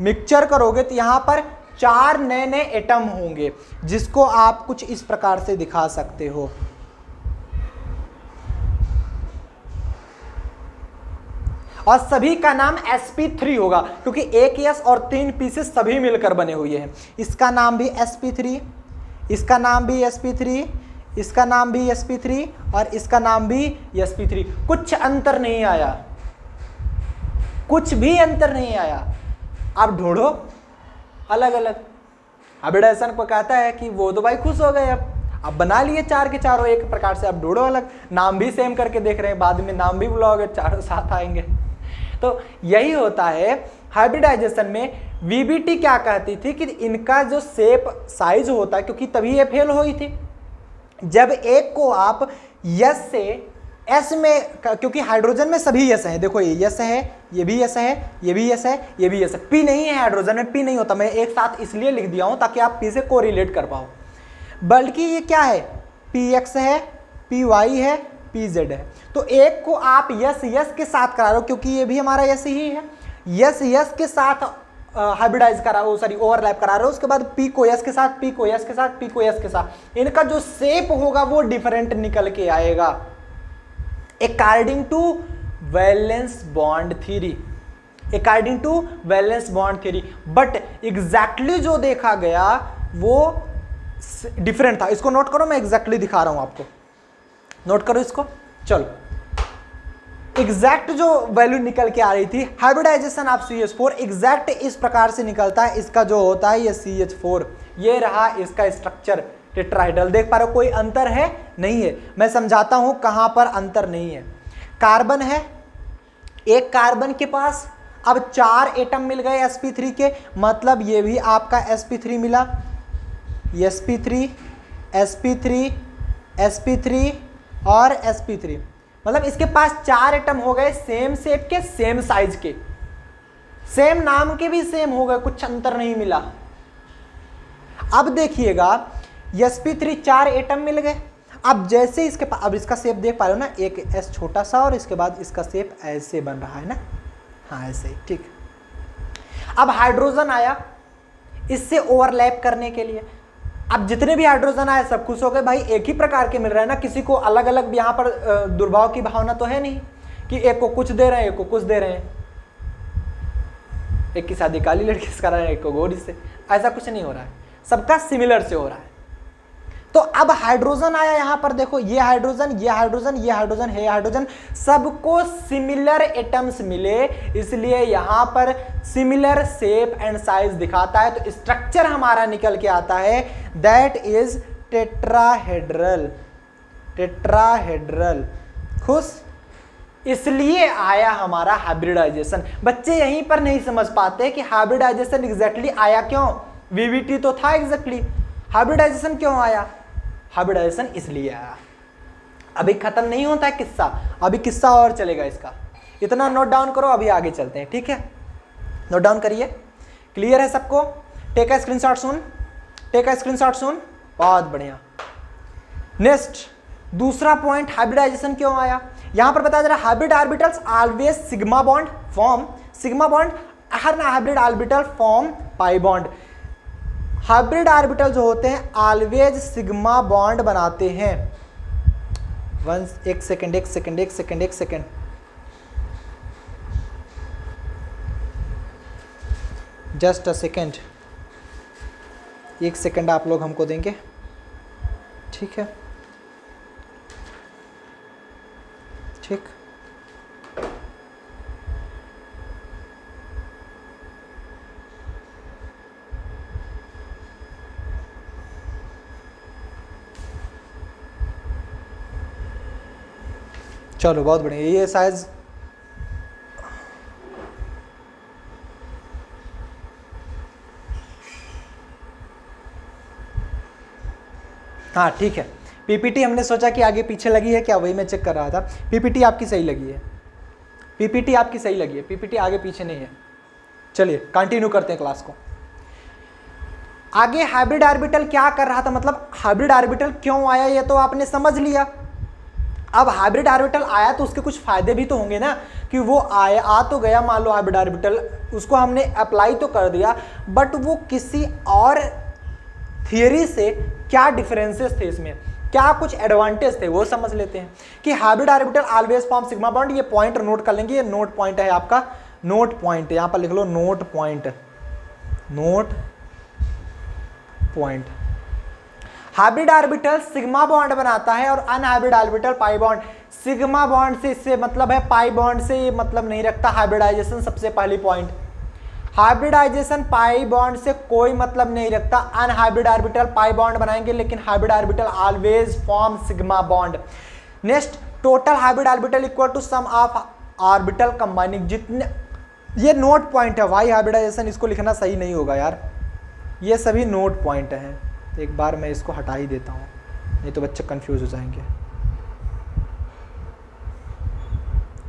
मिक्सचर करोगे, तो यहां पर 4 नए नए एटम होंगे, जिसको आप कुछ इस प्रकार से दिखा सकते हो। और सभी का नाम sp3 होगा, क्योंकि एक यस और 3 पी से सभी मिलकर बने हुए हैं। इसका नाम भी sp3, इसका नाम भी sp3, इसका नाम भी sp3 और इसका नाम भी sp3। कुछ अंतर नहीं आया, कुछ भी अंतर नहीं आया। आप ढूंढो अलग अलग। हाइब्रिडाइजेशन को कहता है कि वो तो भाई खुश हो गए, अब बना लिए 4 के चारों एक प्रकार से। अब ढूंढो अलग, नाम भी सेम करके देख रहे हैं, बाद में नाम भी बुलाओगे, चारों साथ आएंगे। तो यही होता है हाइब्रिडाइजेशन में। वीबीटी क्या कहती थी कि इनका जो शेप साइज होता है, क्योंकि तभी ये फेल हुई थी जब एक को आप यस से एस में, क्योंकि हाइड्रोजन में सभी यस हैं, देखो ये यस है, ये भी यस है, ये भी यस है, ये भी यस है। पी नहीं है, हाइड्रोजन में पी नहीं होता। मैं एक साथ इसलिए लिख दिया हूं ताकि आप पी से कोरिलेट कर पाओ। बल्कि ये क्या है, पी एक्स है, पी वाई है, pz है। तो एक को आप यस यस के साथ करा रहे हो क्योंकि ये भी हमारा यस ही है, यस यस के साथ हाइब्रिडाइज करा हो, सॉरी ओवरलैप करा रहे हो। उसके बाद पी को यस के साथ, पी को यस के साथ, पी को यस के साथ, इनका जो शेप होगा वो डिफरेंट निकल के आएगा according to valence bond theory, according to valence bond theory. But exactly जो देखा गया वो डिफरेंट था। इसको नोट करो, मैं एग्जैक्टली दिखा रहा हूं आपको, नोट करो इसको। चलो, एग्जैक्ट जो वैल्यू निकल के आ रही थी हाइब्रिडाइजेशन ऑफ CH4 एग्जैक्ट इस प्रकार से निकलता है। इसका जो होता है ये CH4, ये रहा इसका स्ट्रक्चर टेट्राहेड्रल। देख पा रहे हो कोई अंतर है? नहीं है। मैं समझाता हूं कहां पर अंतर नहीं है। कार्बन है, एक कार्बन के पास अब 4 एटम मिल गए sp3 के, मतलब ये भी आपका sp3 मिला, sp3 sp3 sp3 और sp3, मतलब इसके पास 4 एटम हो गए सेम शेप के, सेम साइज के, सेम नाम के भी सेम हो गए, कुछ अंतर नहीं मिला। अब देखिएगा sp3 4 एटम मिल गए। अब जैसे इसके पास, अब इसका शेप देख पा रहे हो ना, एक s छोटा सा और इसके बाद इसका शेप ऐसे बन रहा है ना, हाँ ऐसे ही, ठीक। अब हाइड्रोजन आया इससे ओवरलैप करने के लिए। अब जितने भी हाइड्रोजन आए सब खुश हो गए, भाई एक ही प्रकार के मिल रहे हैं ना, किसी को अलग अलग यहाँ पर दुर्भाव की भावना तो है नहीं कि एक को कुछ दे रहे हैं एक को कुछ दे रहे हैं, एक की शादी काली लड़की से करा रहे हैं एक को गोरी से, ऐसा कुछ नहीं हो रहा है, सबका सिमिलर से हो रहा है। तो अब हाइड्रोजन आया यहाँ पर, देखो ये हाइड्रोजन ये हाइड्रोजन ये हाइड्रोजन है हाइड्रोजन, सबको सिमिलर एटम्स मिले, इसलिए यहाँ पर सिमिलर शेप एंड साइज दिखाता है। तो स्ट्रक्चर हमारा निकल के आता है दैट इज टेट्राहेड्रल, टेट्राहेड्रल। खुश? इसलिए आया हमारा हाइब्रिडाइजेशन। बच्चे यहीं पर नहीं समझ पाते कि हाइब्रिडाइजेशन एग्जैक्टली आया क्यों। वीवीटी तो था एग्जैक्टली, हाइब्रिडाइजेशन क्यों आया? हाइब्रिडाइजेशन इसलिए आया। अभी खत्म नहीं होता है किस्सा, अभी किस्सा और चलेगा इसका, इतना नोट डाउन करो, अभी आगे चलते हैं, ठीक है? नोट डाउन करिए, क्लियर है सबको? टेक अ स्क्रीनशॉट सुन, टेक अ स्क्रीनशॉट सुन, बहुत बढ़िया। नेक्स्ट दूसरा पॉइंट, हाइब्रिडाइजेशन क्यों आया? यहां पर बताया जा रहा है hybrid orbitals always sigma bond form, sigma bond, हर hybrid orbital form pi bond. Hybrid orbital जो होते हैं ऑलवेज सिग्मा बॉन्ड बनाते हैं। एक सेकंड एक सेकंड एक सेकंड एक सेकंड, जस्ट अ सेकंड, एक सेकंड आप लोग हमको देंगे, ठीक है? ठीक, चलो बहुत बढ़िया। ये साइज हाँ ठीक है। पीपीटी हमने सोचा कि आगे पीछे लगी है क्या, वही मैं चेक कर रहा था। पीपीटी आपकी सही लगी है, पीपीटी आपकी सही लगी है, पीपीटी आगे पीछे नहीं है। चलिए कंटिन्यू करते हैं क्लास को आगे। हाइब्रिड ऑर्बिटल क्या कर रहा था, मतलब हाइब्रिड ऑर्बिटल क्यों आया ये तो आपने समझ लिया। अब हाइब्रिड ऑर्बिटल आया तो उसके कुछ फायदे भी तो होंगे ना, कि वो आया आ तो गया, मान लो हाइब्रिड ऑर्बिटल, उसको हमने अप्लाई तो कर दिया, बट वो किसी और थियरी से क्या डिफरेंसेस थे इसमें, क्या कुछ एडवांटेज थे, वो समझ लेते हैं। कि hybrid orbital always form sigma bond, ये पॉइंट नोट कर लेंगे, ये नोट पॉइंट है आपका, नोट पॉइंट, यहां पर लिख लो note point, note point. Hybrid orbital sigma bond बनाता है और unhybrid orbital pi bond. Sigma bond से इससे मतलब है, पाई बॉन्ड से ये मतलब नहीं रखता। हाइब्रिडाइजेशन सबसे पहली पॉइंट, हाइब्रिडाइजेशन पाई बॉन्ड से कोई मतलब नहीं रखता। अनहाइब्रिड ऑर्बिटल पाई बॉन्ड बनाएंगे, लेकिन hybrid orbital always form sigma bond. Next, total hybrid orbital equal to sum of orbital combining. जितने, ये नोट पॉइंट है भाई, हाइब्रिडाइजेशन इसको लिखना सही नहीं होगा यार, ये सभी नोट पॉइंट हैं। एक बार मैं इसको हटा ही देता हूँ, नहीं तो बच्चे कंफ्यूज हो जाएंगे।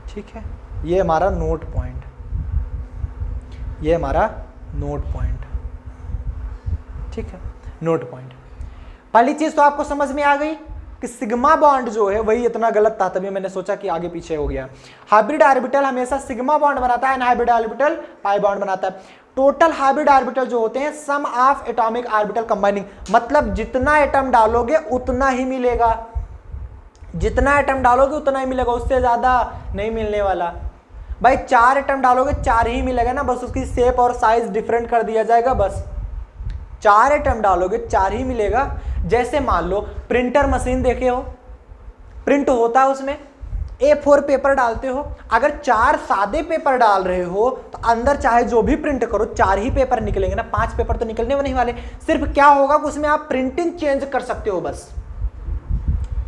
ठीक है, ये हमारा नोट पॉइंट, ये हमारा नोट पॉइंट, ठीक है, नोट पॉइंट। पहली चीज तो आपको समझ में आ गई, कि सिग्मा बॉन्ड जो है वही इतना गलत था, तभी मैंने सोचा कि आगे पीछे हो गया। हाइब्रिड ऑर्बिटल हमेशा सिग्मा बॉन्ड बनाता है, अनहाइब्रिड ऑर्बिटल पाई बॉन्ड बनाता है। टोटल हाइब्रिड ऑर्बिटल जो होते हैं सम ऑफ एटॉमिक ऑर्बिटल कंबाइनिंग, मतलब जितना एटम डालोगे उतना ही मिलेगा, जितना एटम डालोगे उतना ही मिलेगा, उससे ज्यादा नहीं मिलने वाला। भाई 4 एटम डालोगे 4 ही मिलेगा ना, बस उसकी शेप और साइज डिफरेंट कर दिया जाएगा, बस 4 एटम डालोगे 4 ही मिलेगा। जैसे मान लो प्रिंटर मशीन देखे हो, प्रिंट होता है उसमें A4 पेपर डालते हो, अगर 4 सादे पेपर डाल रहे हो तो अंदर चाहे जो भी प्रिंट करो 4 ही पेपर निकलेंगे ना, 5 पेपर तो निकलने नहीं वाले। सिर्फ क्या होगा कि उसमें आप प्रिंटिंग चेंज कर सकते हो, बस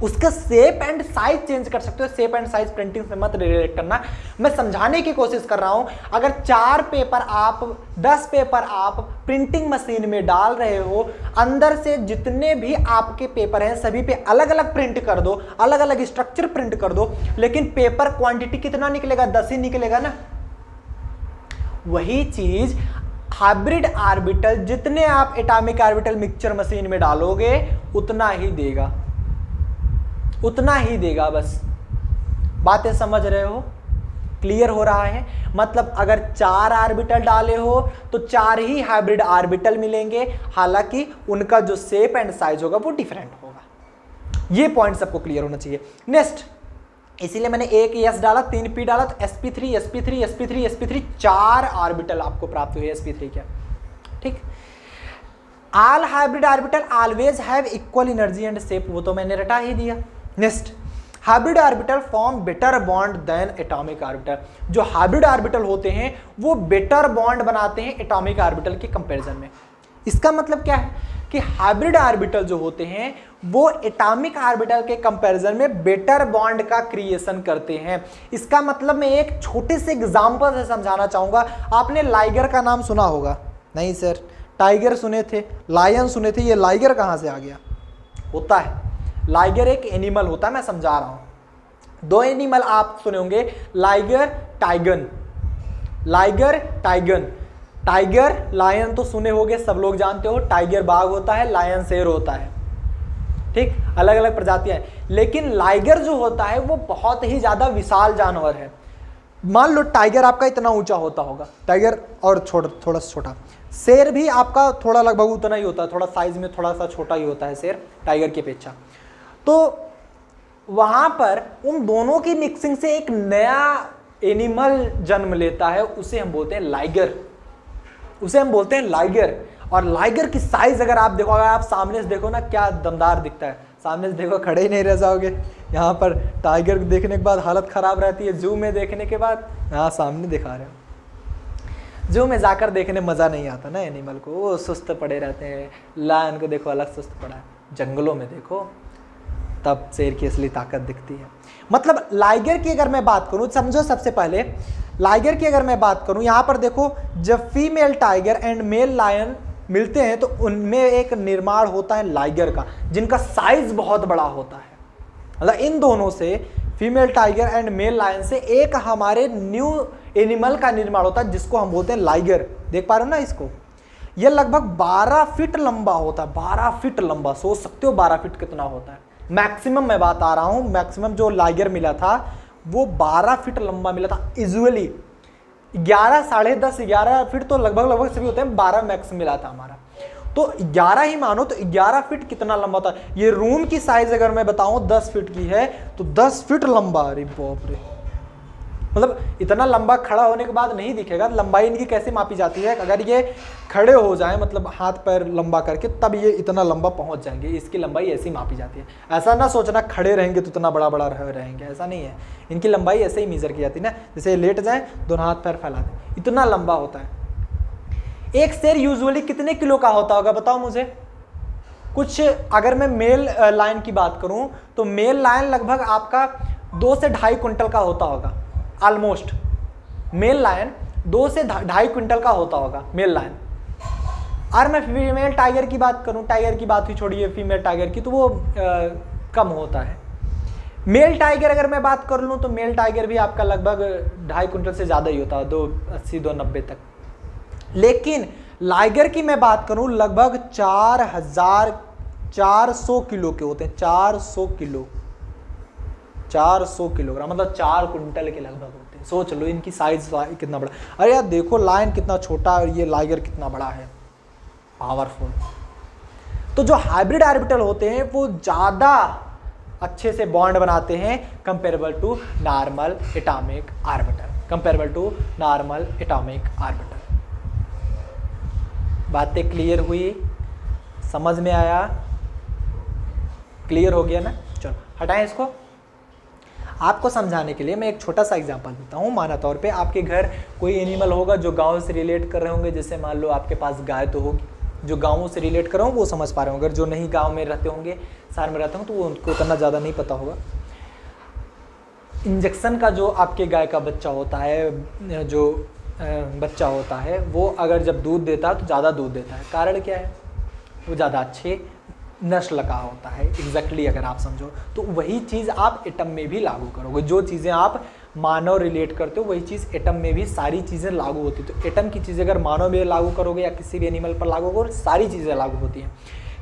उसका शेप एंड साइज चेंज कर सकते हो। शेप एंड साइज प्रिंटिंग से मत रिलेट करना, मैं समझाने की कोशिश कर रहा हूं। अगर 4 पेपर आप 10 पेपर आप प्रिंटिंग मशीन में डाल रहे हो, अंदर से जितने भी आपके पेपर हैं सभी पे अलग अलग प्रिंट कर दो, अलग अलग स्ट्रक्चर प्रिंट कर दो, लेकिन पेपर क्वांटिटी कितना निकलेगा? 10 ही निकलेगा ना। वही चीज हाइब्रिड ऑर्बिटल जितने आप एटॉमिक ऑर्बिटल मिक्सचर मशीन में डालोगे उतना ही देगा, उतना ही देगा। बस बातें समझ रहे हो? क्लियर हो रहा है? मतलब अगर 4 ऑर्बिटल डाले हो तो 4 ही हाइब्रिड ऑर्बिटल मिलेंगे, हालांकि उनका जो शेप एंड साइज होगा वो डिफरेंट होगा। ये पॉइंट सबको क्लियर होना चाहिए। नेक्स्ट, इसीलिए मैंने एक S डाला, 3 P डाला, तो sp3 sp3 sp3 sp3 4 orbital आपको प्राप्त हुए sp3 क्या, ठीक। All hybrid orbital always have equal energy and shape, वो तो मैंने रटा ही दिया। Next, hybrid orbital form better bond than atomic orbital, जो हाइब्रिड ऑर्बिटल होते हैं वो बेटर बॉन्ड बनाते हैं एटॉमिक ऑर्बिटल के कंपैरिजन में। इसका मतलब क्या है कि हाइब्रिड ऑर्बिटल जो होते हैं वो एटॉमिक ऑर्बिटल के कंपैरिजन में बेटर बॉन्ड का क्रिएशन करते हैं। इसका मतलब मैं एक छोटे से एग्जांपल से समझाना चाहूंगा। आपने लाइगर का नाम सुना होगा? नहीं सर, टाइगर सुने थे, लायन सुने थे, ये लाइगर कहां से आ गया? होता है, लाइगर एक एनिमल होता है, मैं समझा रहा हूं। 2 एनिमल आप सुने होंगे, liger tigon, liger tigon. Tiger lion तो सुने होंगे, सब लोग जानते हो, टाइगर बाघ होता है, लायन शेर होता है, ठीक, अलग अलग प्रजातियां हैं। लेकिन लाइगर जो होता है वो बहुत ही ज्यादा विशाल जानवर है। मान लो टाइगर आपका इतना ऊंचा होता होगा, टाइगर, और थोड़ा सा छोटा। शेर भी आपका थोड़ा लगभग उतना ही होता है, थोड़ा साइज में थोड़ा सा छोटा ही होता है शेर टाइगर की अपेक्षा। तो वहां पर उन दोनों की मिक्सिंग से एक नया एनिमल जन्म लेता है, उसे हम बोलते हैं लाइगर, उसे हम बोलते हैं लाइगर। और लाइगर की साइज अगर आप देखो, अगर आप सामने से देखो ना, क्या दमदार दिखता है। सामने से देखो, खड़े ही नहीं रह जाओगे। यहाँ पर टाइगर देखने के बाद हालत खराब रहती है, जू में देखने के बाद। हाँ, सामने दिखा रहे हो, जू में जाकर देखने मजा नहीं आता ना एनिमल को, वो सुस्त पड़े रहते हैं। लायन को देखो अलग सुस्त पड़ा है, जंगलों में देखो तब शेर की असली ताकत दिखती है। मतलब लाइगर की अगर मैं बात करूं, समझो सबसे पहले लाइगर की अगर मैं बात करूं, यहां पर देखो, जब female tiger and male lion मिलते हैं तो उनमें एक निर्माण होता है लाइगर का, जिनका साइज बहुत बड़ा होता है। मतलब इन दोनों से, female tiger and male lion से, एक हमारे न्यू एनिमल का निर्माण होता है जिसको हम बोलते हैं लाइगर। देख पा रहे हो ना इसको? यह लगभग 12 फीट लंबा होता है, 12 फीट लंबा। सोच सकते हो 12 फीट कितना होता है? मैक्सिमम मैं बात आ रहा हूं, मैक्सिमम जो लाइगर मिला था वो 12 फीट लंबा मिला था। यूजुअली 11, 10.5, 11 फीट तो लगभग सभी होते हैं, 12 मैक्स मिला था हमारा। तो 11 ही मानो, तो 11 फीट कितना लंबा था? ये रूम की साइज अगर मैं बताऊं 10 फीट की है, तो 10 फीट लंबा। अरे बाप रे, मतलब इतना लंबा खड़ा होने के बाद नहीं दिखेगा। लंबाई इनकी कैसे मापी जाती है? अगर ये खड़े हो जाए, मतलब हाथ पैर लंबा करके, तब ये इतना लंबा पहुंच जाएंगे। इसकी लंबाई ऐसी मापी जाती है। ऐसा ना सोचना खड़े रहेंगे तो इतना बड़ा बड़ा रहेंगे, ऐसा नहीं है। इनकी लंबाई ऐसे ही मेजर की जाती है ना, जैसे लेट जाए, दोनों हाथ पैर फैला दें, इतना लंबा होता है। एक शेर यूजुअली कितने किलो का होता होगा बताओ मुझे? कुछ, अगर मैं मेल लायन की बात करूं तो मेल लायन लगभग आपका 2 से 2.5 क्विंटल का होता होगा ऑलमोस्ट। मेल लायन 2 से 2.5 क्विंटल का होता होगा मेल लायन। और मैं फीमेल टाइगर की बात करूं, टाइगर की बात ही छोड़िए, फीमेल टाइगर की, तो वो कम होता है। मेल टाइगर अगर मैं बात कर लूं तो मेल टाइगर भी आपका लगभग 2.5 क्विंटल से ज़्यादा ही होता है, 280 290 तक। लेकिन लाइगर की मैं बात करूं लगभग 4000 400 किलो के होते हैं, 400 किलो, 400 किलोग्राम मतलब 4 कुंटल के लगभग होते हैं। सोच लो इनकी साइज कितना बड़ा। अरे यार देखो लायन कितना छोटा और ये लाइगर कितना बड़ा है, पावरफुल। तो जो हाइब्रिड ऑर्बिटल होते हैं वो ज़्यादा अच्छे से बॉन्ड बनाते हैं comparable to normal atomic orbital, comparable to normal atomic orbital. बातें क्लियर हुई, समझ में आया, क्लियर हो गया ना? चलो हटाएं इसको। आपको समझाने के लिए मैं एक छोटा सा एग्जांपल देता हूँ। माना तौर पे आपके घर कोई एनिमल होगा जो गांव से रिलेट कर रहे होंगे, जैसे मान लो आपके पास गाय तो होगी, जो गाँवों से रिलेट कर रहा हूँ वो समझ पा रहे होंगे, अगर जो नहीं गाँव में रहते होंगे, शहर में रहते होंगे तो वो उनको इतना ज़्यादा नहीं पता होगा। इंजेक्शन का जो आपके गाय का बच्चा होता है, जो बच्चा होता है, वो अगर जब दूध देता है तो ज़्यादा दूध देता है। कारण क्या है? वो ज़्यादा अच्छे नस्ल का होता है। एग्जैक्टली अगर आप समझो तो वही चीज़ आप एटम में भी लागू करोगे। जो चीज़ें आप मानव रिलेट करते हो वही चीज़ एटम में भी सारी चीज़ें लागू होती है। तो एटम की चीज़ें अगर मानव में लागू करोगे या किसी भी एनिमल पर लागू करोगे, सारी चीज़ें लागू होती हैं।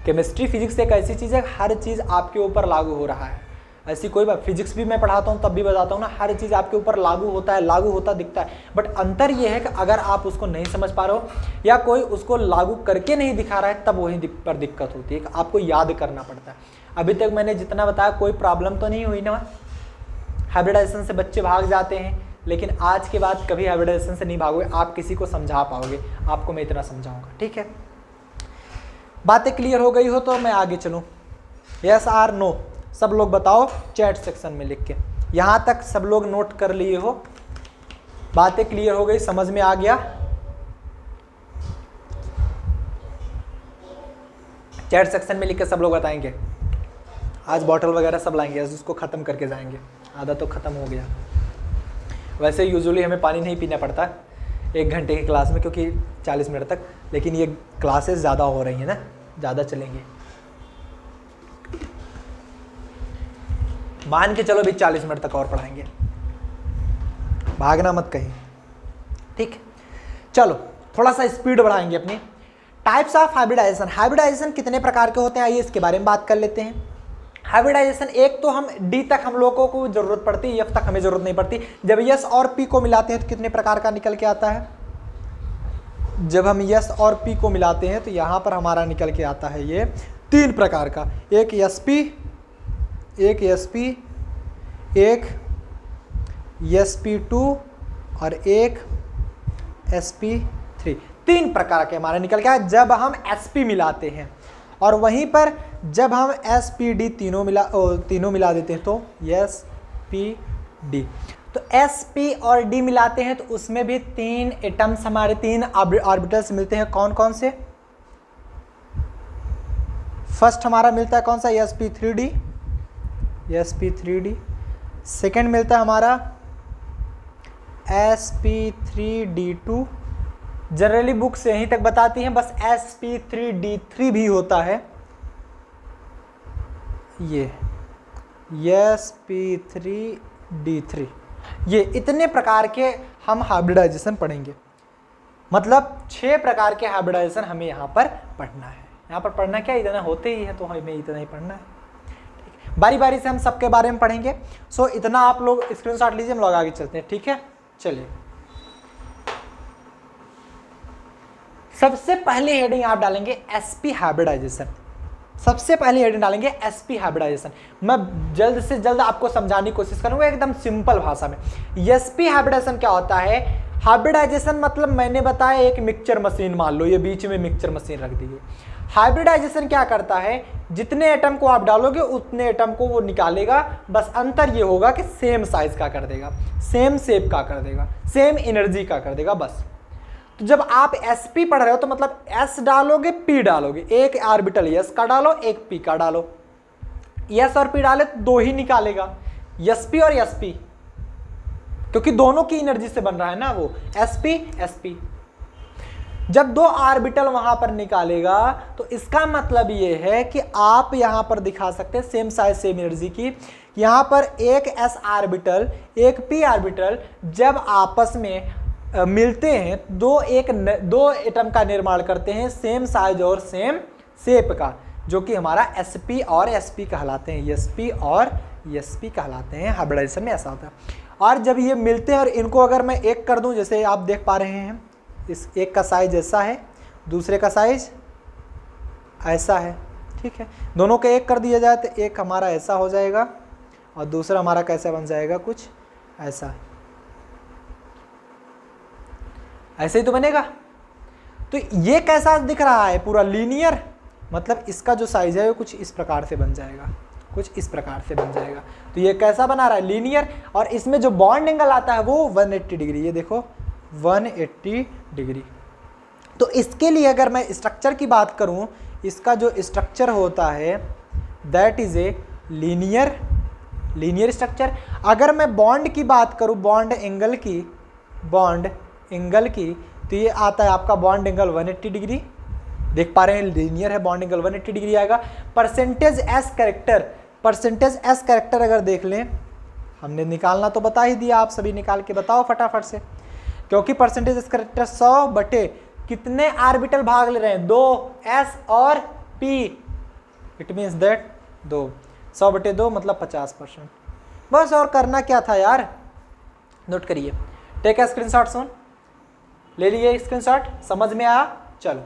केमिस्ट्री फिजिक्स एक ऐसी चीज़ है, हर चीज़ आपके ऊपर लागू हो रहा है। ऐसी कोई बात, फिजिक्स भी मैं पढ़ाता हूँ तब भी बताता हूँ ना, हर चीज़ आपके ऊपर लागू होता है, लागू होता दिखता है। बट अंतर ये है कि अगर आप उसको नहीं समझ पा रहे हो या कोई उसको लागू करके नहीं दिखा रहा है, तब वहीं पर दिक्कत होती है कि आपको याद करना पड़ता है। अभी तक मैंने जितना बताया कोई प्रॉब्लम तो नहीं हुई ना? हाइब्रिडाइजेशन से बच्चे भाग जाते हैं, लेकिन आज के बाद कभी हाइब्रिडाइजेशन से नहीं भागोगे, आप किसी को समझा पाओगे। आपको मैं इतना समझाऊंगा, ठीक है? बातें क्लियर हो गई हो तो मैं आगे चलूँ। यस आर नो सब लोग बताओ चैट सेक्शन में लिख के। यहाँ तक सब लोग नोट कर लिए हो? बातें क्लियर हो गई, समझ में आ गया? चैट सेक्शन में लिख के सब लोग बताएंगे। आज बॉटल वगैरह सब लाएंगे, उसको ख़त्म करके जाएंगे। आधा तो ख़त्म हो गया। वैसे यूजुअली हमें पानी नहीं पीना पड़ता 1 घंटे की क्लास में, क्योंकि 40 मिनट तक, लेकिन ये क्लासेस ज़्यादा हो रही हैं ना, ज़्यादा चलेंगे। मान के चलो भी 40 मिनट तक और पढ़ाएंगे, भागना मत कहीं, ठीक? चलो थोड़ा सा स्पीड बढ़ाएंगे अपनी। Types of hybridisation. हाइब्रिडाइजेशन कितने प्रकार के होते हैं, आइए इसके बारे में बात कर लेते हैं। हाइब्रिडाइजेशन एक तो हम डी तक हम लोगों को जरूरत पड़ती है, एफ तक हमें जरूरत नहीं पड़ती। जब यस और पी को मिलाते हैं तो कितने प्रकार का निकल के आता है? जब हम यस और पी को मिलाते हैं तो यहाँ पर हमारा निकल के आता है ये 3 प्रकार का। एक एसपी, एक एसपी, एक sp2 और एक sp3। 3 प्रकार के हमारे निकल के आए जब हम sp मिलाते हैं। और वहीं पर जब हम spd तीनों मिला देते हैं तो spd। तो sp और d मिलाते हैं तो उसमें भी 3 एटम्स हमारे 3 ऑर्बिटल्स मिलते हैं। कौन कौन से? फर्स्ट हमारा मिलता है कौन सा? sp3d। सेकेंड मिलता है हमारा sp3d2। जनरली बुक से यहीं तक बताती हैं, बस sp3d3 भी होता है। ये sp3d3। ये इतने प्रकार के हम हाइब्रिडाइजेशन पढ़ेंगे। मतलब 6 प्रकार के हाइब्रिडाइजेशन हमें यहाँ पर पढ़ना है। यहाँ पर पढ़ना क्या, इतना होते ही है तो हमें इतना ही पढ़ना है। बारी बारी से हम सबके बारे में पढ़ेंगे। सो इतना आप लोग स्क्रीनशॉट लीजिए, हम लोग आगे चलते हैं, ठीक है? चलिए सबसे पहले हेडिंग आप डालेंगे sp हाइब्रिडाइजेशन। सबसे पहले हेडिंग डालेंगे sp हाइब्रिडाइजेशन। मैं जल्द से जल्द आपको समझाने की कोशिश करूंगा एकदम सिंपल भाषा में। sp हाइब्रिडाइजेशन क्या होता है? हाइब्रिडाइजेशन मतलब मैंने बताया एक मिक्सचर मशीन, मान लो ये बीच में मिक्सचर मशीन रख दी है। हाइब्रिडाइजेशन क्या करता है? जितने एटम को आप डालोगे उतने एटम को वो निकालेगा, बस अंतर ये होगा कि सेम साइज का कर देगा, सेम शेप का कर देगा, सेम एनर्जी का कर देगा, बस। तो जब आप sp पढ़ रहे हो तो मतलब s डालोगे p डालोगे, एक ऑर्बिटल s का डालो एक p का डालो। s और p डाले तो 2 ही निकालेगा, sp और sp, क्योंकि दोनों की एनर्जी से बन रहा है ना वो sp sp। जब 2 ऑर्बिटल वहां पर निकालेगा तो इसका मतलब ये है कि आप यहां पर दिखा सकते हैं सेम साइज सेम एनर्जी की। यहां पर एक s ऑर्बिटल एक p ऑर्बिटल जब आपस में मिलते हैं, दो एटम का निर्माण करते हैं सेम साइज और सेम शेप का। जो कि हमारा sp और sp कहलाते हैं, sp और sp कहलाते हैं। हाइब्रिडाइजेशन में ऐसा होता है। और जब ये मिलते हैं और इनको अगर मैं एक कर दूं, जैसे आप देख पा रहे हैं इस एक का साइज ऐसा है, दूसरे का साइज ऐसा है, ठीक है। दोनों का एक कर दिया जाए तो एक हमारा ऐसा हो जाएगा और दूसरा हमारा कैसा बन जाएगा, कुछ ऐसा, ऐसे ही तो बनेगा। तो ये कैसा दिख रहा है, पूरा लीनियर, मतलब इसका जो साइज है वो कुछ इस प्रकार से बन जाएगा, कुछ इस प्रकार से बन जाएगा। तो ये कैसा बना रहा है, लीनियर। और इसमें जो बॉन्ड एंगल आता है वो 180 डिग्री, ये देखो 180 डिग्री। तो इसके लिए अगर मैं स्ट्रक्चर की बात करूं, इसका जो स्ट्रक्चर होता है that is a linear structure. अगर मैं बॉन्ड की बात करूं, बॉन्ड एंगल की, तो ये आता है आपका बॉन्ड एंगल 180 डिग्री। देख पा रहे हैं लीनियर है, बॉन्ड एंगल 180 डिग्री आएगा। परसेंटेज एस कैरेक्टर अगर देख लें, हमने निकालना तो बता ही दिया, आप सभी निकाल के बताओ फटाफट से, क्योंकि परसेंटेज एस कैरेक्टर 100 बटे कितने ऑर्बिटल भाग ले रहे हैं, 2 s और p, इट मीन्स दैट 2, 100 बटे 2 मतलब 50%। बस और करना क्या था यार, नोट करिए, टेक ए स्क्रीनशॉट, सुन ले लिए स्क्रीनशॉट, समझ में आया। चलो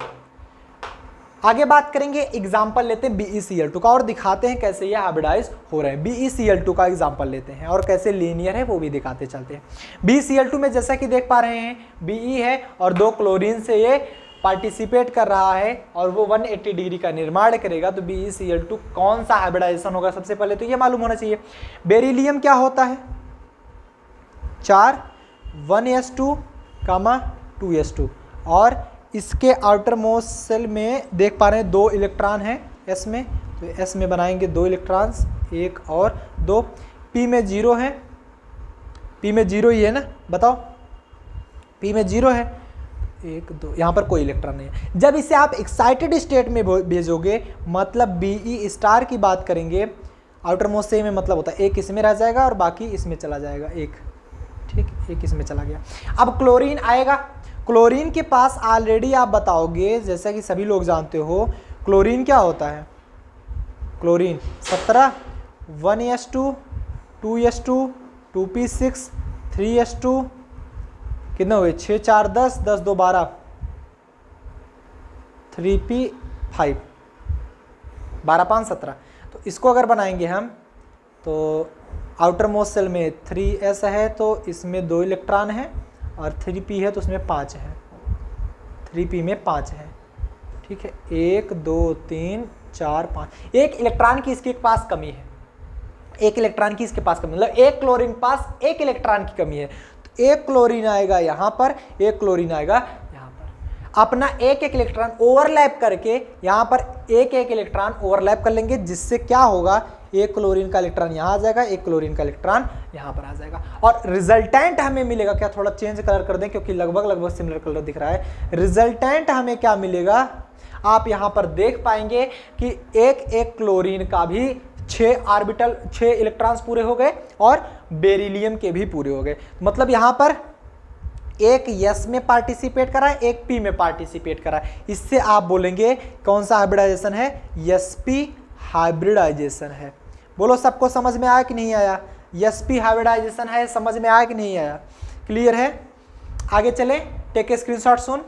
आगे बात करेंगे, एग्जाम्पल लेते हैं BeCl2 का और दिखाते हैं कैसे ये हाइब्रिडाइज हो रहे हैं। BeCl2 का एग्जाम्पल लेते हैं और कैसे लीनियर है वो भी दिखाते चलते हैं। BeCl2 में जैसा कि देख पा रहे हैं Be है और 2 क्लोरीन से ये पार्टिसिपेट कर रहा है और वो 180 डिग्री का निर्माण करेगा। तो BeCl2 कौन सा हाइब्रिडाइजेशन होगा, सबसे पहले तो ये मालूम होना चाहिए। बेरिलियम क्या होता है, 4 1s2 2s2 और इसके आउटर मोस्ट सेल में देख पा रहे हैं 2 इलेक्ट्रॉन हैं s में, तो s में बनाएंगे 2 इलेक्ट्रॉन्स, 1 और 2। p में 0 है, p में 0 ही है ना, बताओ p में 0 है, 1 2, यहाँ पर कोई इलेक्ट्रॉन नहीं है। जब इसे आप एक्साइटेड स्टेट में भेजोगे, मतलब Be स्टार की बात करेंगे, आउटर मोस्ट सेल में मतलब होता है एक इसमें रह जाएगा और बाकी इसमें चला जाएगा, एक, ठीक, एक इसमें चला गया। अब क्लोरीन आएगा, क्लोरीन के पास ऑलरेडी आप बताओगे, जैसा कि सभी लोग जानते हो, क्लोरीन क्या होता है, chlorine 17 1s2 2s2 2p6 3s2 कितने हुए, 6 4 10 10 2 12 3p5 12 5 17। तो इसको अगर बनाएंगे हम, तो आउटर मोस्ट सेल में 3s है तो इसमें 2 इलेक्ट्रॉन है और 3p है तो उसमें 5 है, 3p में 5 है, ठीक है। 1 2 3 4 5, एक इलेक्ट्रॉन की इसके पास कमी है, एक इलेक्ट्रॉन की इसके पास कमी, मतलब एक क्लोरीन पास एक इलेक्ट्रॉन की कमी है। तो एक क्लोरीन आएगा यहाँ पर, एक क्लोरीन आएगा यहाँ पर, अपना एक एक इलेक्ट्रॉन ओवरलैप करके यहाँ पर एक एक इलेक्ट्रॉन ओवरलैप कर लेंगे, जिससे क्या होगा, एक क्लोरीन का इलेक्ट्रॉन यहाँ आ जाएगा, एक क्लोरीन का इलेक्ट्रॉन यहाँ पर आ जाएगा और रिजल्टेंट हमें मिलेगा क्या, थोड़ा चेंज कलर कर दें क्योंकि लगभग सिमिलर कलर दिख रहा है। रिजल्टेंट हमें क्या मिलेगा, आप यहाँ पर देख पाएंगे कि एक एक क्लोरीन का भी 6 ऑर्बिटल 6 इलेक्ट्रॉन्स पूरे हो गए और बेरिलियम के भी पूरे हो गए। मतलब यहाँ पर एक यस में पार्टिसिपेट करा है, एक पी में पार्टिसिपेट करा है। इससे आप बोलेंगे कौन सा हाइब्रिडाइजेशन है, एसपी हाइब्रिडाइजेशन है। बोलो सबको समझ में आया कि नहीं आया, एसपी हाइब्रिडाइजेशन है, समझ में आया कि नहीं आया, क्लियर है। आगे चले, टेक ए स्क्रीनशॉट, सुन,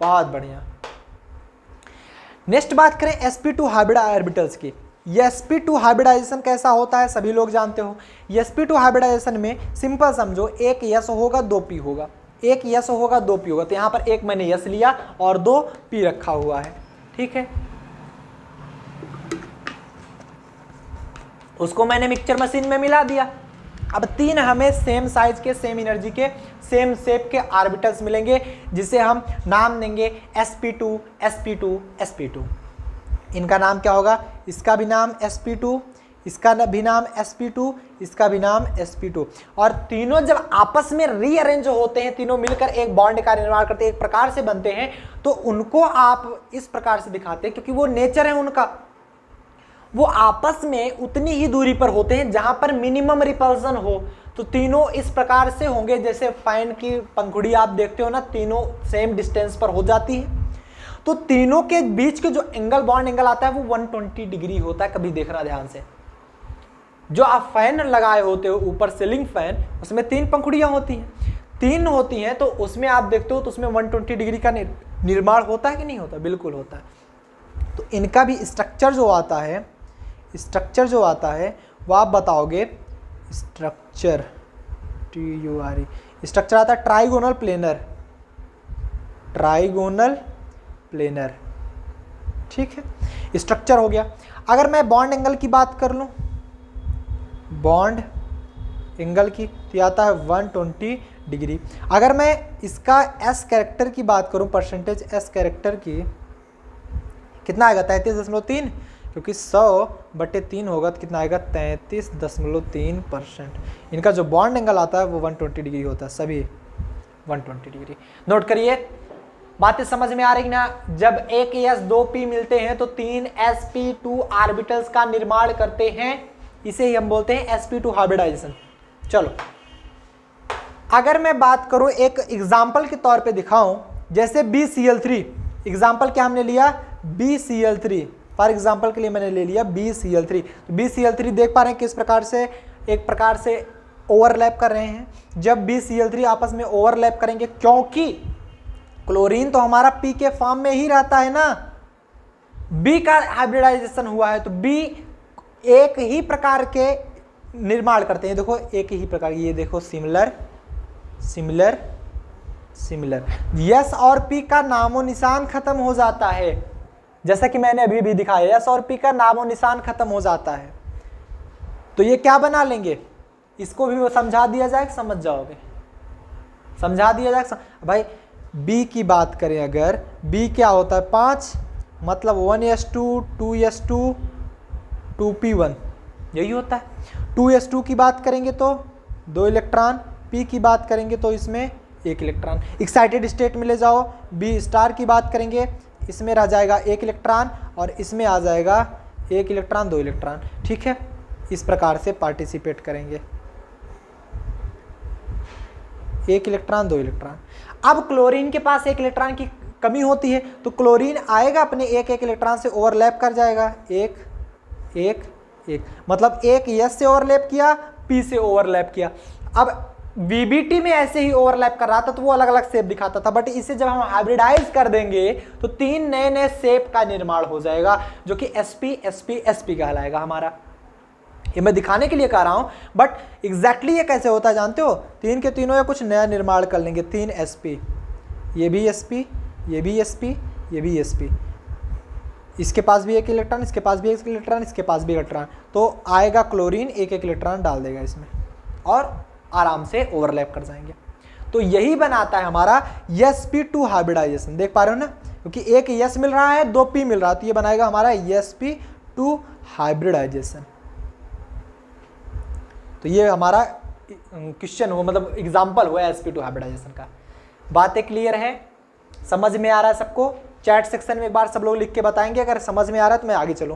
बहुत बढ़िया। नेक्स्ट बात करें sp2 हाइब्रिड ऑर्बिटल्स की। sp2 हाइब्रिडाइजेशन कैसा होता है सभी लोग जानते हो। sp2 हाइब्रिडाइजेशन में सिंपल समझो, एक s होगा 2 p होगा, एक s होगा 2 p होगा। तो यहाँ पर एक मैंने s लिया और 2 p रखा हुआ है, ठीक है। उसको मैंने मिक्सचर मशीन में मिला दिया। अब 3 हमें सेम साइज के, सेम एनर्जी के, सेम शेप के ऑर्बिटल्स मिलेंगे, जिसे हम नाम देंगे sp2 sp2 sp2। इनका नाम क्या होगा, इसका भी नाम sp2, इसका भी नाम sp2, इसका भी नाम sp2। और तीनों जब आपस में रीअरेंज होते हैं, तीनों मिलकर एक बॉन्ड का निर्माण करते हैं, एक प्रकार से बनते हैं, तो उनको आप इस प्रकार से दिखाते हैं, क्योंकि वो नेचर है उनका, वो आपस में उतनी ही दूरी पर होते हैं जहां पर मिनिमम रिपल्सन हो। तो तीनों इस प्रकार से होंगे, जैसे फैन की पंखुड़ी आप देखते हो ना, तीनों सेम डिस्टेंस पर हो जाती है। तो तीनों के बीच के जो एंगल बॉन्ड एंगल आता है वो 120 डिग्री होता है। कभी देखना ध्यान से, जो आप फैन लगाए होते हो ऊपर सीलिंग फैन, उसमें 3 पंखुड़ियां होती हैं, 3 होती हैं, तो उसमें आप देखते हो तो उसमें 120 डिग्री का निर्माण होता है कि नहीं होता? बिल्कुल होता है। तो इनका भी स्ट्रक्चर जो आता है, स्ट्रक्चर जो आता है वो आप बताओगे। स्ट्रक्चर TURE, स्ट्रक्चर आता है ट्राइगोनल प्लेनर, ट्राइगोनल प्लेनर, ठीक है, स्ट्रक्चर हो गया। अगर मैं बॉन्ड एंगल की बात कर लूं, बॉन्ड एंगल की, तो आता है 120 डिग्री। अगर मैं इसका एस कैरेक्टर की बात करूं, परसेंटेज एस कैरेक्टर की, कितना आएगा? 33.3, क्योंकि 100/3 होगा तो कितना आएगा? 33.3%। इनका जो बॉन्ड एंगल आता है वो 120 डिग्री होता है, सभी 120 डिग्री। नोट करिए, बातें समझ में आ रही ना? जब एक S 2 P मिलते हैं तो 3 sp2 ऑर्बिटल्स का निर्माण करते हैं, इसे ही हम बोलते हैं sp2 हाइब्रिडाइजेशन। चलो, अगर मैं बात करूं एक एग्जाम्पल के तौर पे दिखाऊं, जैसे BCl3, एग्जाम्पल क्या हमने लिया? BCl3, फॉर एग्जाम्पल के लिए मैंने ले लिया BCl3। तो BCl3 देख पा रहे हैं किस प्रकार से एक प्रकार से ओवरलैप कर रहे हैं। जब BCl3 आपस में ओवरलैप करेंगे, क्योंकि क्लोरीन तो हमारा P के फॉर्म में ही रहता है ना, B का हाइब्रिडाइजेशन हुआ है, तो B एक ही प्रकार के निर्माण करते हैं। देखो एक ही प्रकार, ये देखो सिमिलर सिमिलर सिमिलर, यस और पी का नामो निशान खत्म हो जाता है, जैसा कि मैंने अभी भी दिखाया, यस और पी का नामो निशान खत्म हो जाता है। तो ये क्या बना लेंगे? इसको भी वो समझा दिया जाए, समझ जाओगे, समझा दिया जाए। भाई बी की बात करें, अगर बी क्या होता है? 5, मतलब 1s2 2s2 2p1, यही होता है। 2s2 की बात करेंगे तो 2 इलेक्ट्रॉन, p की बात करेंगे तो इसमें 1 इलेक्ट्रॉन। एक्साइटेड स्टेट में ले जाओ, b स्टार की बात करेंगे, इसमें रह जाएगा 1 इलेक्ट्रॉन और इसमें आ जाएगा 1 इलेक्ट्रॉन 2 इलेक्ट्रॉन, ठीक है। इस प्रकार से पार्टिसिपेट करेंगे, 1 इलेक्ट्रॉन 2 इलेक्ट्रॉन। अब क्लोरीन के पास 1 इलेक्ट्रॉन की कमी होती है, तो क्लोरीन आएगा अपने 1 इलेक्ट्रॉन से ओवरलैप कर जाएगा, 1 1 1, मतलब एक S से ओवरलैप किया, P से ओवरलैप किया। अब VBT में ऐसे ही ओवरलैप कर रहा था तो वो अलग अलग शेप दिखाता था, बट इसे जब हम हाइब्रिडाइज कर देंगे तो 3 नए नए शेप का निर्माण हो जाएगा, जो कि SP SP SP कहलाएगा हमारा। ये मैं दिखाने के लिए कह रहा हूं, बट एग्जैक्टली ये कैसे होता है जानते हो? 3 के तीनों या कुछ नया निर्माण कर लेंगे, 3 SP, ये भी SP, ये भी SP, ये भी SP, इसके पास भी 1 इलेक्ट्रॉन, इसके पास भी 1 इलेक्ट्रॉन, इसके पास भी 1 इलेक्ट्रॉन, तो आएगा क्लोरीन 1 इलेक्ट्रॉन डाल देगा इसमें और आराम से ओवरलैप कर जाएंगे। तो यही बनाता है हमारा sp2 हाइब्रिडाइजेशन। देख पा रहे हो ना, क्योंकि एक S मिल रहा है, 2 P मिल रहा है, तो ये बनाएगा हमारा sp2 हाइब्रिडाइजेशन। तो ये हमारा क्वेश्चन हुआ, मतलब एग्जाम्पल हुआ sp2 हाइब्रिडाइजेशन का। बातें क्लियर है? समझ में आ रहा है सबको? चैट सेक्शन में एक बार सब लोग लिख के बताएंगे अगर समझ में आ रहा है तो मैं आगे चलूं,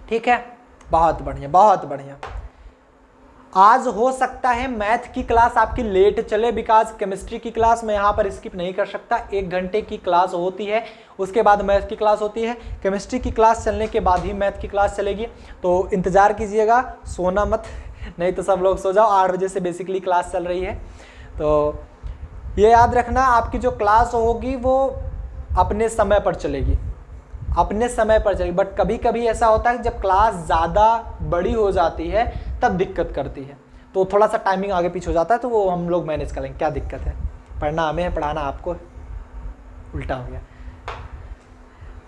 ठीक है। बहुत बढ़िया, बहुत बढ़िया। आज हो सकता है मैथ की क्लास आपकी लेट चले, बिकॉज केमिस्ट्री की क्लास मैं यहाँ पर स्किप नहीं कर सकता। 1 घंटे की क्लास होती है, उसके बाद मैथ की क्लास होती है। केमिस्ट्री की क्लास चलने के बाद ही मैथ की क्लास चलेगी, तो इंतज़ार कीजिएगा, सोना मत, नहीं तो सब लोग सो जाओ। 8 बजे से बेसिकली क्लास चल रही है, तो ये याद रखना आपकी जो क्लास होगी वो अपने समय पर चलेगी, अपने समय पर चलेगी। बट कभी कभी ऐसा होता है कि जब क्लास ज़्यादा बड़ी हो जाती है तब दिक्कत करती है, तो थोड़ा सा टाइमिंग आगे पीछे हो जाता है, तो वो हम लोग मैनेज करेंगे, क्या दिक्कत है। पढ़ना हमें है, पढ़ाना आपको, उल्टा हो गया,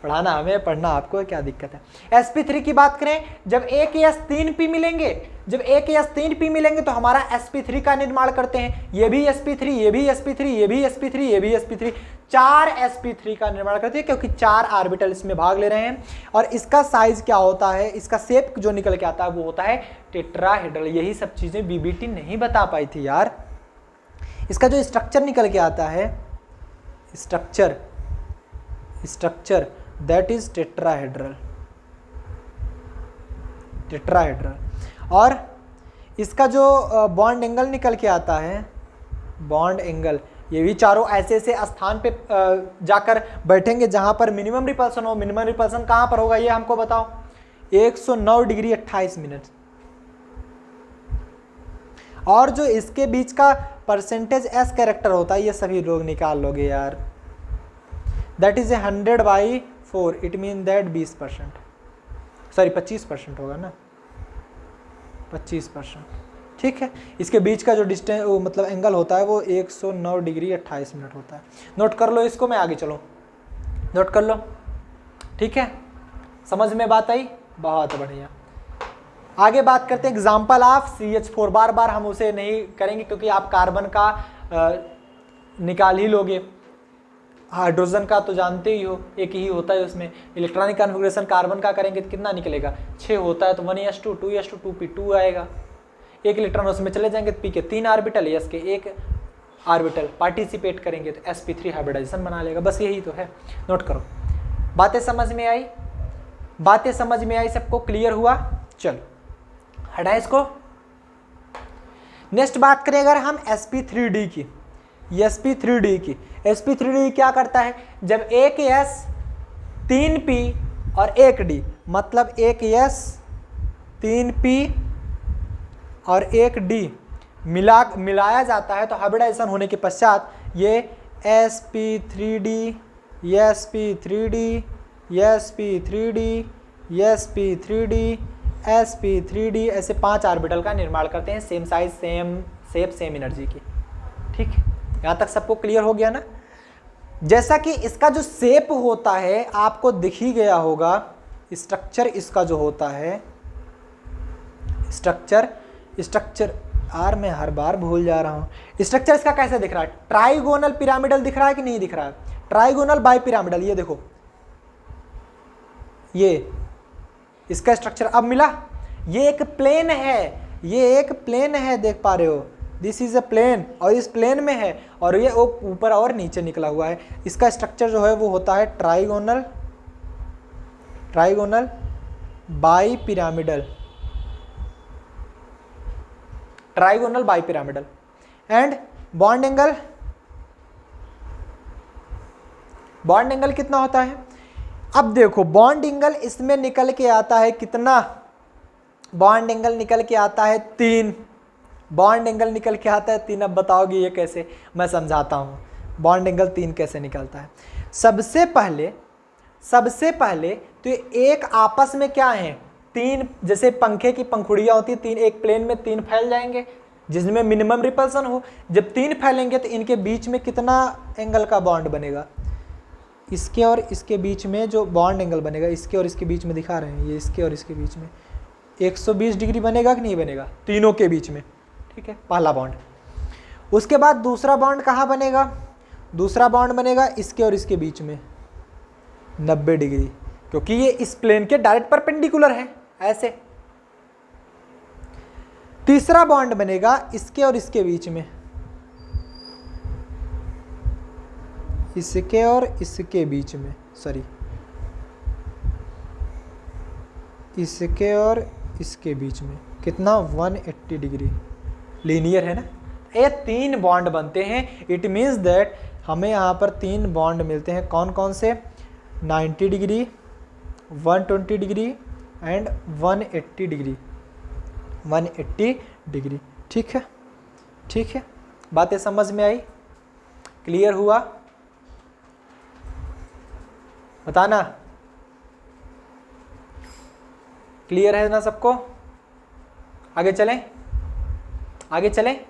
पढ़ाना हमें, पढ़ना आपको, क्या दिक्कत है। sp3 की बात करें, जब 1 S 3 P मिलेंगे, जब 1 S 3 P मिलेंगे तो हमारा sp3 का निर्माण करते हैं। ये भी sp3, ये भी sp3, ये भी sp3, ये भी sp3, 4 sp3 का निर्माण करते हैं, क्योंकि 4 ऑर्बिटल इसमें भाग ले रहे हैं। और इसका साइज क्या होता है, इसका शेप जो निकल के आता है वो होता है टेट्राहेड्रल। यही सब चीजें BBT नहीं बता पाई थी यार। इसका जो स्ट्रक्चर निकल के आता है, स्ट्रक्चर दैट इज टेट्राहेड्रल, और इसका जो बॉन्ड एंगल निकल के आता है, बॉन्ड एंगल ये भी चारों ऐसे ऐसे स्थान पे जाकर बैठेंगे जहां पर मिनिमम रिपल्सन हो। मिनिमम रिपल्सन कहां पर होगा ये हमको बताओ। 109 डिग्री 28 मिनट। और जो इसके बीच का परसेंटेज एस कैरेक्टर होता है ये सभी लोग निकाल लोगे यार। That is 100/4, it mean that 20%, sorry 25% होगा ना, 25%। ठीक है, इसके बीच का जो डिस्टेंस मतलब एंगल होता है वो 109 डिग्री 28 मिनट होता है। नोट कर लो इसको, मैं आगे चलूँ, नोट कर लो। ठीक है, समझ में बात आई, बहुत बढ़िया। आगे बात करते हैं एग्जाम्पल ऑफ CH4। बार बार हम उसे नहीं करेंगे क्योंकि आप कार्बन का निकाल ही लोगे, हाइड्रोजन का तो जानते ही हो, एक ही होता है उसमें। इलेक्ट्रॉनिक कॉन्फ़िगरेशन कार्बन का करेंगे तो कितना निकलेगा, 6 होता है तो 1s2 2s2 2p2 आएगा। एक इलेक्ट्रॉन उसमें चले जाएंगे तो p के 3 ऑर्बिटल, s के 1 ऑर्बिटल पार्टिसिपेट करेंगे तो sp3 हाइब्रिडाइजेशन बना लेगा। बस यही तो है, नोट करो। बातें समझ में आई, बातें समझ में आई, सबको क्लियर हुआ। चलो हटाएं इसको। नेक्स्ट बात करें अगर हम sp3d की, sp3d क्या करता है, जब एक s 3p और एक d, मतलब एक s 3p और एक d मिलाया जाता है तो हाइब्रिडाइजेशन होने के पश्चात ये sp3d sp3d sp3d sp3d sp3d ऐसे 5 ऑर्बिटल का निर्माण करते हैं, same size same shape same energy की। ठीक है, यहाँ तक सबको क्लियर हो गया ना। जैसा कि इसका जो शेप होता है आपको दिख ही गया होगा, स्ट्रक्चर इसका जो होता है, स्ट्रक्चर यार मैं हर बार भूल जा रहा हूँ। स्ट्रक्चर इसका कैसे दिख रहा है, ट्राइगोनल पिरामिडल दिख रहा है कि नहीं दिख रहा है, ट्राइगोनल बाई पिरामिडल। ये देखो, ये इसका स्ट्रक्चर अब मिला। ये एक प्लेन है, ये एक प्लेन है, देख पा रहे हो, दिस इज अ प्लेन, और इस प्लेन में है और ये ऊपर और नीचे निकला हुआ है। इसका स्ट्रक्चर जो है वो होता है trigonal bi pyramidal, trigonal bi pyramidal. And bond angle कितना होता है, अब देखो बॉन्ड एंगल इसमें निकल के आता है कितना, बॉन्ड एंगल निकल के आता है 3, बॉन्ड एंगल निकल के आता है 3। अब बताओगे ये कैसे, मैं समझाता हूँ बॉन्ड एंगल 3 कैसे निकलता है। सबसे पहले तो एक आपस में क्या है, 3, जैसे पंखे की पंखुड़ियाँ होती है 3, एक प्लेन में 3 फैल जाएंगे जिसमें मिनिमम रिपल्सन हो। जब 3 फैलेंगे तो इनके बीच में कितना एंगल का बॉन्ड बनेगा, इसके और इसके बीच में जो बॉन्ड एंगल बनेगा, इसके और इसके बीच में दिखा रहे हैं, ये इसके और इसके बीच में 120 डिग्री बनेगा कि नहीं बनेगा, तीनों के बीच में। ठीक है, पहला बॉन्ड। उसके बाद दूसरा बॉन्ड कहाँ बनेगा, दूसरा बॉन्ड बनेगा इसके और इसके बीच में 90 डिग्री, क्योंकि ये इस प्लेन के डायरेक्ट परपेंडिकुलर है ऐसे। तीसरा बॉन्ड बनेगा इसके और इसके बीच में, इसके और इसके बीच में, सॉरी इसके और इसके बीच में कितना, 180 डिग्री, लीनियर है ना। ये 3 बॉन्ड बनते हैं। इट मीन्स दैट हमें यहाँ पर 3 बॉन्ड मिलते हैं, कौन कौन से, 90 degree, 120 degree and 180 degree, 180 degree. ठीक है, ठीक है, बातें समझ में आई, क्लियर हुआ, बताना, क्लियर है ना सबको। आगे चलें, आगे चलें,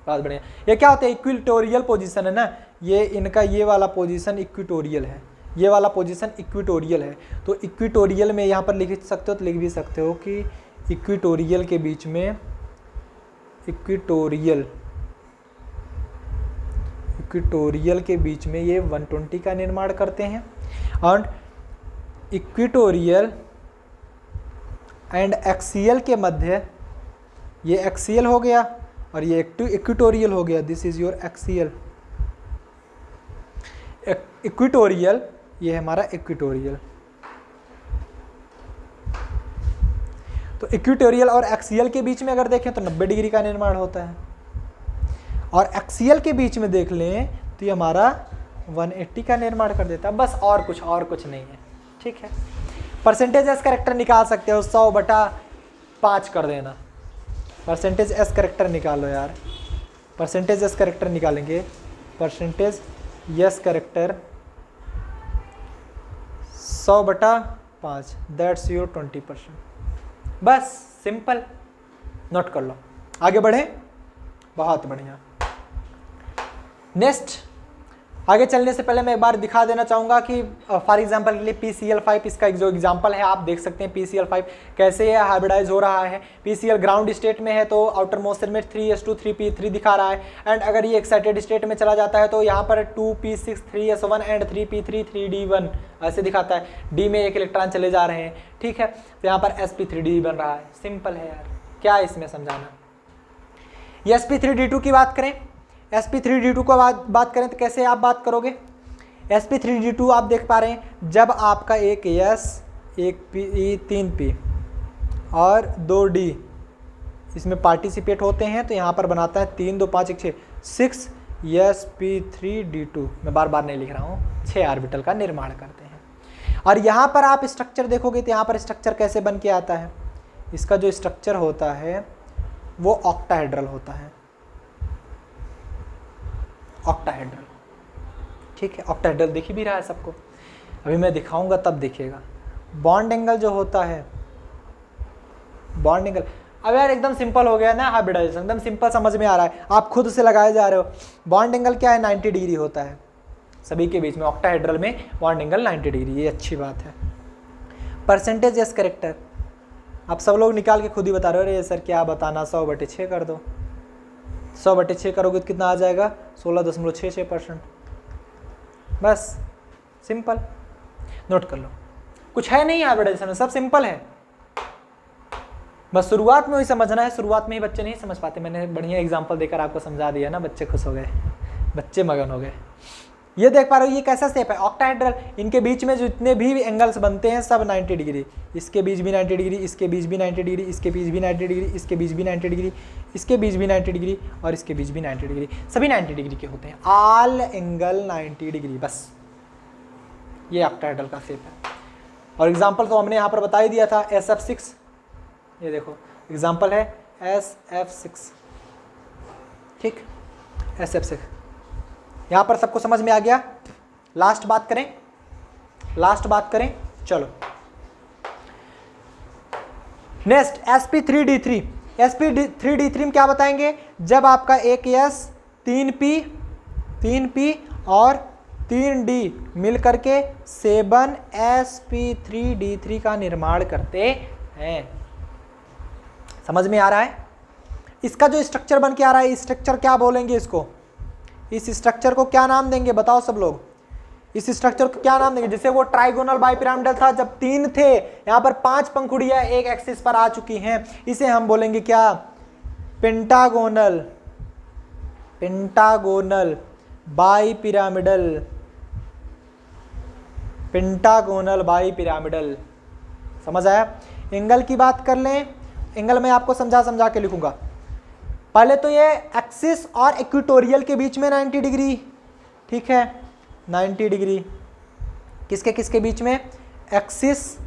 बहुत बढ़िया। ये क्या होता है, इक्विटोरियल पोजीशन है ना, ये इनका ये वाला पोजीशन इक्विटोरियल है, ये वाला पोजीशन इक्विटोरियल है। तो इक्विटोरियल में यहाँ पर लिख सकते हो, तो लिख भी सकते हो कि इक्विटोरियल के बीच में, इक्विटोरियल के बीच में ये 120 का निर्माण करते हैं। और इक्विटोरियल एंड एक्सियल के मध्य, ये एक्सियल हो गया और ये इक्विटोरियल हो गया, this is your axial, equatorial, ये है हमारा इक्विटोरियल। तो इक्विटोरियल और एक्सियल के बीच में अगर देखें तो 90 डिग्री का निर्माण होता है, और एक्सियल के बीच में देख लें तो ये हमारा 180 का निर्माण कर देता है, बस और कुछ नहीं है। ठीक है, परसेंटेज एस करेक्टर निकाल सकते हो, 100/5 कर देना। परसेंटेज एस करेक्टर निकालो यार, परसेंटेज एस करेक्टर निकालेंगे, percentage yes character 100/5, that's your 20%। बस सिंपल, नोट कर लो। आगे बढ़े, बहुत बढ़िया। नेक्स्ट, आगे चलने से पहले मैं एक बार दिखा देना चाहूँगा कि फॉर एग्जांपल के लिए PCl5 इसका जो एग्जांपल है, आप देख सकते हैं PCl5 कैसे ये हाइब्रिडाइज हो रहा है। PCl ग्राउंड स्टेट में है तो आउटर मोस्ट में 3s2 3p3 दिखा रहा है, एंड अगर ये एक्साइटेड स्टेट में चला जाता है तो यहाँ पर 2p6 3s1 and 3p3 3d1 ऐसे दिखाता है। डी में एक इलेक्ट्रॉन चले जा रहे हैं। ठीक है, तो यहाँ पर sp3d बन रहा है। सिंपल है यार, क्या है इसमें समझाना। ये sp3d2 की बात करें, sp3d2 को बात करें तो कैसे आप बात करोगे। sp3d2 आप देख पा रहे हैं, जब आपका एक s, एक p, 3p और 2d इसमें पार्टिसिपेट होते हैं तो यहाँ पर बनाता है 3 2 5 1 6 sp3d2। मैं बार बार नहीं लिख रहा हूँ, 6 ऑर्बिटल का निर्माण करते हैं। और यहाँ पर आप स्ट्रक्चर देखोगे तो यहाँ पर स्ट्रक्चर कैसे बन के आता है। इसका जो स्ट्रक्चर होता है वो ऑक्टाहेड्रल होता है, ऑक्टाहेड्रल। ठीक है, ऑक्टाहेड्रल दिख भी रहा है सबको, अभी मैं दिखाऊंगा तब दिखेगा। बॉन्ड एंगल जो होता है, बॉन्ड एंगल, अब यार एकदम सिंपल हो गया ना हाइब्रिडाइजेशन, एकदम सिंपल समझ में आ रहा है, आप खुद से लगाए जा रहे हो। बॉन्ड एंगल क्या है, 90 डिग्री होता है सभी के बीच में। ऑक्टाहेड्रल में बॉन्ड एंगल 90 डिग्री, ये अच्छी बात है। परसेंटेज एस करेक्टर आप सब लोग निकाल के खुद ही बता रहे हो। अरे सर क्या बताना, 100/6 कर दो। 100/6 करोगे तो कितना आ जाएगा, 16.66%। बस सिंपल, नोट कर लो। कुछ है नहीं हाइब्रिडाइजेशन में, सब सिंपल है। बस शुरुआत में ही समझना है, शुरुआत में ही बच्चे नहीं समझ पाते। मैंने बढ़िया एग्जांपल देकर आपको समझा दिया ना, बच्चे खुश हो गए, बच्चे मगन हो गए। ये देख पा रहे हो ये कैसा शेप है, ऑक्टाहेड्रल। इनके बीच में जितने भी एंगल्स बनते हैं सब 90 डिग्री, इसके बीच भी 90 डिग्री, इसके बीच भी 90 डिग्री, इसके बीच भी 90 डिग्री, इसके बीच भी 90 डिग्री, इसके बीच भी 90 डिग्री और इसके बीच भी 90 डिग्री, सभी 90 डिग्री के होते हैं। ऑल एंगल 90 डिग्री, बस ये ऑक्टाहेड्रल का शेप है। और एग्जाम्पल तो हमने यहाँ पर बता ही दिया था, SF6। ये देखो एग्जाम्पल है SF6। ठीक, SF6 यहाँ पर सबको समझ में आ गया। लास्ट बात करें, चलो नेक्स्ट sp3d3। sp3d3 में क्या बताएंगे, जब आपका एक s 3p और 3d मिल करके 7sp3d3 का निर्माण करते हैं। समझ में आ रहा है। इसका जो स्ट्रक्चर बन के आ रहा है, स्ट्रक्चर क्या बोलेंगे इसको, इस स्ट्रक्चर को क्या नाम देंगे बताओ सब लोग। इस स्ट्रक्चर को क्या नाम देंगे, जैसे वो ट्राइगोनल बाइपिरामिडल था, जब 3 थे, यहाँ पर 5 पंखुड़ियां एक एक्सिस पर आ चुकी हैं, इसे हम बोलेंगे क्या, पेंटागोनल बाइपिरामिडल। पेंटागोनल बाइपिरामिडल, समझ आया। एंगल की बात कर लें, एंगल मैं आपको समझा के लिखूंगा। पहले तो ये एक्सिस और इक्वेटोरियल के बीच में 90 डिग्री, ठीक है, 90 डिग्री किसके बीच में, एक्सिस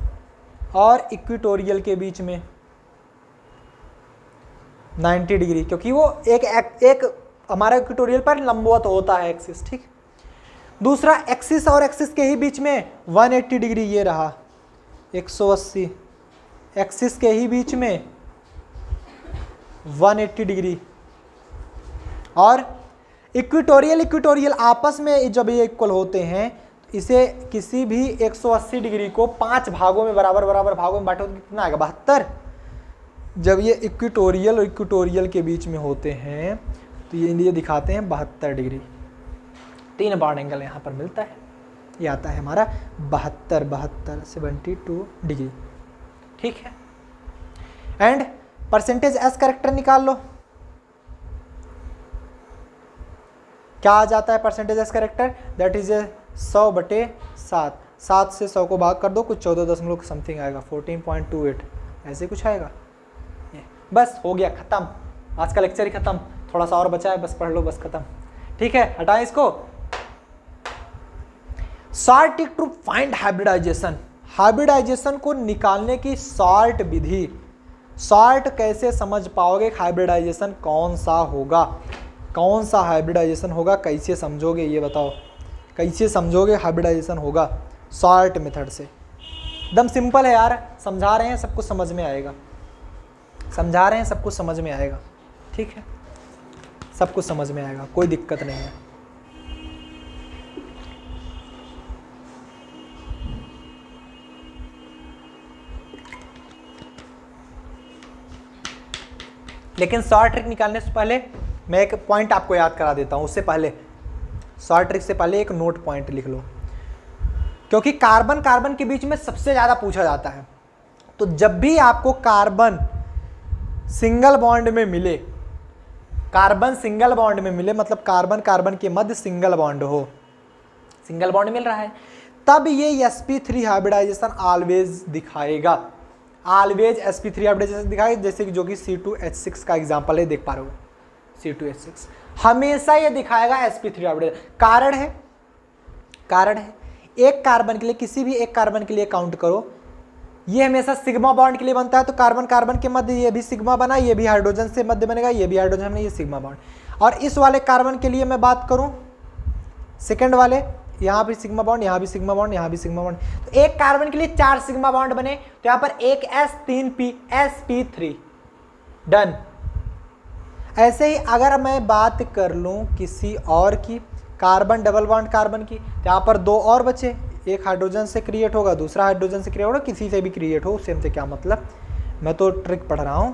और इक्वेटोरियल के बीच में 90 डिग्री, क्योंकि वो एक हमारा इक्वेटोरियल पर लंबवत होता है एक्सिस। ठीक, दूसरा एक्सिस और एक्सिस के ही बीच में 180 डिग्री, ये रहा 180, एक्सिस के ही बीच में 180 डिग्री, और इक्वेटोरियल आपस में जब ये इक्वल होते हैं तो इसे किसी भी 180 डिग्री को 5 भागों में बराबर भागों में बांटो तो कितना आएगा, 72। जब ये इक्वेटोरियल और इक्वेटोरियल के बीच में होते हैं तो ये दिखाते हैं 72 डिग्री। 3 बॉन्ड एंगल यहाँ पर मिलता है, ये आता है हमारा 72 डिग्री। ठीक है, एंड परसेंटेज एस करेक्टर निकाल लो। क्या आ जाता है percentage S character, that is 100/7। 7 से 100 को भाग कर दो, कुछ 14 समथिंग आएगा, 14.28 ऐसे कुछ आएगा। बस हो गया, खत्म, आज का लेक्चर ही खत्म। थोड़ा सा और बचा है, बस पढ़ लो, बस खत्म। ठीक है, हटाएं इसको, short trick to find hybridisation, hybridisation को निकालने की शॉर्ट विधि। शॉर्ट कैसे समझ पाओगे हाइब्रिडाइजेशन कौन सा होगा, कौन सा हाइब्रिडाइजेशन होगा, कैसे समझोगे ये बताओ, कैसे समझोगे हाइब्रिडाइजेशन होगा शॉर्ट मेथड से। एकदम सिंपल है यार, समझा रहे हैं सब कुछ समझ में आएगा, समझा रहे हैं सब कुछ समझ में आएगा, ठीक है, सब कुछ समझ में आएगा, कोई दिक्कत नहीं है। लेकिन शॉर्ट ट्रिक निकालने से पहले मैं एक पॉइंट आपको याद करा देता हूं, उससे पहले शॉर्ट ट्रिक से पहले एक नोट पॉइंट लिख लो, क्योंकि कार्बन कार्बन के बीच में सबसे ज़्यादा पूछा जाता है। तो जब भी आपको कार्बन सिंगल बॉन्ड में मिले, कार्बन सिंगल बॉन्ड में मिले, मतलब कार्बन कार्बन के मध्य सिंगल बॉन्ड हो, सिंगल बॉन्ड मिल रहा है, तब ये sp3 हाइब्रिडाइजेशन ऑलवेज दिखाएगा, ऑलवेज sp3 हाइब्रिडाइजेशन दिखाएगा, जैसे कि जो कि C2H6 का एग्जांपल है, देख पा रहे हो C2H6 हमेशा ये दिखाएगा sp3 हाइब्रिडाइजेशन। कारण है, कारण है एक कार्बन के लिए, किसी भी एक कार्बन के लिए काउंट करो, ये हमेशा सिग्मा बॉन्ड के लिए बनता है, तो कार्बन कार्बन के मध्य ये भी सिग्मा बना, ये भी हाइड्रोजन से मध्य बनेगा, ये भी हाइड्रोजन में, ये सिग्मा बॉन्ड। और इस वाले कार्बन के लिए मैं बात करूं, सेकंड वाले, यहाँ भी सिग्मा बॉन्ड, यहाँ भी सिग्मा बॉन्ड, यहाँ भी सिग्मा बॉन्ड, तो एक कार्बन के लिए 4 सिग्मा बॉन्ड बने, तो यहाँ पर एक S 3 P sp3 डन। ऐसे ही अगर मैं बात कर लूं किसी और की, कार्बन डबल बॉन्ड कार्बन की, तो यहाँ पर 2 और बचे, एक हाइड्रोजन से क्रिएट होगा, दूसरा हाइड्रोजन से क्रिएट होगा, किसी से भी क्रिएट हो, उससे हमसे क्या मतलब, मैं तो ट्रिक पढ़ रहा हूं।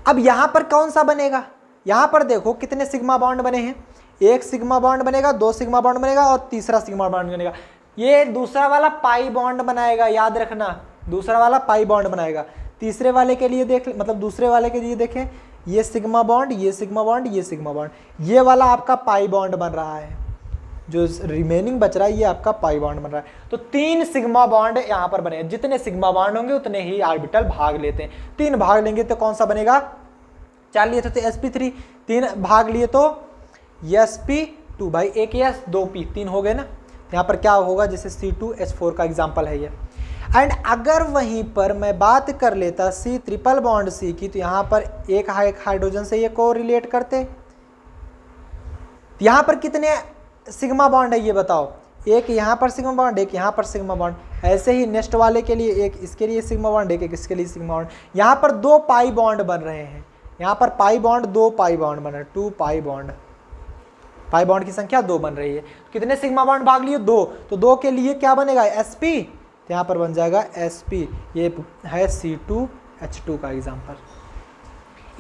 अब यहां पर कौन सा बनेगा, यहां पर देखो कितने सिग्मा बॉन्ड बने हैं, एक सिग्मा बॉन्ड बनेगा, 2 सिग्मा बॉन्ड बनेगा और तीसरा सिग्मा बॉन्ड बनेगा। ये दूसरा वाला पाई बॉन्ड बनाएगा, याद रखना, दूसरा वाला पाई बॉन्ड बनाएगा। तीसरे वाले के लिए देख, मतलब दूसरे वाले के लिए देखें, ये सिग्मा बॉन्ड, ये सिग्मा बॉन्ड, ये सिग्मा बॉन्ड, ये वाला आपका पाई बॉन्ड बन रहा है, जो रिमेनिंग बच रहा है ये आपका पाई बॉन्ड बन रहा है। तो 3 सिग्मा बॉन्ड यहाँ पर बने, जितने सिग्मा बॉन्ड होंगे उतने ही ऑर्बिटल भाग लेते हैं, 3 भाग लेंगे तो कौन सा बनेगा, 4 लिए तो sp3, 3 भाग लिए तो sp2, भाई एक S 2 P, 3 हो गए ना, यहाँ पर क्या होगा, जैसे C2H4 का एग्जाम्पल है ये। एंड अगर वहीं पर मैं बात कर लेता C ट्रिपल बॉन्ड C की, तो यहाँ पर एक हाइड्रोजन से ये को रिलेट करते, यहाँ पर कितने सिग्मा बॉन्ड है ये बताओ, एक यहाँ पर सिग्मा बॉन्ड, एक यहाँ पर सिग्मा बॉन्ड, ऐसे ही नेक्स्ट वाले के लिए एक इसके लिए सिग्मा बॉन्ड, एक इसके लिए सिग्मा बॉन्ड, यहाँ पर 2 पाई बॉन्ड बन रहे हैं, यहाँ पर पाई बॉन्ड, 2 पाई बॉन्ड बन रहे हैं, 2 पाई बॉन्ड, पाई बॉन्ड की संख्या 2 बन रही है, कितने सिग्मा बॉन्ड भाग लिए, 2, तो 2 के लिए क्या बनेगा sp, तो यहाँ पर बन जाएगा sp, ये है C2H2 का एग्जाम्पल,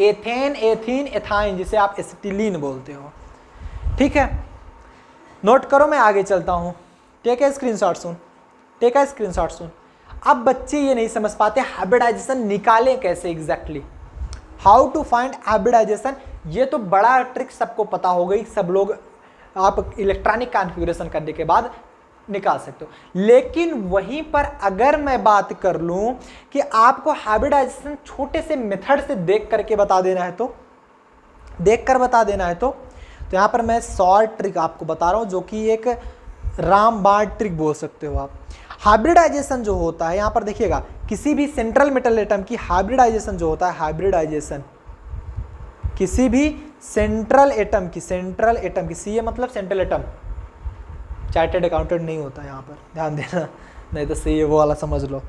एथेन, एथीन, एथाइन, जिसे आप एसिटिलीन बोलते हो, ठीक है, नोट करो, मैं आगे चलता हूँ, टेक ए स्क्रीनशॉट सुन, टेक ए स्क्रीनशॉट सुन। अब बच्चे ये नहीं समझ पाते हाइब्रिडाइजेशन निकालें कैसे exactly, how to find hybridization, ये तो बड़ा ट्रिक सबको पता हो गई, सब लोग आप इलेक्ट्रॉनिक कॉन्फ़िगरेशन करने के बाद निकाल सकते हो। लेकिन वहीं पर अगर मैं बात कर लूं कि आपको हाइब्रिडाइजेशन छोटे से मेथड से देख करके बता देना है, तो देख कर बता देना है, तो यहाँ पर मैं शॉर्ट ट्रिक आपको बता रहा हूँ, जो कि एक रामबाण ट्रिक बोल सकते हो आप। हाइब्रिडाइजेशन जो होता है, यहाँ पर देखिएगा, किसी भी सेंट्रल मेटल एटम की हाइब्रिडाइजेशन जो होता है, हाइब्रिडाइजेशन किसी भी सेंट्रल एटम की, सेंट्रल एटम की, सी मतलब सेंट्रल एटम, चार्टर्ड अकाउंटेंट नहीं होता यहाँ पर, ध्यान देना, नहीं तो सी वो वाला समझ लो,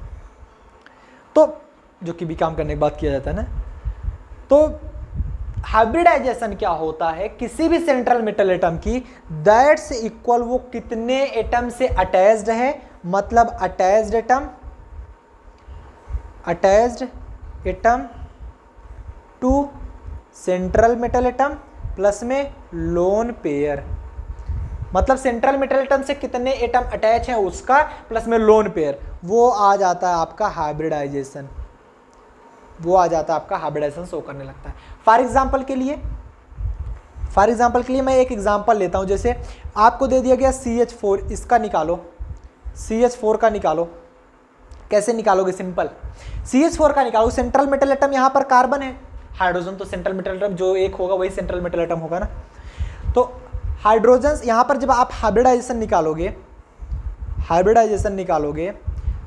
तो जो कि भी काम करने के बाद किया जाता है ना। तो हाइब्रिडाइजेशन क्या होता है, किसी भी सेंट्रल मेटल एटम की दैट्स इक्वल, वो कितने एटम से अटैच्ड है, मतलब attached atom to central metal atom plus में लोन पेयर, मतलब सेंट्रल मेटल एटम से कितने एटम अटैच हैं उसका प्लस में लोन पेयर, वो आ जाता है आपका हाइब्रिडाइजेशन, वो आ जाता है आपका हाइब्रिडाइजेशन शो करने लगता है। फॉर एग्जांपल के लिए मैं एक एग्जांपल लेता हूं, जैसे आपको दे दिया गया CH4, इसका निकालो, CH4 का निकालो, कैसे निकालोगे, सिंपल, CH4 का निकालो, सेंट्रल मेटल एटम यहाँ पर कार्बन है, हाइड्रोजन तो सेंट्रल मेटल एटम जो एक होगा वही सेंट्रल मेटल एटम होगा ना, तो हाइड्रोजन, यहाँ पर जब आप हाइब्रिडाइजेशन निकालोगे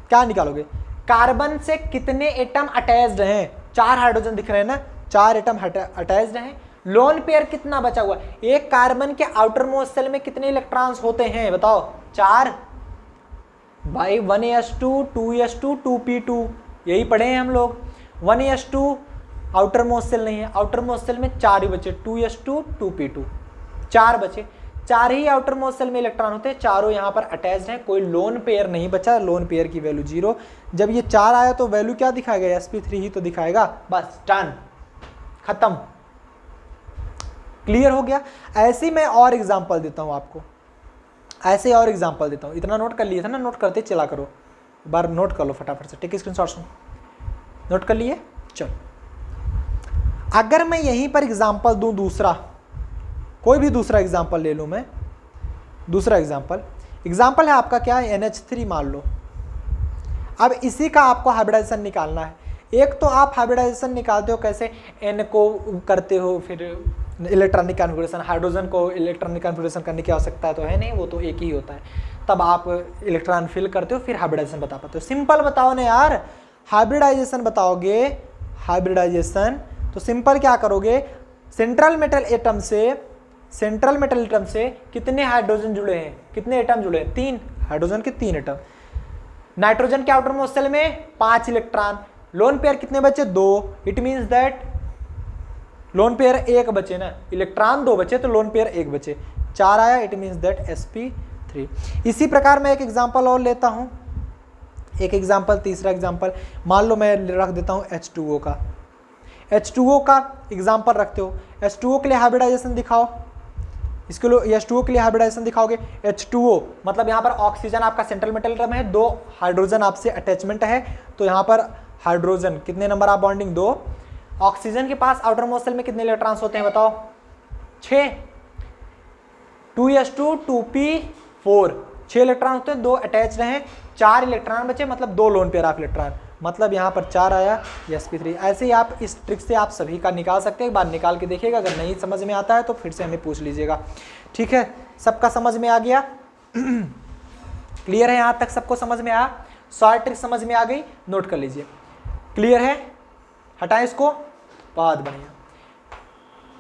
क्या निकालोगे, कार्बन से कितने एटम अटैच्ड हैं, 4 हाइड्रोजन दिख रहे हैं ना, 4 एटम अटैच्ड हैं। लोन पेयर कितना बचा हुआ, एक कार्बन के आउटर मोस्ट शेल में कितने इलेक्ट्रॉन्स होते हैं बताओ, 4 भाई, 1s2 2s2 2p2, यही पढ़े हैं हम लोग। 1s2 आउटर मोस्ट शेल नहीं है, आउटर मोस्ट शेल में 4 ही बचे, 2s2 2p2, 4 बचे, 4 ही आउटर मोस्ट शेल में इलेक्ट्रॉन होते हैं, चारों यहाँ पर अटैच्ड हैं, कोई लोन पेयर नहीं बचा, लोन पेयर की वैल्यू 0। जब ये 4 आया तो वैल्यू क्या दिखाएगा, sp3 ही तो दिखाएगा, बस डन, खत्म, क्लियर हो गया। ऐसे मैं और एग्जांपल देता हूं आपको, ऐसे और एग्जांपल देता हूं, इतना नोट कर लिया था ना, नोट करते चला करो, एक बार नोट कर लो फटाफट से, टेक स्क्रीनशॉट, नोट कर लिए। चलो अगर मैं यहीं पर एग्जांपल दूं, दूसरा कोई भी दूसरा एग्जांपल ले लूं मैं, दूसरा एग्जांपल है आपका क्या, NH3 मान लो। अब इसी का आपको हाइब्रिडाइजेशन निकालना है। एक तो आप हाइब्रिडाइजेशन निकालते हो कैसे, N को करते हो, फिर इलेक्ट्रॉनिक कॉन्फ़िगरेशन, हाइड्रोजन को इलेक्ट्रॉनिक कॉन्फ़िगरेशन करने की आवश्यकता तो है नहीं, वो तो एक ही होता है, तब आप इलेक्ट्रॉन फिल करते हो, फिर हाइब्रिडाइजेशन बता पाते हो। सिंपल बताओ ना यार, हाइब्रिडाइजेशन बताओगे, हाइब्रिडाइजेशन तो सिंपल क्या करोगे, सेंट्रल मेटल एटम से कितने हाइड्रोजन जुड़े हैं, कितने एटम जुड़े हैं, 3, हाइड्रोजन के 3 एटम, नाइट्रोजन के आउटर मोस्ट शेल में 5 इलेक्ट्रॉन, लोन पेयर कितने बचे, 2, it means that lone pair 1 बचे ना, इलेक्ट्रॉन 2 बचे तो लोन पेयर 1 बचे, 4 आया, इट मीन्स दैट sp3। इसी प्रकार मैं एक एग्जांपल और लेता हूं, तीसरा एग्जांपल मान लो मैं रख देता हूं H2O का एग्जांपल रखते हो, H2O के लिए हाइब्रिडाइजेशन दिखाओ, इसके लिए H2O के लिए हाइब्रिडाइजेशन दिखाओगे, H2O मतलब यहाँ पर ऑक्सीजन आपका सेंट्रल मेटल एटम है, 2 हाइड्रोजन आपसे अटैचमेंट है, तो यहाँ पर हाइड्रोजन कितने नंबर ऑफ बॉन्डिंग, 2, ऑक्सीजन के पास आउटर मोस्ट शेल में कितने इलेक्ट्रॉन्स होते हैं बताओ, 6, 2s2 2p4, 6 इलेक्ट्रॉन होते हैं, 2 अटैच्ड हैं, 4 इलेक्ट्रॉन बचे, मतलब 2 लोन पेयर ऑफ इलेक्ट्रॉन, मतलब यहाँ पर 4 आया, sp3। ऐसे ही आप इस ट्रिक से आप सभी का निकाल सकते हैं, एक बार निकाल के देखिएगा, अगर नहीं समझ में आता है तो फिर से हमें पूछ लीजिएगा, ठीक है। सबका समझ में आ गया, क्लियर है, यहाँ तक सबको समझ में आया, शॉर्ट ट्रिक समझ में आ गई, नोट कर लीजिए, क्लियर है, हटाएं इसको, बहुत बढ़िया।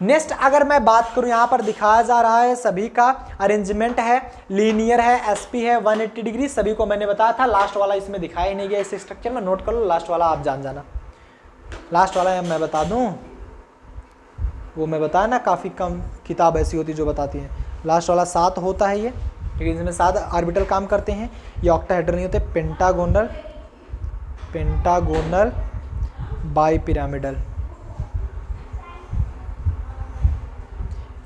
नेक्स्ट अगर मैं बात करूं, यहां पर दिखाया जा रहा है सभी का अरेंजमेंट है, लीनियर है, sp है 180 डिग्री, सभी को मैंने बताया था, लास्ट वाला इसमें दिखाया ही नहीं गया इस स्ट्रक्चर में, नोट कर लो, लास्ट वाला आप जान जाना, लास्ट वाला मैं बता दूं, वो मैं बताया ना, काफ़ी कम किताब ऐसी होती जो बताती है, लास्ट वाला 7 होता है ये, क्योंकि इसमें 7 ऑर्बिटल काम करते हैं, ये ऑक्टाहेड्रल नहीं होते, पेंटागोनल बाईपिरामिडल,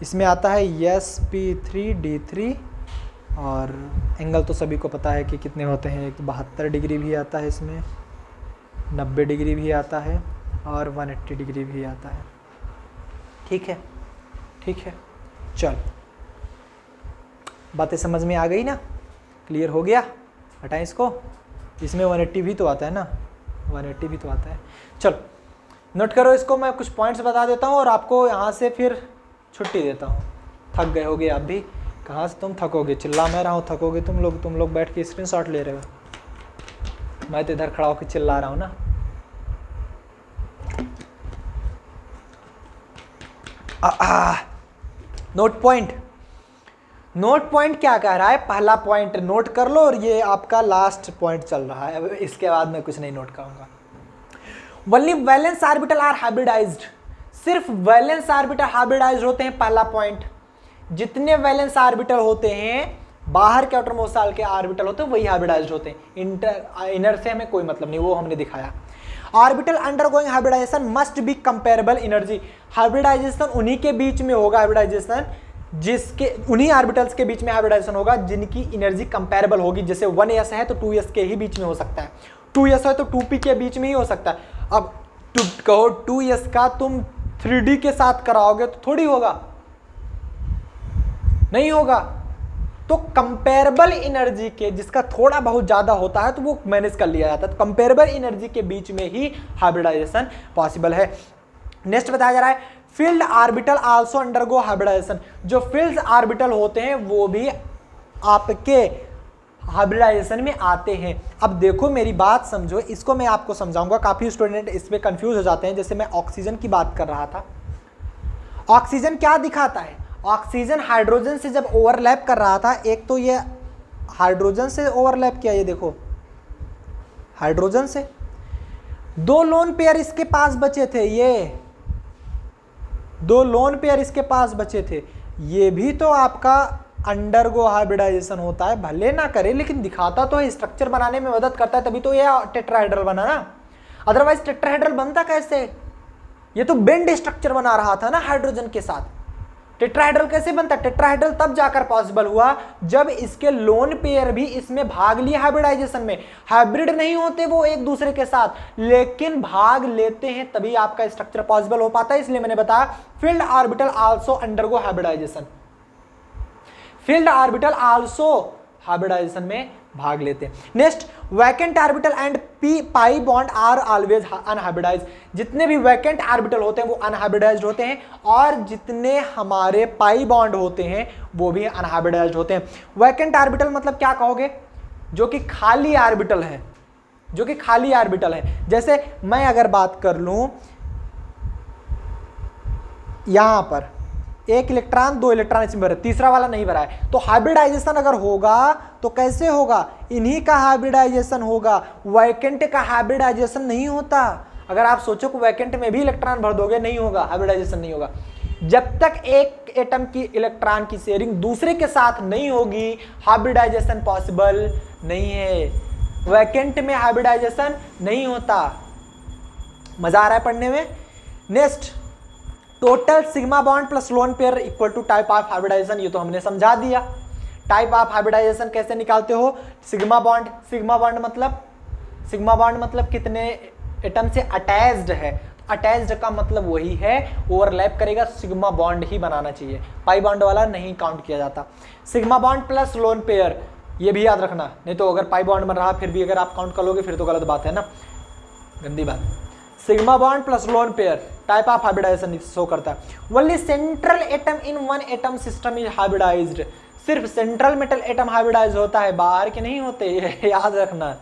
इसमें आता है sp3d3, और एंगल तो सभी को पता है कि कितने होते हैं, एक 72 डिग्री भी आता है इसमें, 90 डिग्री भी आता है, और 180 डिग्री भी आता है, ठीक है, ठीक है। चल, बातें समझ में आ गई ना, क्लियर हो गया, हटाएं इसको, इसमें 180 भी तो आता है ना, 180 भी तो आता है। चलो नोट करो इसको, मैं कुछ पॉइंट्स बता देता हूँ और आपको यहाँ से फिर छुट्टी देता हूँ, थक गए होगे आप भी, कहाँ से तुम थकोगे, चिल्ला मैं रहा हूँ, थकोगे तुम लोग बैठ के स्क्रीनशॉट ले रहे हो, मैं तो इधर खड़ा होकर चिल्ला रहा हूँ ना। नोट पॉइंट क्या कह रहा है, पहला पॉइंट नोट कर लो, और ये आपका लास्ट पॉइंट चल रहा है, इसके बाद मैं कुछ नहीं नोट करूंगा। Only valence orbital are hybridised, सिर्फ वैलेंस ऑर्बिटल हाइब्रिडाइज्ड होते हैं, पहला पॉइंट। जितने वैलेंस ऑर्बिटल होते हैं, बाहर के आउटर मोस्ट शेल के ऑर्बिटल होते हैं, वही हाइब्रिडाइज्ड होते हैं, इनर से हमें कोई मतलब नहीं, वो हमने दिखाया। Orbital undergoing hybridisation must be comparable energy, hybridisation उन्हीं के बीच में होगा, हाइब्रिडाइजेशन जिसके उन्हीं ऑर्बिटल्स के बीच में हाइब्रिडाइजेशन होगा जिनकी एनर्जी कंपेरेबल होगी। जैसे 1s है तो 2s के ही बीच में हो सकता है, 2s है तो 2p के बीच में ही हो सकता है। अब कहो 2s का तुम 3d के साथ कराओगे तो थोड़ी होगा, नहीं होगा। तो कंपेरेबल एनर्जी के, जिसका थोड़ा बहुत ज्यादा होता है तो वो मैनेज कर लिया जाता है, तो कंपेरेबल एनर्जी के बीच में ही हाइब्रिडाइजेशन पॉसिबल है। नेक्स्ट बताया जा रहा है filled orbital also undergo hybridisation, जो फील्ड ऑर्बिटल होते हैं वो भी आपके हाइब्रिडाइजेशन में आते हैं। अब देखो मेरी बात समझो, इसको मैं आपको समझाऊंगा, काफी स्टूडेंट इस पे कंफ्यूज हो जाते हैं। जैसे मैं ऑक्सीजन की बात कर रहा था, ऑक्सीजन क्या दिखाता है, ऑक्सीजन हाइड्रोजन से जब ओवरलैप कर रहा था, एक तो ये हाइड्रोजन से ओवरलैप किया, ये देखो हाइड्रोजन से, दो लोन पेयर इसके पास बचे थे, ये दो लोन पेयर इसके पास बचे थे, ये भी तो आपका अंडरगो हाइब्रिडाइजेशन होता है, भले ना करे लेकिन दिखाता तो है, स्ट्रक्चर बनाने में मदद करता है, तभी तो ये टेट्राहेड्रल बना ना, अदरवाइज टेट्राहेड्रल बनता कैसे, ये तो बेंड स्ट्रक्चर बना रहा था ना हाइड्रोजन के साथ। टेट्राहेड्रल कैसे बनता, टेट्राहेड्रल तब जाकर पॉसिबल हुआ जब इसके लोन पेयर भी इसमें भाग लिए हाइब्रिडाइजेशन में। हाइब्रिड नहीं होते वो एक दूसरे के साथ, लेकिन भाग लेते हैं तभी आपका स्ट्रक्चर पॉसिबल हो पाता है। इसलिए मैंने बताया filled orbital also undergo hybridisation, filled orbital also hybridisation में भाग लेते हैं। Next, vacant orbital and pi bond are always unhybridised, जितने भी वैकेंट ऑर्बिटल होते हैं वो अनहाइब्रिडाइज्ड होते हैं, और जितने हमारे पाई बॉन्ड होते हैं वो भी अनहाइब्रिडाइज्ड होते हैं। वैकेंट ऑर्बिटल मतलब क्या कहोगे, जो कि खाली ऑर्बिटल है, जो कि खाली ऑर्बिटल है। जैसे मैं अगर बात कर लूं, यहां पर एक इलेक्ट्रॉन दो इलेक्ट्रॉन इसमें भरा, तीसरा वाला नहीं भरा है, तो हाइब्रिडाइजेशन अगर होगा तो कैसे होगा, इन्हीं का हाइब्रिडाइजेशन होगा, वैकेंट का हाइब्रिडाइजेशन नहीं होता। अगर आप सोचो कि वैकेंट में भी इलेक्ट्रॉन भर दोगे, नहीं होगा, हाइब्रिडाइजेशन नहीं होगा। जब तक एक एटम की इलेक्ट्रॉन की शेयरिंग दूसरे के साथ नहीं होगी, हाइब्रिडाइजेशन पॉसिबल नहीं है। वैकेंट में हाइब्रिडाइजेशन नहीं होता। मजा आ रहा है पढ़ने में। Next, total sigma bond plus lone pair equal to type of hybridisation, ये तो हमने समझा दिया। टाइप ऑफ हाइब्रिडाइजेशन कैसे निकालते हो, सिग्मा बॉन्ड, सिग्मा बॉन्ड मतलब कितने एटम से अटैच्ड है, अटैच्ड का मतलब वही है ओवरलैप करेगा, सिग्मा बॉन्ड ही बनाना चाहिए, पाई बॉन्ड वाला नहीं काउंट किया जाता। Sigma bond plus lone pair, ये भी याद रखना, नहीं तो अगर पाई बॉन्ड बन रहा फिर भी अगर आप काउंट कर लोगे फिर तो गलत बात है ना, गंदी बात। Sigma bond plus lone pair type of hybridisation show करता है। Only central atom in one atom system is hybridised, सिर्फ सेंट्रल मेटल एटम हाइब्रिडाइज होता है, बाहर के नहीं होते, याद रखना,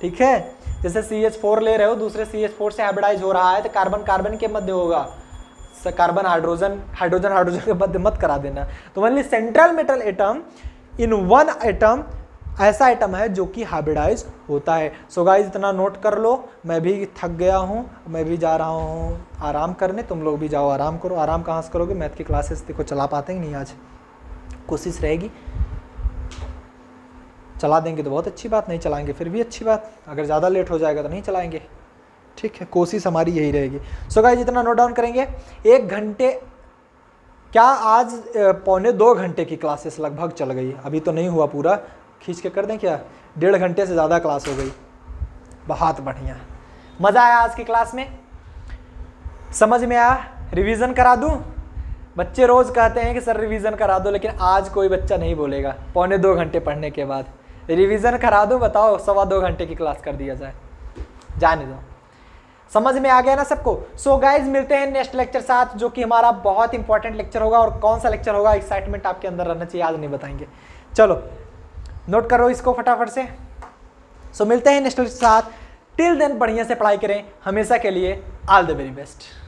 ठीक है। जैसे CH4 ले रहे हो, दूसरे CH4 से हाइब्रिडाइज हो रहा है तो कार्बन कार्बन के मध्य होगा, कार्बन हाइड्रोजन हाइड्रोजन के मध्य मत करा देना। तो only central metal atom in one atom ऐसा एटम है जो कि हाइब्रिडाइज होता है। सो गाइस इतना नोट कर लो, मैं भी थक गया हूँ, मैं भी जा रहा हूँ आराम करने, तुम लोग भी जाओ आराम करो। आराम कहाँ से करोगे, मैथ की क्लासेस देखो चला पाते हैं नहीं, आज कोशिश रहेगी, चला देंगे तो बहुत अच्छी बात, नहीं चलाएंगे फिर भी अच्छी बात, अगर ज़्यादा लेट हो जाएगा तो नहीं चलाएंगे, ठीक है, कोशिश हमारी यही रहेगी। सो गाइस इतना नोट डाउन करेंगे, 1 घंटे क्या आज 1.25 घंटे की क्लासेस लगभग चल गई, अभी तो नहीं हुआ पूरा, खींच के कर दें क्या, 1.5 घंटे से ज़्यादा क्लास हो गई, बहुत बढ़िया, मज़ा आया आज की क्लास में, समझ में आया, रिवीजन करा दूं, बच्चे रोज़ कहते हैं कि सर रिवीजन करा दो, लेकिन आज कोई बच्चा नहीं बोलेगा 1.25 घंटे पढ़ने के बाद रिवीजन करा दो, बताओ 1.25 घंटे की क्लास कर दिया जाए, जाने दो, समझ में आ गया ना सबको। सो गाइज मिलते हैं नेक्स्ट लेक्चर साथ, जो कि हमारा बहुत इंपॉर्टेंट लेक्चर होगा, और कौन सा लेक्चर होगा एक्साइटमेंट आपके अंदर रहना चाहिए, आज नहीं बताएंगे, चलो नोट करो इसको फटाफट से। सो मिलते हैं नेक्स्ट लेक्चर साथ, टिल देन बढ़िया से पढ़ाई करें, हमेशा के लिए ऑल द वेरी बेस्ट।